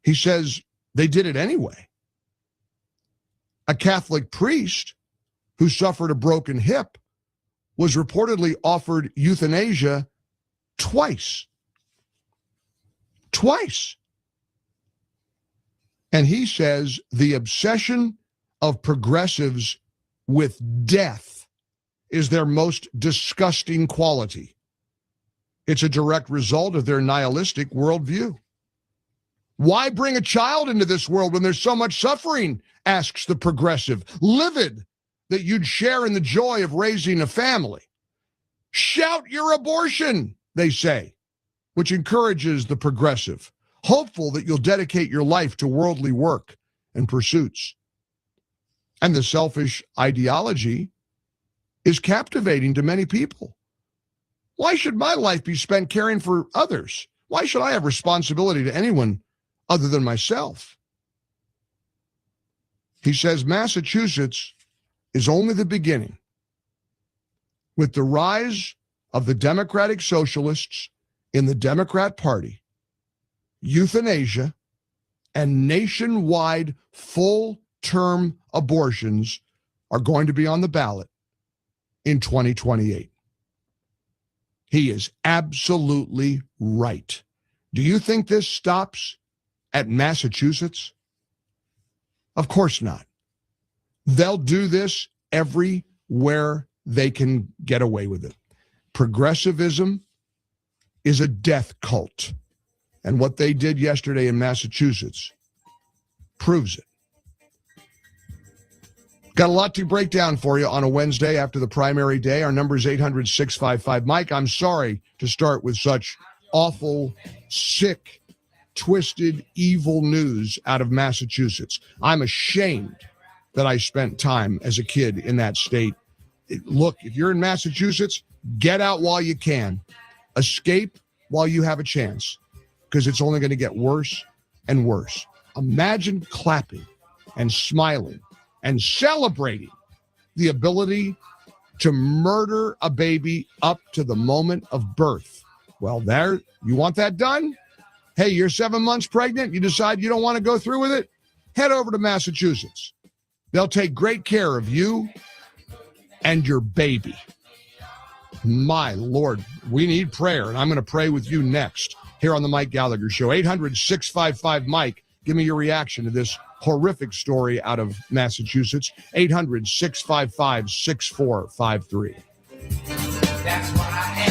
Speaker 17: He says they did it anyway. A Catholic priest who suffered a broken hip was reportedly offered euthanasia twice. Twice. And he says the obsession of progressives with death is their most disgusting quality. It's a direct result of their nihilistic worldview. Why bring a child into this world when there's so much suffering? Asks the progressive, livid that you'd share in the joy of raising a family. Shout your abortion, they say, which encourages the progressive, hopeful that you'll dedicate your life to worldly work and pursuits. And the selfish ideology is captivating to many people. Why should my life be spent caring for others? Why should I have responsibility to anyone other than myself? He says Massachusetts is only the beginning. With the rise of the Democratic Socialists in the Democrat Party, euthanasia and nationwide full-term abortions are going to be on the ballot in 2028. He is absolutely right. Do you think this stops at Massachusetts? Of course not. They'll do this everywhere they can get away with it. Progressivism is a death cult. And what they did yesterday in Massachusetts proves it. Got a lot to break down for you on a Wednesday after the primary day. Our number is 800-655. Mike, I'm sorry to start with such awful, sick, twisted, evil news out of Massachusetts. I'm ashamed that I spent time as a kid in that state. Look, if you're in Massachusetts, get out while you can. Escape while you have a chance, because it's only going to get worse and worse. Imagine clapping and smiling and celebrating the ability to murder a baby up to the moment of birth. Well, there, you want that done? Hey, you're 7 months pregnant, you decide you don't want to go through with it? Head over to Massachusetts. They'll take great care of you and your baby. My Lord, we need prayer, and I'm going to pray with you next here on the Mike Gallagher Show. 800-655-MIKE. Give me your reaction to this horrific story out of Massachusetts. 800-655-6453.
Speaker 4: That's what I am.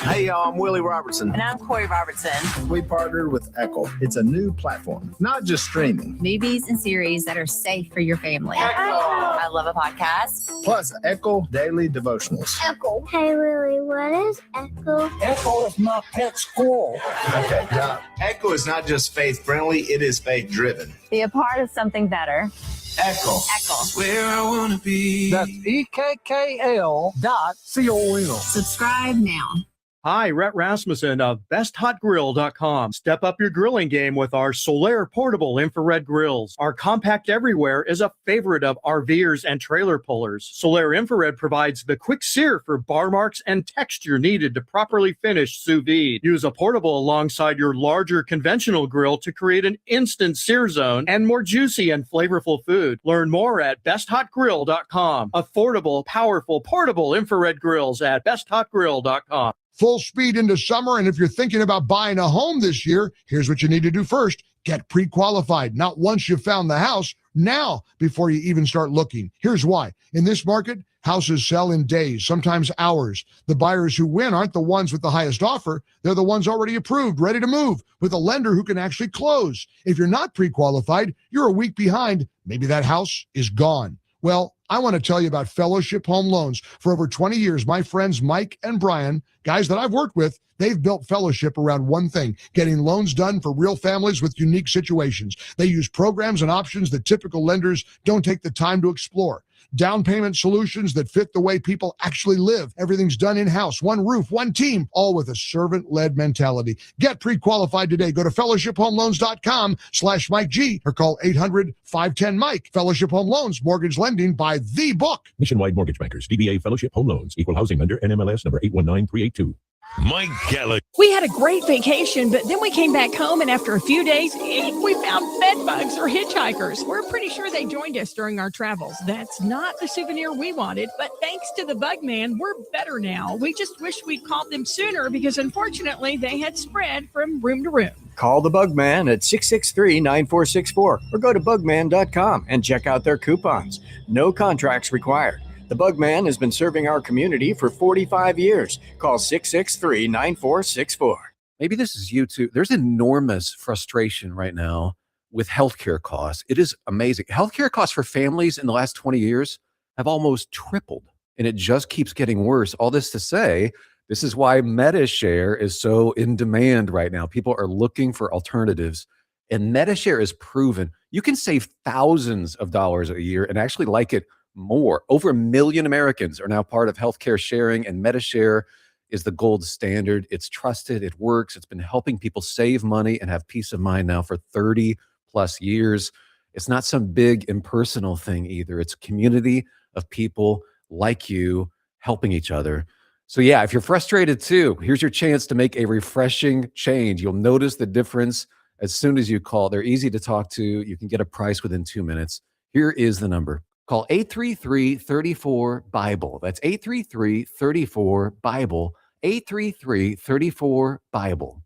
Speaker 19: Hey, y'all, I'm Willie Robertson.
Speaker 20: And I'm Corey Robertson.
Speaker 19: We partnered with Echo. It's a new platform, not just streaming.
Speaker 20: Movies and series that are safe for your family.
Speaker 19: Echo.
Speaker 20: I love a podcast.
Speaker 19: Plus, Echo Daily Devotionals.
Speaker 21: Echo. Hey, Willie, what is Echo?
Speaker 19: Echo is my pet squirrel. Okay, now, Echo is not just faith-friendly, it is faith-driven.
Speaker 20: Be a part of something better.
Speaker 19: Echo.
Speaker 20: Echo.
Speaker 19: Where I want to be.
Speaker 22: That's EKKL.com.
Speaker 20: Subscribe now.
Speaker 23: Hi, Rhett Rasmussen of BestHotGrill.com. Step up your grilling game with our Solaire portable infrared grills. Our compact everywhere is a favorite of RVers and trailer pullers. Solaire infrared provides the quick sear for bar marks and texture needed to properly finish sous vide. Use a portable alongside your larger conventional grill to create an instant sear zone and more juicy and flavorful food. Learn more at BestHotGrill.com. Affordable, powerful, portable infrared grills at BestHotGrill.com.
Speaker 17: Full speed into summer, and if you're thinking about buying a home this year, here's what you need to do first. Get pre-qualified, not once you've found the house, now before you even start looking. Here's why. In this market, houses sell in days, sometimes hours. The buyers who win aren't the ones with the highest offer. They're the ones already approved, ready to move, with a lender who can actually close. If you're not pre-qualified, you're a week behind. Maybe that house is gone. Well, I want to tell you about Fellowship Home Loans. For over 20 years, my friends Mike and Brian, guys that I've worked with, they've built Fellowship around one thing: getting loans done for real families with unique situations. They use programs and options that typical lenders don't take the time to explore. Down payment solutions that fit the way people actually live. Everything's done in-house, one roof, one team, all with a servant-led mentality. Get pre-qualified today. Go to fellowshiphomeloans.com/Mike G or call 800-510-MIKE. Fellowship Home Loans, mortgage lending by the book.
Speaker 10: Nationwide Mortgage Bankers, DBA Fellowship Home Loans, Equal Housing Lender, NMLS number 819382.
Speaker 16: Mike Gallagher.
Speaker 27: We had a great vacation, but then we came back home, and after a few days, we found
Speaker 5: bed bugs or hitchhikers. We're pretty sure they joined us during our travels. That's not the souvenir we wanted, but thanks to the bug man, we're better now. We just wish we'd called them sooner because unfortunately they had spread from room to room.
Speaker 6: Call the Bugman at 663-9464 or go to bugman.com and check out their coupons. No contracts required. The Bugman has been serving our community for 45 years. Call 663-9464.
Speaker 22: Maybe this is you too. There's enormous frustration right now with healthcare costs. It is amazing. Healthcare costs for families in the last 20 years have almost tripled, and it just keeps getting worse. All this to say, this is why MediShare is so in demand right now. People are looking for alternatives, and MediShare is proven. You can save thousands of dollars a year and actually like it more. Over 1 million Americans are now part of healthcare sharing, and MediShare is the gold standard. It's trusted. It works. It's been helping people save money and have peace of mind now for 30 plus years. It's not some big impersonal thing either. It's a community of people like you helping each other. So yeah, if you're frustrated too, here's your chance to make a refreshing change. You'll notice the difference as soon as you call. They're easy to talk to. You can get a price within 2 minutes. Here is the number. Call 833-34-BIBLE. That's 833-34-BIBLE. 833-34-BIBLE.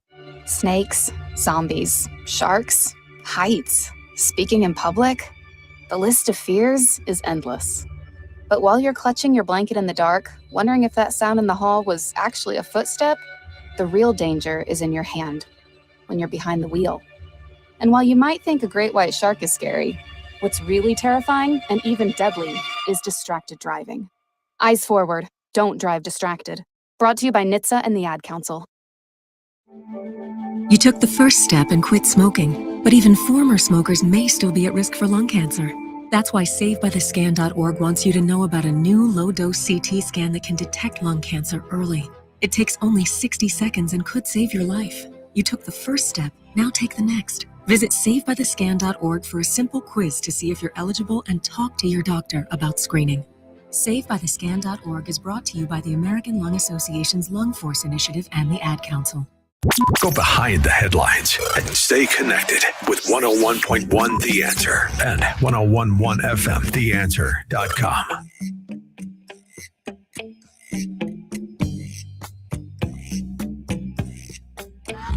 Speaker 24: Snakes, zombies, sharks, heights, speaking in public. The list of fears is endless. But while you're clutching your blanket in the dark, wondering if that sound in the hall was actually a footstep, the real danger is in your hand, when you're behind the wheel. And while you might think a great white shark is scary, what's really terrifying and even deadly is distracted driving. Eyes forward, don't drive distracted. Brought to you by NHTSA and the Ad Council.
Speaker 25: You took the first step and quit smoking, but even former smokers may still be at risk for lung cancer. That's why SaveByTheScan.org wants you to know about a new low-dose CT scan that can detect lung cancer early. It takes only 60 seconds and could save your life. You took the first step, now take the next. Visit SaveByTheScan.org for a simple quiz to see if you're eligible and talk to your doctor about screening. SaveByTheScan.org is brought to you by the American Lung Association's Lung Force Initiative and the Ad Council.
Speaker 3: Go behind the headlines and stay connected with 101.1 The Answer and 1011FMTheAnswer.com.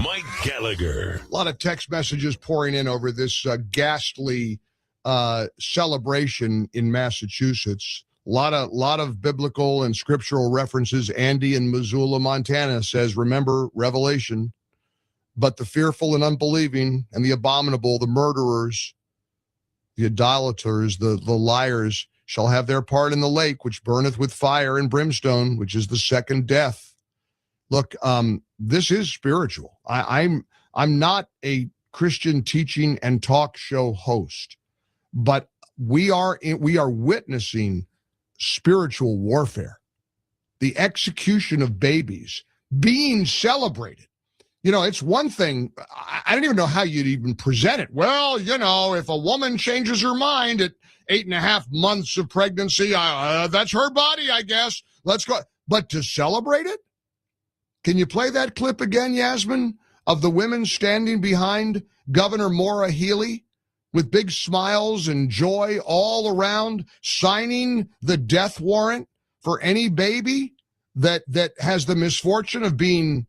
Speaker 16: Mike Gallagher.
Speaker 17: A lot of text messages pouring in over this ghastly celebration in Massachusetts. A lot of biblical and scriptural references. Andy in Missoula, Montana says, remember Revelation, but the fearful and unbelieving and the abominable, the murderers, the idolaters, the liars shall have their part in the lake, which burneth with fire and brimstone, which is the second death. Look, this is spiritual. I'm not a Christian teaching and talk show host, but we are witnessing spiritual warfare, the execution of babies being celebrated. You know, it's one thing, I don't even know how you'd even present it. Well, you know, if a woman changes her mind at 8.5 months of pregnancy, that's her body, I guess. Let's go. But to celebrate it? Can you play that clip again, Yasmin, of the women standing behind Governor Maura Healey with big smiles and joy all around, signing the death warrant for any baby that has the misfortune of being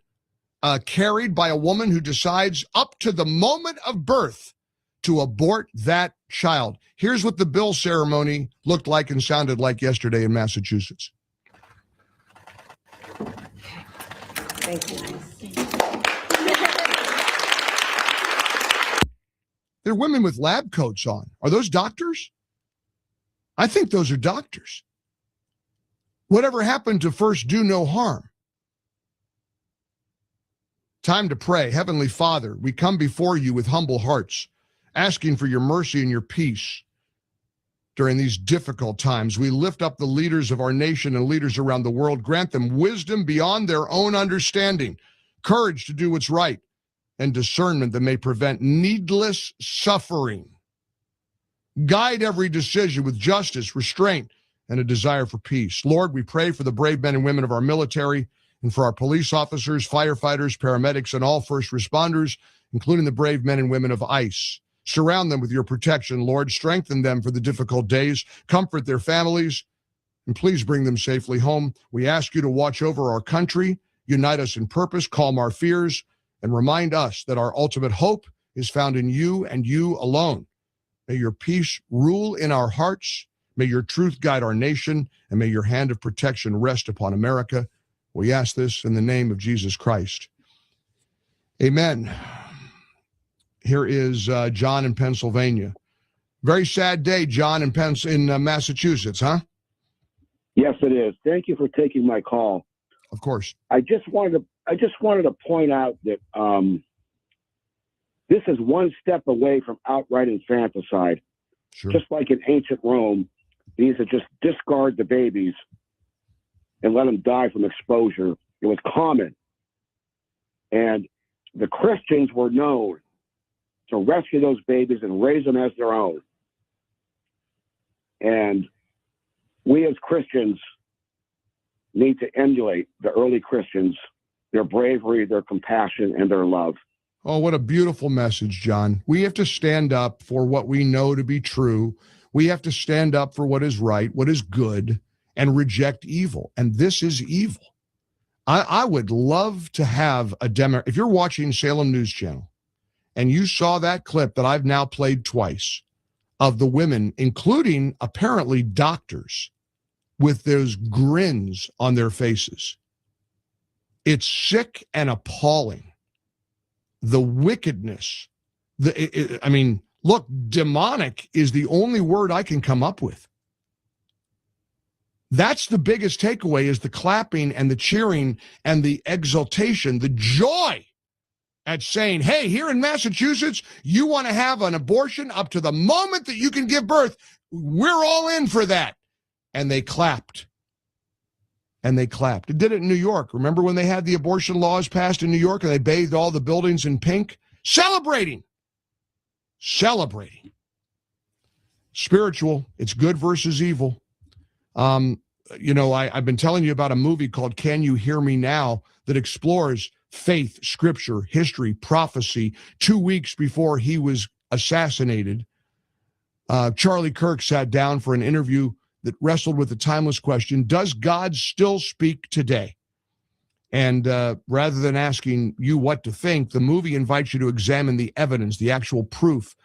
Speaker 17: carried by a woman who decides up to the moment of birth to abort that child. Here's what the bill ceremony looked like and sounded like yesterday in Massachusetts.
Speaker 18: Thank you.
Speaker 17: They're women with lab coats on. Are those doctors? I think those are doctors. Whatever happened to first do no harm? Time to pray. Heavenly Father, we come before you with humble hearts, asking for your mercy and your peace during these difficult times. We lift up the leaders of our nation and leaders around the world. Grant them wisdom beyond their own understanding, courage to do what's right, and discernment that may prevent needless suffering. Guide every decision with justice, restraint, and a desire for peace. Lord, we pray for the brave men and women of our military and for our police officers, firefighters, paramedics, and all first responders, including the brave men and women of ICE. Surround them with your protection, Lord. Strengthen them for the difficult days. Comfort their families, and please bring them safely home. We ask you to watch over our country, unite us in purpose, calm our fears, and remind us that our ultimate hope is found in you and you alone. May your peace rule in our hearts. May your truth guide our nation, and may your hand of protection rest upon America. We ask this in the name of Jesus Christ. Amen. Here is John in Pennsylvania. Very sad day, John, in Massachusetts, huh?
Speaker 2: Yes, it is. Thank you for taking my call.
Speaker 17: Of course.
Speaker 2: I just wanted to point out that this is one step away from outright infanticide.
Speaker 17: Sure.
Speaker 2: Just like in ancient Rome, they used to just discard the babies and let them die from exposure. It was common. And the Christians were known to rescue those babies and raise them as their own. And we as Christians need to emulate the early Christians, their bravery, their compassion, and their love.
Speaker 17: Oh, what a beautiful message, John. We have to stand up for what we know to be true. We have to stand up for what is right, what is good, and reject evil. And this is evil. I would love to have a demo. If you're watching Salem News Channel and you saw that clip that I've now played twice of the women, including apparently doctors, with those grins on their faces, it's sick and appalling. The wickedness, look, demonic is the only word I can come up with. That's the biggest takeaway, is the clapping and the cheering and the exultation, the joy at saying, hey, here in Massachusetts, you want to have an abortion up to the moment that you can give birth. We're all in for that. And they clapped. And they clapped. It did it in New York. Remember when they had the abortion laws passed in New York and they bathed all the buildings in pink? Celebrating. Spiritual. It's good versus evil. I've been telling you about a movie called Can You Hear Me Now that explores faith, scripture, history, prophecy. 2 weeks before he was assassinated, Charlie Kirk sat down for an interview that wrestled with the timeless question, does God still speak today? And rather than asking you what to think, the movie invites you to examine the evidence, the actual proof,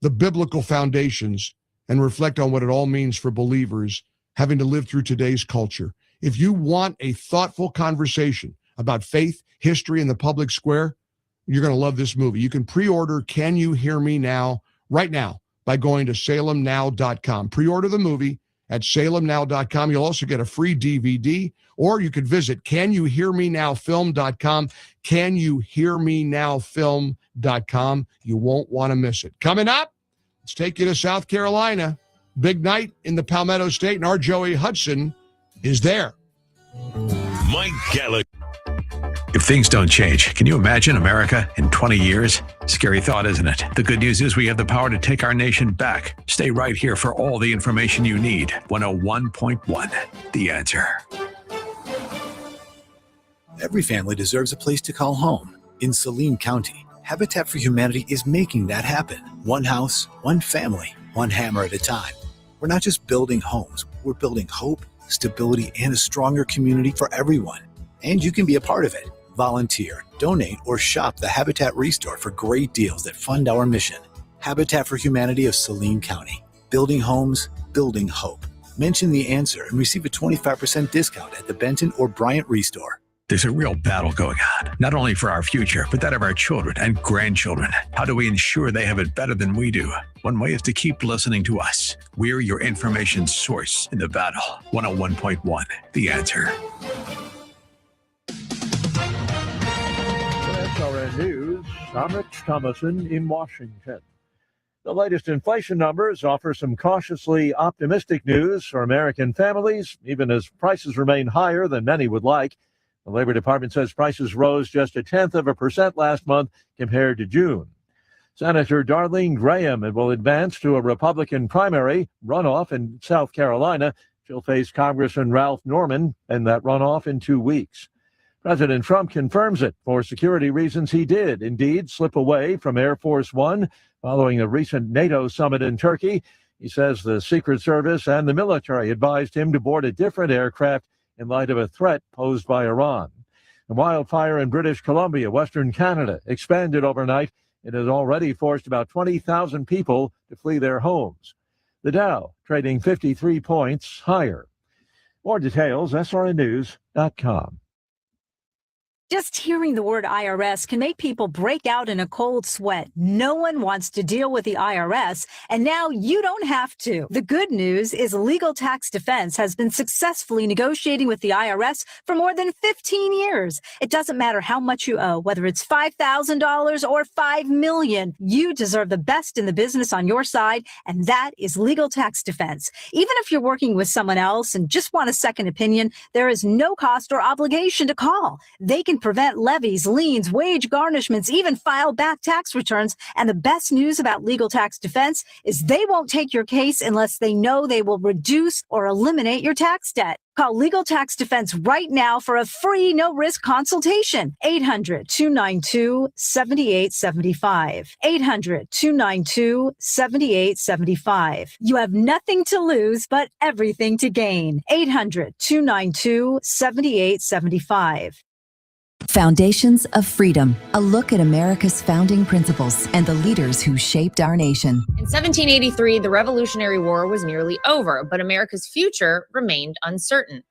Speaker 17: the biblical foundations, and reflect on what it all means for believers having to live through today's culture. If you want a thoughtful conversation about faith, history, and the public square, you're going to love this movie. You can pre-order Can You Hear Me Now right now by going to salemnow.com. Pre-order the movie at salemnow.com. You'll also get a free DVD, or you could visit canyouhearmenowfilm.com, canyouhearmenowfilm.com. You won't want to miss it. Coming up, let's take you to South Carolina. Big night in the Palmetto State, and our Joey Hudson is there.
Speaker 16: Mike Gallagher.
Speaker 3: If things don't change, can you imagine America in 20 years? Scary thought, isn't it? The good news is we have the power to take our nation back. Stay right here for all the information you need. 101.1, The Answer.
Speaker 7: Every family deserves a place to call home. In Saline County, Habitat for Humanity is making that happen. One house, one family, one hammer at a time. We're not just building homes, we're building hope, stability, and a stronger community for everyone. And you can be a part of it. Volunteer, donate, or shop the Habitat Restore for great deals that fund our mission. Habitat for Humanity of Saline County. Building homes, building hope. Mention The Answer and receive a 25% discount at the Benton or Bryant Restore.
Speaker 3: There's a real battle going on, not only for our future, but that of our children and grandchildren. How do we ensure they have it better than we do? One way is to keep listening to us. We're your information source in the battle. 101.1, The Answer.
Speaker 13: SRN News, I'm Rich Thomason in Washington. The latest inflation numbers offer some cautiously optimistic news for American families, even as prices remain higher than many would like. The Labor Department says prices rose just 0.1% last month compared to June. Senator Darlene Graham will advance to a Republican primary runoff in South Carolina. She'll face Congressman Ralph Norman in that runoff in 2 weeks. President Trump confirms it. For security reasons, he did indeed slip away from Air Force One. following a recent NATO summit in Turkey. He says the Secret Service and the military advised him to board a different aircraft in light of a threat posed by Iran. The wildfire in British Columbia, Western Canada, expanded overnight. It has already forced about 20,000 people to flee their homes. The Dow trading 53 points higher. More details, srnnews.com.
Speaker 8: Just hearing the word IRS can make people break out in a cold sweat. No one wants to deal with the IRS, and now you don't have to. The good news is Legal Tax Defense has been successfully negotiating with the IRS for more than 15 years. It doesn't matter how much you owe, whether it's $5,000 or $5 million. You deserve the best in the business on your side, and that is Legal Tax Defense. Even if you're working with someone else and just want a second opinion, there is no cost or obligation to call. They can prevent levies, liens, wage garnishments, even file back tax returns. And the best news about Legal Tax Defense is they won't take your case unless they know they will reduce or eliminate your tax debt. Call Legal Tax Defense right now for a free, no-risk consultation. 800-292-7875. 800-292-7875. You have nothing to lose, but everything to gain. 800-292-7875.
Speaker 11: Foundations of Freedom, a look at America's founding principles and the leaders who shaped our nation.
Speaker 12: In 1783, the Revolutionary War was nearly over, but America's future remained uncertain.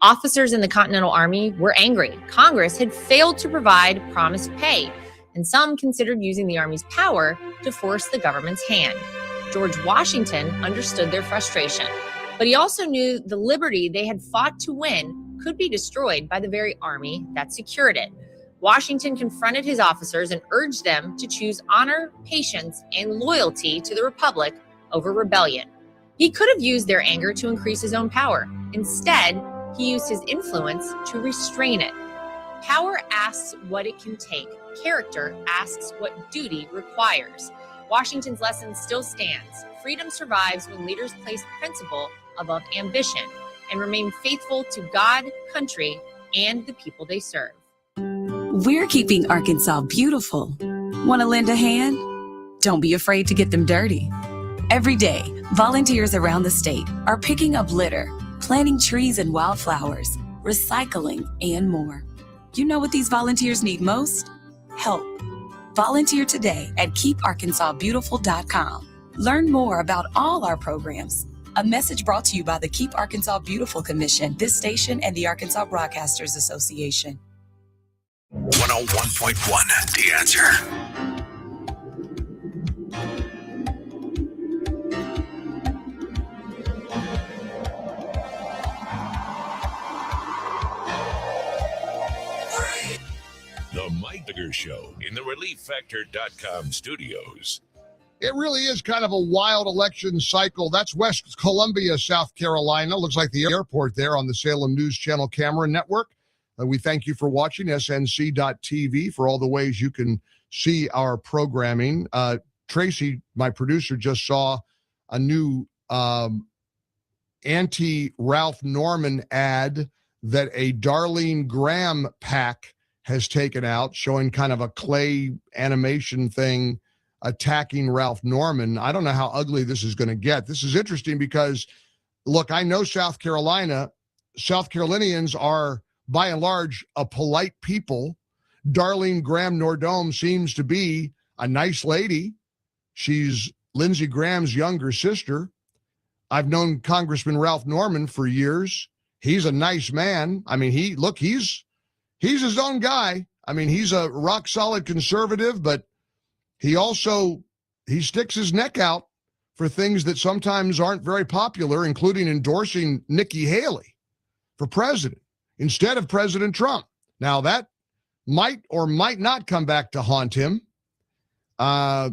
Speaker 12: Officers in the Continental Army were angry. Congress had failed to provide promised pay, and some considered using the Army's power to force the government's hand. George Washington understood their frustration, but he also knew the liberty they had fought to win could be destroyed by the very army that secured it. Washington confronted his officers and urged them to choose honor, patience, and loyalty to the Republic over rebellion. He could have used their anger to increase his own power. Instead, he used his influence to restrain it. Power asks what it can take. Character asks what duty requires. Washington's lesson still stands. Freedom survives when leaders place principle above ambition and remain faithful to God, country, and the people they serve.
Speaker 25: We're keeping Arkansas beautiful. Want to lend a hand? Don't be afraid to get them dirty. Every day, volunteers around the state are picking up litter, planting trees and wildflowers, recycling, and more. You know what these volunteers need most? Help. Volunteer today at keeparkansasbeautiful.com. Learn more about all our programs. A message brought to you by the Keep Arkansas Beautiful Commission, this station, and the Arkansas Broadcasters Association.
Speaker 3: 101.1, The Answer.
Speaker 16: The Mike Bigger Show in the ReliefFactor.com studios.
Speaker 17: It really is kind of a wild election cycle. That's West Columbia, South Carolina. Looks like the airport there on the Salem News Channel camera network. We thank you for watching snc.tv for all the ways you can see our programming. Tracy, my producer, just saw a new anti-Ralph Norman ad that a Darlene Graham PAC has taken out, showing kind of a clay animation thing attacking Ralph Norman. I don't know how ugly this is going to get. This is interesting because, look, I know South Carolina. South Carolinians are, by and large, a polite people. Darlene Graham Nordome seems to be a nice lady. She's Lindsey Graham's younger sister. I've known Congressman Ralph Norman for years. He's a nice man. I mean, he's his own guy. I mean, he's a rock solid conservative, but he sticks his neck out for things that sometimes aren't very popular, including endorsing Nikki Haley for president instead of President Trump. Now, that might or might not come back to haunt him. I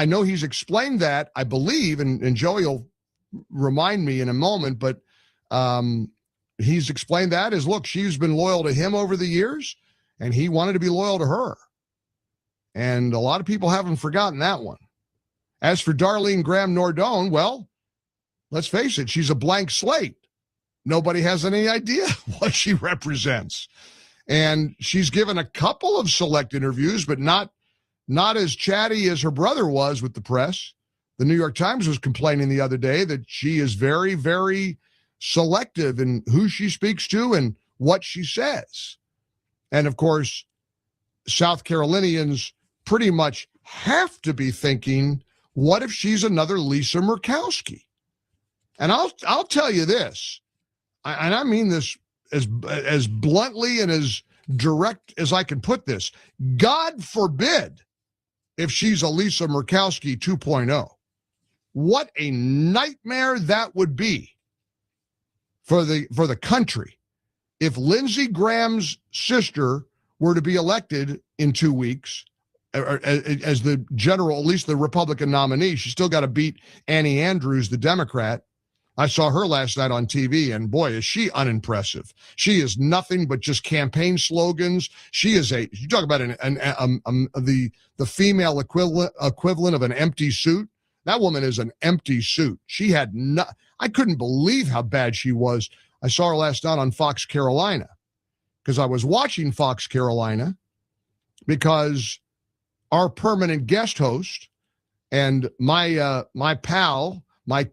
Speaker 17: know he's explained that, I believe, and Joey will remind me in a moment, but he's explained that as, look, she's been loyal to him over the years, and he wanted to be loyal to her. And a lot of people haven't forgotten that one. As for Darlene Graham Nordome, well, let's face it, she's a blank slate. Nobody has any idea what she represents. And she's given a couple of select interviews, but not not as chatty as her brother was with the press. The New York Times was complaining the other day that she is very, very selective in who she speaks to and what she says. And of course, South Carolinians pretty much have to be thinking, what if she's another Lisa Murkowski? And I'll tell you this, and I mean this as bluntly and as direct as I can put this. God forbid if she's a Lisa Murkowski 2.0. What a nightmare that would be for the country if Lindsey Graham's sister were to be elected in 2 weeks as the general, at least the Republican nominee. She's still got to beat Annie Andrews, the Democrat. I saw her last night on TV, and boy, is she unimpressive. She is nothing but just campaign slogans. She is you talk about the female equivalent of an empty suit. That woman is an empty suit. She had I couldn't believe how bad she was. I saw her last night on Fox Carolina because I was watching Fox Carolina because our permanent guest host and my pal, my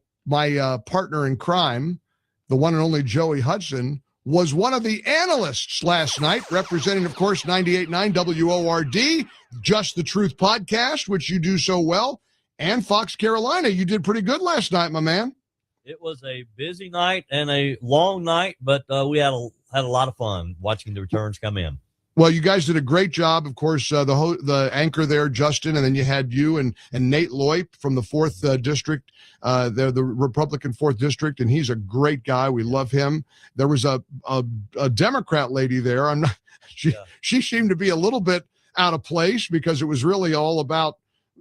Speaker 17: partner in crime, the one and only Joey Hudson, was one of the analysts last night, representing, of course, 98.9 WORD, Just the Truth podcast, which you do so well, and Fox Carolina. You did pretty good last night, my man.
Speaker 1: It was a busy night and a long night, but we had a lot of fun watching the returns come in.
Speaker 17: Well, you guys did a great job. Of course, the anchor there, Justin, and then you had you and Nate Loip from the 4th District. They're the Republican 4th District, and he's a great guy. We love him. There was a Democrat lady there. She seemed to be a little bit out of place because it was really all about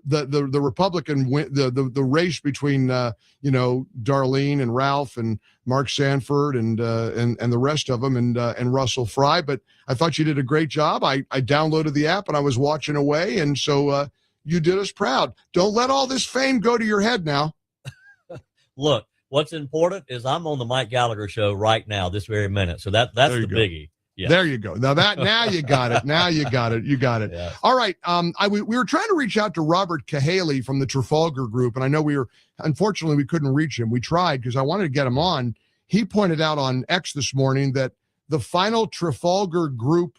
Speaker 17: the Republican the race between Darlene and Ralph and Mark Sanford and the rest of them and Russell Fry. But I thought you did a great job. I downloaded the app and I was watching away, and so you did us proud. Don't let all this fame go to your head now.
Speaker 1: Look, what's important is I'm on the Mike Gallagher show right now, this very minute. So that's the biggie. Yes.
Speaker 17: There you go. Now you got it. Now you got it. You got it. Yes. All right. We were trying to reach out to Robert Cahaley from the Trafalgar Group, and I know unfortunately we couldn't reach him. We tried because I wanted to get him on. He pointed out on X this morning that the final Trafalgar Group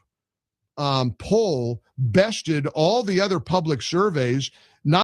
Speaker 17: poll bested all the other public surveys. Not